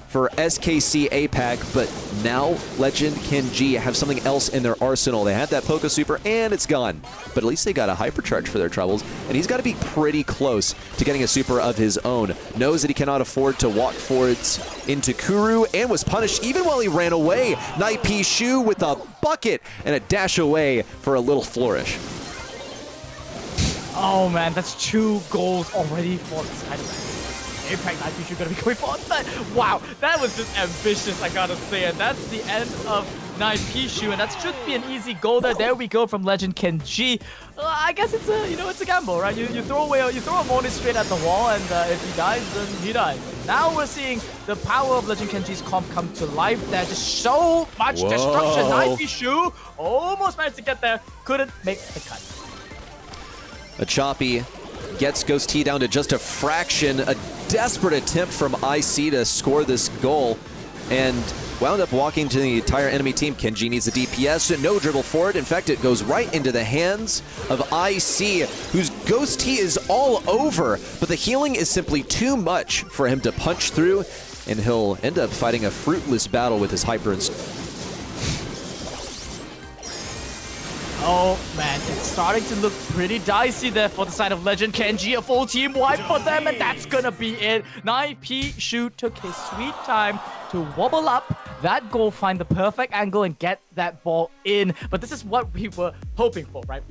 Speaker 1: for SKC APAC, but now Legend Kenji have something else in their arsenal. They had that Poco Super, and it's gone. But at least they got a Hypercharge for their troubles, and he's got to be pretty close to getting a Super of his own. Knows that he cannot afford to walk forwards into Kuru, and was punished even while he ran away. Naipi Shu with a bucket and a dash away for a little flourish.
Speaker 2: Oh man, that's 2 goals already for the side of that. APAC, I think you're going to be going for that. Wow, that was just ambitious, I gotta say. And that's the end of 9P, and that should be an easy goal there. There we go from Legend Kenji. I guess it's a, it's a gamble, right? You throw a Mortis straight at the wall, and if he dies, then he dies. Now we're seeing the power of Legend Kenji's comp come to life. There's just so much destruction. 9P almost managed to get there, couldn't make the cut.
Speaker 1: A Choppy gets Ghost T down to just a fraction. A desperate attempt from IC to score this goal, and wound up walking to the entire enemy team. Kenji needs a DPS, no dribble forward. In fact, it goes right into the hands of IC, whose Ghost T is all over, but the healing is simply too much for him to punch through, and he'll end up fighting a fruitless battle with his Hyper.
Speaker 2: Oh man, it's starting to look pretty dicey there for the side of Legend Kenji. A full team wipe for them, and that's gonna be it. 9P Shu took his sweet time to wobble up that goal, find the perfect angle, and get that ball in. But this is what we were hoping for, right?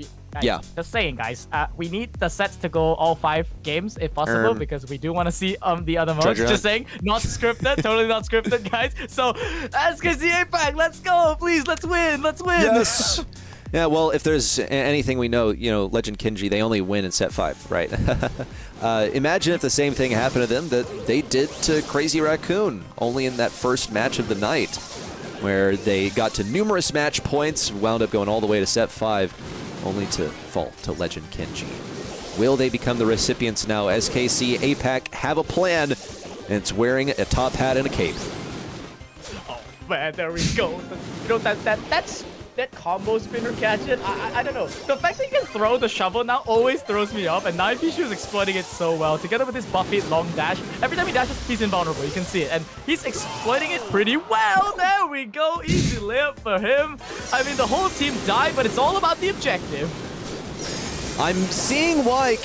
Speaker 1: Yeah.
Speaker 2: Just saying, guys, we need the sets to go all 5 games if possible, because we do want to see the other modes. Just saying, not scripted, totally not scripted, guys. So, SKC APAC, let's go, please, let's win, let's win.
Speaker 1: Yes. Yeah, well, if there's anything we know, Legend Kenji, they only win in set 5, right? Imagine if the same thing happened to them that they did to Crazy Raccoon, only in that first match of the night, where they got to numerous match points, wound up going all the way to set 5, only to fall to Legend Kenji. Will they become the recipients now? SKC APAC have a plan, and it's wearing a top hat and a cape.
Speaker 2: Oh man, there we go. That combo spinner catch it. I don't know. The fact that you can throw the shovel now always throws me off, and 9P is exploiting it so well. Together with his Buffy long dash, every time he dashes, he's invulnerable. You can see it, and he's exploiting it pretty well. There we go. Easy layup for him. I mean, the whole team died, but it's all about the objective.
Speaker 1: I'm seeing why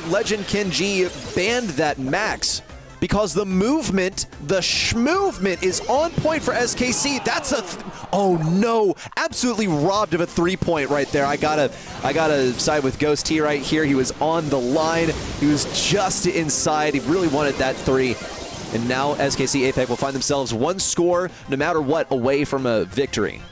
Speaker 1: Legend Kenji banned that Max. Because the movement, the movement is on point for SKC. That's oh no, absolutely robbed of a 3-point right there. I gotta side with Ghost T right here. He was on the line. He was just inside. He really wanted that 3. And now SKC APAC will find themselves 1 score, no matter what, away from a victory.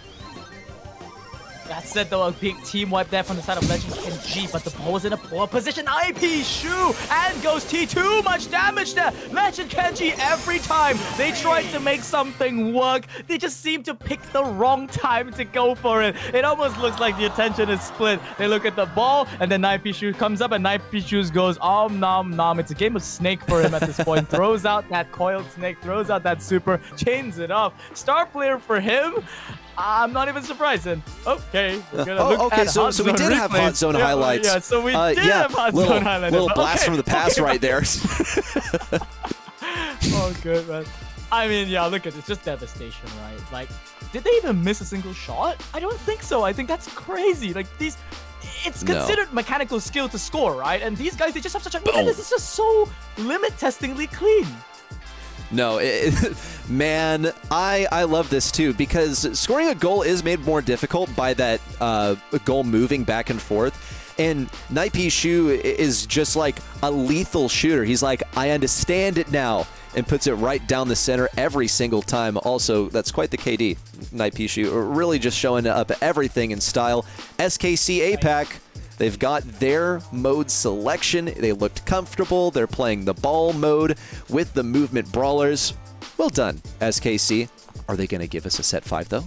Speaker 2: That said, though, a big team wipe there from the side of Legend Kenji, but the ball was in a poor position. IP Shu and Ghost T, too much damage there. Legend Kenji, every time they tried to make something work, they just seem to pick the wrong time to go for it. It almost looks like the attention is split. They look at the ball, and then 9P Shu comes up, and 9P Shu goes, nom nom. It's a game of snake for him at this point. Throws out that coiled snake, throws out that super, chains it off. Star player for him. I'm not even surprised. And okay, we're gonna look at
Speaker 1: so we did have Hot Zone highlights.
Speaker 2: Yeah, so we did have Hot Zone highlights.
Speaker 1: Little blast from the past right there.
Speaker 2: Oh, good, man. I mean, yeah, look at this. Just devastation, right? Like, did they even miss a single shot? I don't think so. I think that's crazy. Like, it's considered mechanical skill to score, right? And these guys, they just have such a... Look at this. It's just so limit-testingly clean.
Speaker 1: No, man, I love this too, because scoring a goal is made more difficult by that goal moving back and forth. And 9P Shu is just like a lethal shooter. He's like, I understand it now, and puts it right down the center every single time. Also, that's quite the KD. 9P Shu really just showing up everything in style. SKC APAC. They've got their mode selection. They looked comfortable. They're playing the ball mode with the movement brawlers. Well done, SKC. Are they going to give us a set 5, though?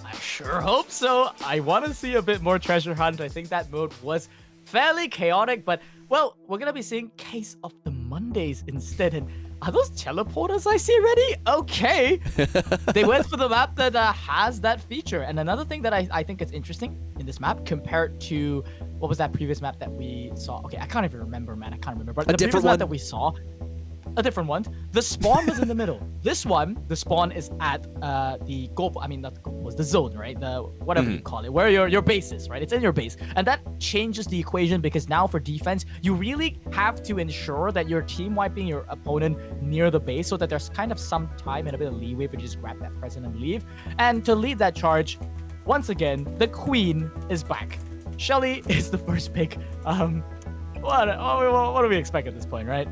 Speaker 2: I sure hope so. I want to see a bit more treasure hunt. I think that mode was fairly chaotic, but, well, we're going to be seeing Case of the Mondays instead. And are those teleporters I see already? Okay. They went for the map that has that feature. And another thing that I think is interesting in this map compared to, what was that previous map that we saw? Okay, I can't even remember, man. I can't remember. But the previous map that we saw, a different one. The spawn was in the middle. This one, the spawn is at the goal. I mean, not the goal, was the zone, right? The whatever you call it, where your base is, right? It's in your base, and that changes the equation because now for defense, you really have to ensure that you're team wiping your opponent near the base, so that there's kind of some time and a bit of leeway for you to just grab that present and leave. And to lead that charge, once again, the Queen is back. Shelly is the first pick. What do we expect at this point, right?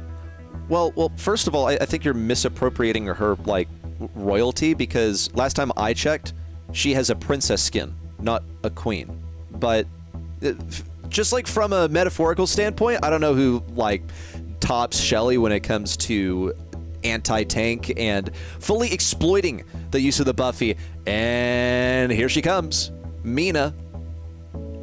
Speaker 1: Well, first of all, I think you're misappropriating her, like, royalty, because last time I checked, she has a princess skin, not a queen. But just, like, from a metaphorical standpoint, I don't know who, like, tops Shelly when it comes to anti-tank and fully exploiting the use of the Buffy. And here she comes, Mina,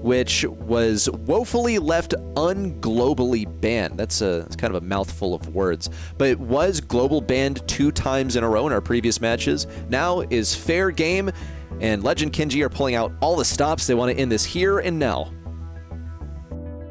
Speaker 1: which was woefully left unglobally banned. That's kind of a mouthful of words. But it was global banned 2 times in a row in our previous matches. Now is fair game, and Legend Kenji are pulling out all the stops. They want to end this here and now.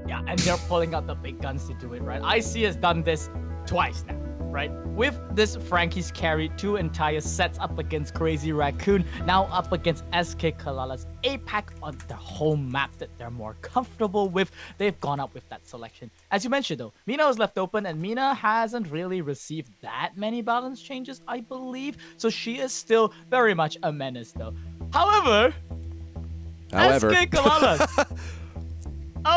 Speaker 2: Yeah, and they're pulling out the big guns to do it, right? IC has done this twice now, right? With this, Frankie's carried 2 entire sets up against Crazy Raccoon, now up against SK Kalala's APAC on the home map that they're more comfortable with. They've gone up with that selection. As you mentioned though, Mina was left open and Mina hasn't really received that many balance changes, I believe. So she is still very much a menace though. However, SK Kalala's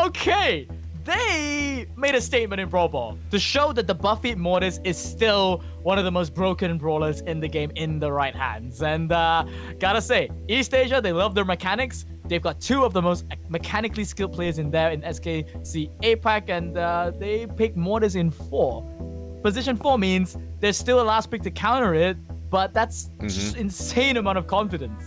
Speaker 2: okay, they made a statement in Brawl Ball to show that the Buffy Mortis is still one of the most broken brawlers in the game in the right hands. And gotta say, East Asia, they love their mechanics. They've got 2 of the most mechanically skilled players in there in SKC APAC, and they picked Mortis in 4. Position 4 means there's still a last pick to counter it, but that's just insane amount of confidence.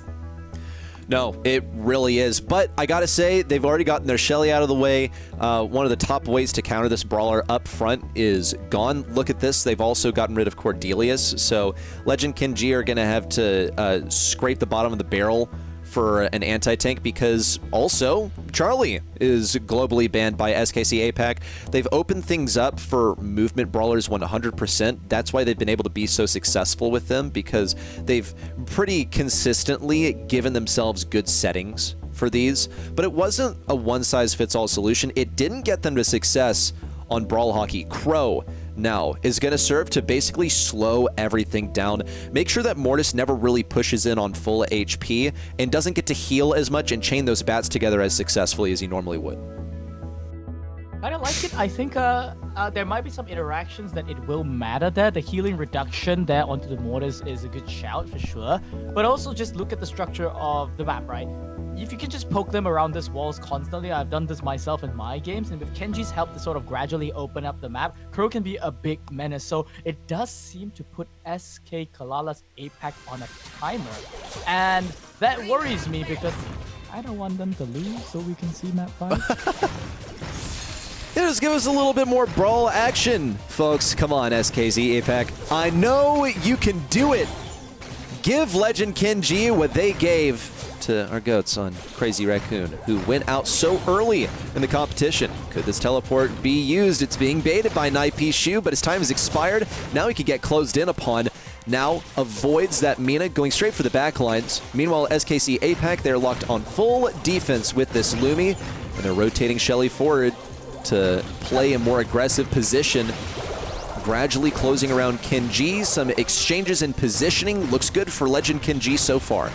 Speaker 1: No, it really is. But I gotta say, they've already gotten their Shelly out of the way. One of the top ways to counter this brawler up front is gone. Look at this. They've also gotten rid of Cordelius. So Legend Kenji are gonna have to scrape the bottom of the barrel for an anti-tank, because also Charlie is globally banned by SKC APAC. They've opened things up for movement brawlers 100%. That's why they've been able to be so successful with them, because they've pretty consistently given themselves good settings for these. But it wasn't a one-size-fits-all solution. It didn't get them to success on Brawl Hockey. Crow now is going to serve to basically slow everything down, make sure that Mortis never really pushes in on full HP and doesn't get to heal as much and chain those bats together as successfully as he normally would.
Speaker 2: I don't like it. I think there might be some interactions that it will matter there. The healing reduction there onto the Mortis is a good shout for sure. But also just look at the structure of the map, right? If you can just poke them around these walls constantly, I've done this myself in my games, and with Kenji's help to sort of gradually open up the map, Crow can be a big menace. So it does seem to put SK Kalala's APAC on a timer. And that worries me because I don't want them to lose so we can see map 5.
Speaker 1: Just give us a little bit more brawl action, folks. Come on, SKZ APAC. I know you can do it. Give Legend Kenji what they gave to our goats on Crazy Raccoon, who went out so early in the competition. Could this teleport be used? It's being baited by Naipi Shu, but his time has expired. Now he could get closed in upon. Now avoids that Mina, going straight for the backlines. Meanwhile, SKC APAC, they're locked on full defense with this Lumi, and they're rotating Shelly forward to play a more aggressive position. Gradually closing around Kenji. Some exchanges in positioning. Looks good for Legend Kenji so far.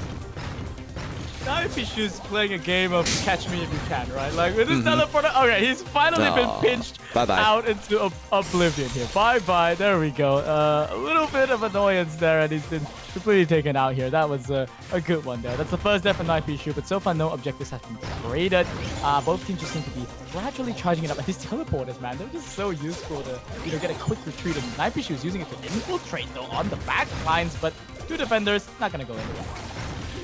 Speaker 2: Naipi Shu's playing a game of catch me if you can, right? Like with this teleporter. Okay, he's finally been pinched out into oblivion here. Bye-bye. There we go. A little bit of annoyance there, and he's been completely taken out here. That was a good one there. That's the first death for Naipi Shu, but so far no objectives have been traded. Both teams just seem to be gradually charging it up. And these teleporters, man, they're just so useful to get a quick retreat. And Naipi Shu is using it to infiltrate though on the back lines, but 2 defenders not gonna go anywhere.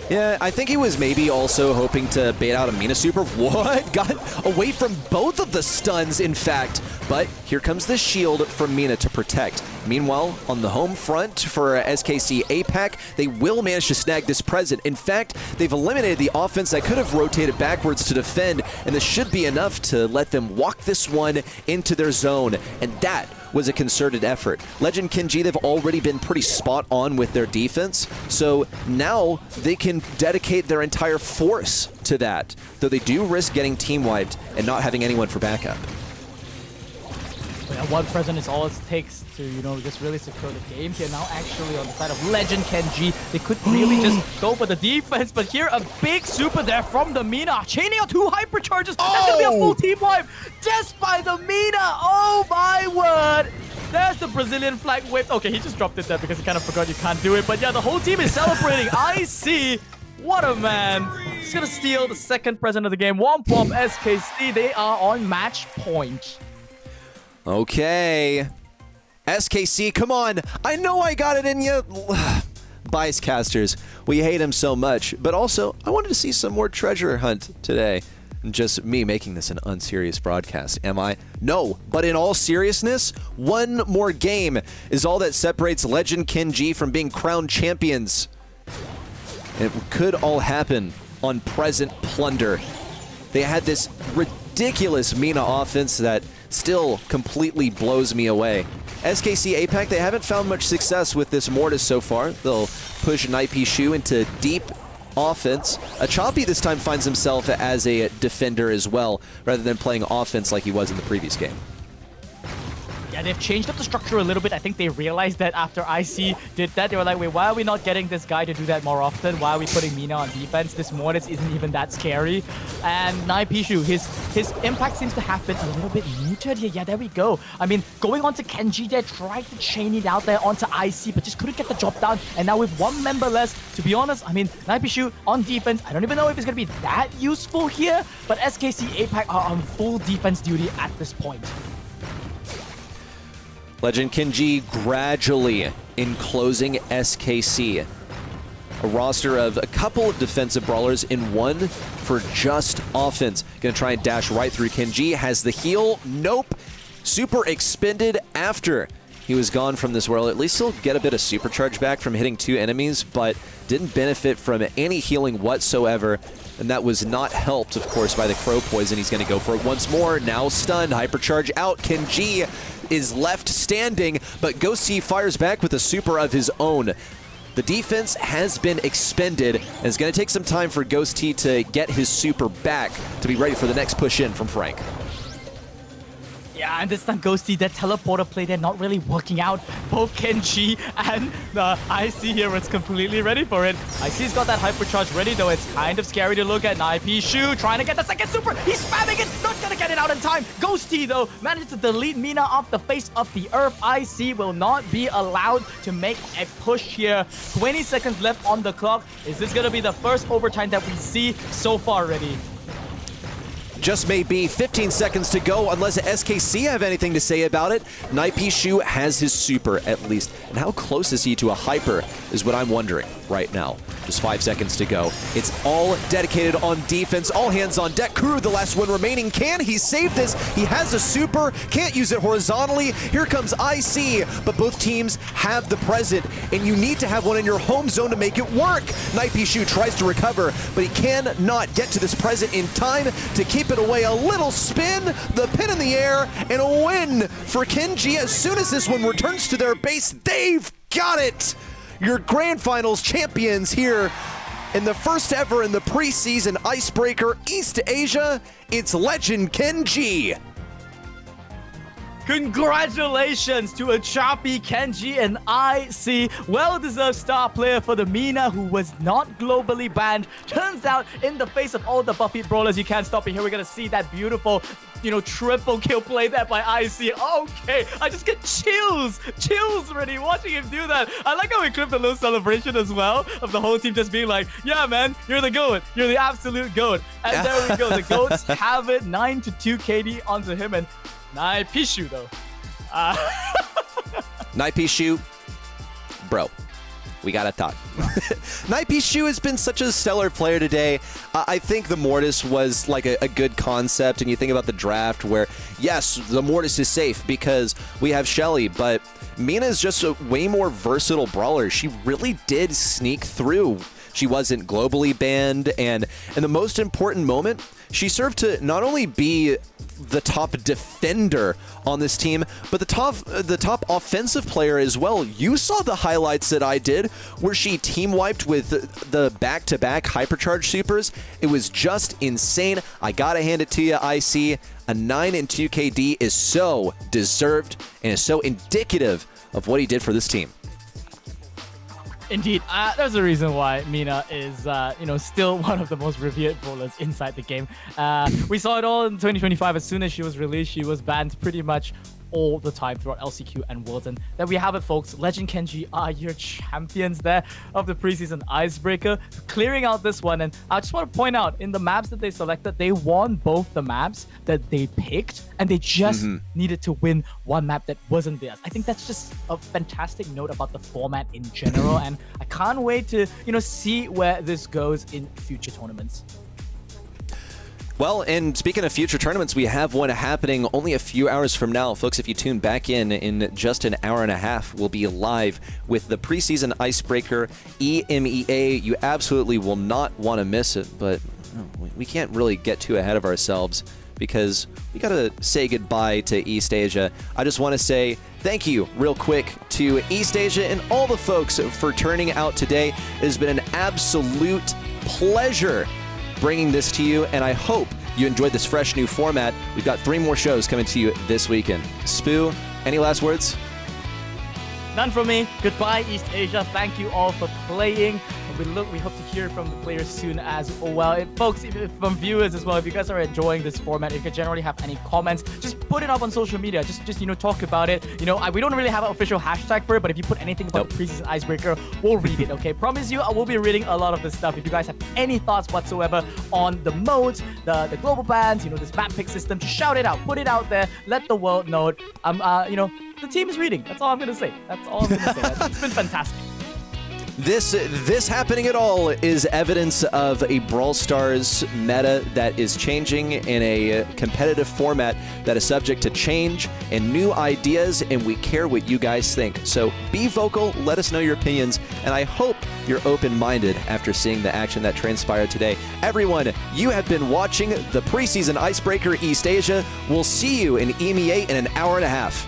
Speaker 1: Yeah, I think he was maybe also hoping to bait out a Mina Super. What? Got away from both of the stuns, in fact. But here comes the shield from Mina to protect. Meanwhile, on the home front for SKC APAC, they will manage to snag this present. In fact, they've eliminated the offense that could have rotated backwards to defend, and this should be enough to let them walk this one into their zone. And that was a concerted effort. Legend Kenji, they've already been pretty spot on with their defense, so now they can dedicate their entire force to that, though they do risk getting team wiped and not having anyone for backup.
Speaker 2: Yeah, one present is all it takes to, just really secure the game here. Now actually on the side of Legend Kenji, they could really just go for the defense, but here a big super there from the Mina. Chaining out 2 hypercharges. That's gonna be a full team wipe just by the Mina. Oh my word. There's the Brazilian flag wave. Okay, he just dropped it there because he kind of forgot you can't do it. But yeah, the whole team is celebrating. I see. What a man. He's gonna steal the second present of the game. Womp Womp SKC, they are on match point.
Speaker 1: Okay. SKC, come on. I know I got it in you. Bias casters. We hate him so much. But also, I wanted to see some more treasure hunt today. Just me making this an unserious broadcast, am I? No, but in all seriousness, one more game is all that separates Legend Kenji from being crowned champions. It could all happen on present Plunder. They had this ridiculous Mina offense that still completely blows me away. SKC APAC, they haven't found much success with this Mortis so far. They'll push Nightpishu into deep offense. Choppy this time finds himself as a defender as well, rather than playing offense like he was in the previous game.
Speaker 2: Yeah, they've changed up the structure a little bit. I think they realized that after IC did that, they were like, wait, why are we not getting this guy to do that more often? Why are we putting Mina on defense? This Mortis isn't even that scary. And Nightpishu, his impact seems to have been a little bit muted here. Yeah, there we go. I mean, going on to Kenji there, tried to chain it out there onto IC, but just couldn't get the job done. And now with one member less, to be honest, I mean, Nightpishu on defense, I don't even know if it's going to be that useful here, but SKC APAC are on full defense duty at this point.
Speaker 1: Legend Kenji gradually enclosing SKC. A roster of a couple of defensive brawlers in one for just offense. Gonna try and dash right through Kenji. Has the heal. Nope. Super expended after he was gone from this world. At least he'll get a bit of supercharge back from hitting 2 enemies, but didn't benefit from any healing whatsoever. And that was not helped, of course, by the Crow Poison. He's going to go for it once more. Now stunned. Hypercharge out. Kenji is left standing, but Ghosty fires back with a super of his own. The defense has been expended, and it's going to take some time for Ghosty to get his super back to be ready for the next push in from Frank.
Speaker 2: Yeah, and this time Ghosty, that teleporter play there not really working out. Both Kenji and the IC here is completely ready for it. IC's got that hypercharge ready, though it's kind of scary to look at. Nightpishu trying to get the second super. He's spamming it, not gonna get it out in time. Ghosty, though, managed to delete Mina off the face of the earth. IC will not be allowed to make a push here. 20 seconds left on the clock. Is this gonna be the first overtime that we see so far already?
Speaker 1: Just maybe 15 seconds to go unless SKC have anything to say about it. Nightpishu has his super at least. And how close is he to a hyper is what I'm wondering right now. Just 5 seconds to go. It's all dedicated on defense. All hands on deck. Kuru, the last one remaining. Can he save this? He has a super. Can't use it horizontally. Here comes IC. But both teams have the present. And you need to have one in your home zone to make it work. Nightpishu tries to recover, but he cannot get to this present in time to keep it away. A little spin, the pin in the air, and a win for Kenji. As soon as this one returns to their base, they've got it! Your Grand Finals champions here in the first ever in the Preseason Icebreaker East Asia. It's Legend Kenji.
Speaker 2: Congratulations to a choppy Kenji and IC. Well-deserved star player for the Mina, who was not globally banned. Turns out, in the face of all the Buffy brawlers, you can't stop it. Here we're gonna see that beautiful, triple kill play there by IC. Okay, I just get chills already watching him do that. I like how we clipped a little celebration as well of the whole team just being like, yeah, man, you're the GOAT. You're the absolute GOAT. And there we go. The GOATs have it. 9-2 KD onto him, and Nightpishu, though.
Speaker 1: Nightpishu, bro, we gotta talk. Nightpishu has been such a stellar player today. I think the Mortis was like a good concept, and you think about the draft where, yes, the Mortis is safe because we have Shelly, but Mina is just a way more versatile brawler. She really did sneak through. She wasn't globally banned, and in the most important moment, she served to not only be the top defender on this team, but the top offensive player as well. You saw the highlights that I did where she team wiped with the back-to-back hypercharge supers. It was just insane. I gotta hand it to you, IC. A 9-2 KD is so deserved and is so indicative of what he did for this team.
Speaker 2: Indeed, there's a reason why Mina is, still one of the most revered brawlers inside the game. We saw it all in 2025. As soon as she was released, she was banned pretty much all the time throughout LCQ and Worlds. And there we have it, folks. Legend Kenji are your champions there of the Preseason Icebreaker, clearing out this one. And I just want to point out, in the maps that they selected, they won both the maps that they picked, and they just needed to win one map that wasn't theirs. I think that's just a fantastic note about the format in general, and I can't wait to, see where this goes in future tournaments.
Speaker 1: Well, and speaking of future tournaments, we have one happening only a few hours from now. Folks, if you tune back in just an hour and a half, we'll be live with the Preseason Icebreaker EMEA. You absolutely will not want to miss it, but we can't really get too ahead of ourselves because we got to say goodbye to East Asia. I just want to say thank you real quick to East Asia and all the folks for turning out today. It has been an absolute pleasure bringing this to you, and I hope you enjoyed this fresh new format. We've got 3 more shows coming to you this weekend. Spoo, any last words?
Speaker 2: None from me. Goodbye, East Asia. Thank you all for playing. We hope to hear from the players soon as well. And folks, if from viewers as well, if you guys are enjoying this format, if you generally have any comments, just put it up on social media. Just talk about it. We don't really have an official hashtag for it, but if you put anything about the Preseason Icebreaker, we'll read it, okay? Promise you, I will be reading a lot of this stuff. If you guys have any thoughts whatsoever on the modes, the global bans, this map pick system, just shout it out. Put it out there. Let the world know it. The team is reading. That's all I'm gonna say. It's been fantastic.
Speaker 1: This happening at all is evidence of a Brawl Stars meta that is changing in a competitive format that is subject to change and new ideas, and we care what you guys think. So be vocal, let us know your opinions, and I hope you're open-minded after seeing the action that transpired today. Everyone, you have been watching the Preseason Icebreaker East Asia. We'll see you in EMEA in an hour and a half.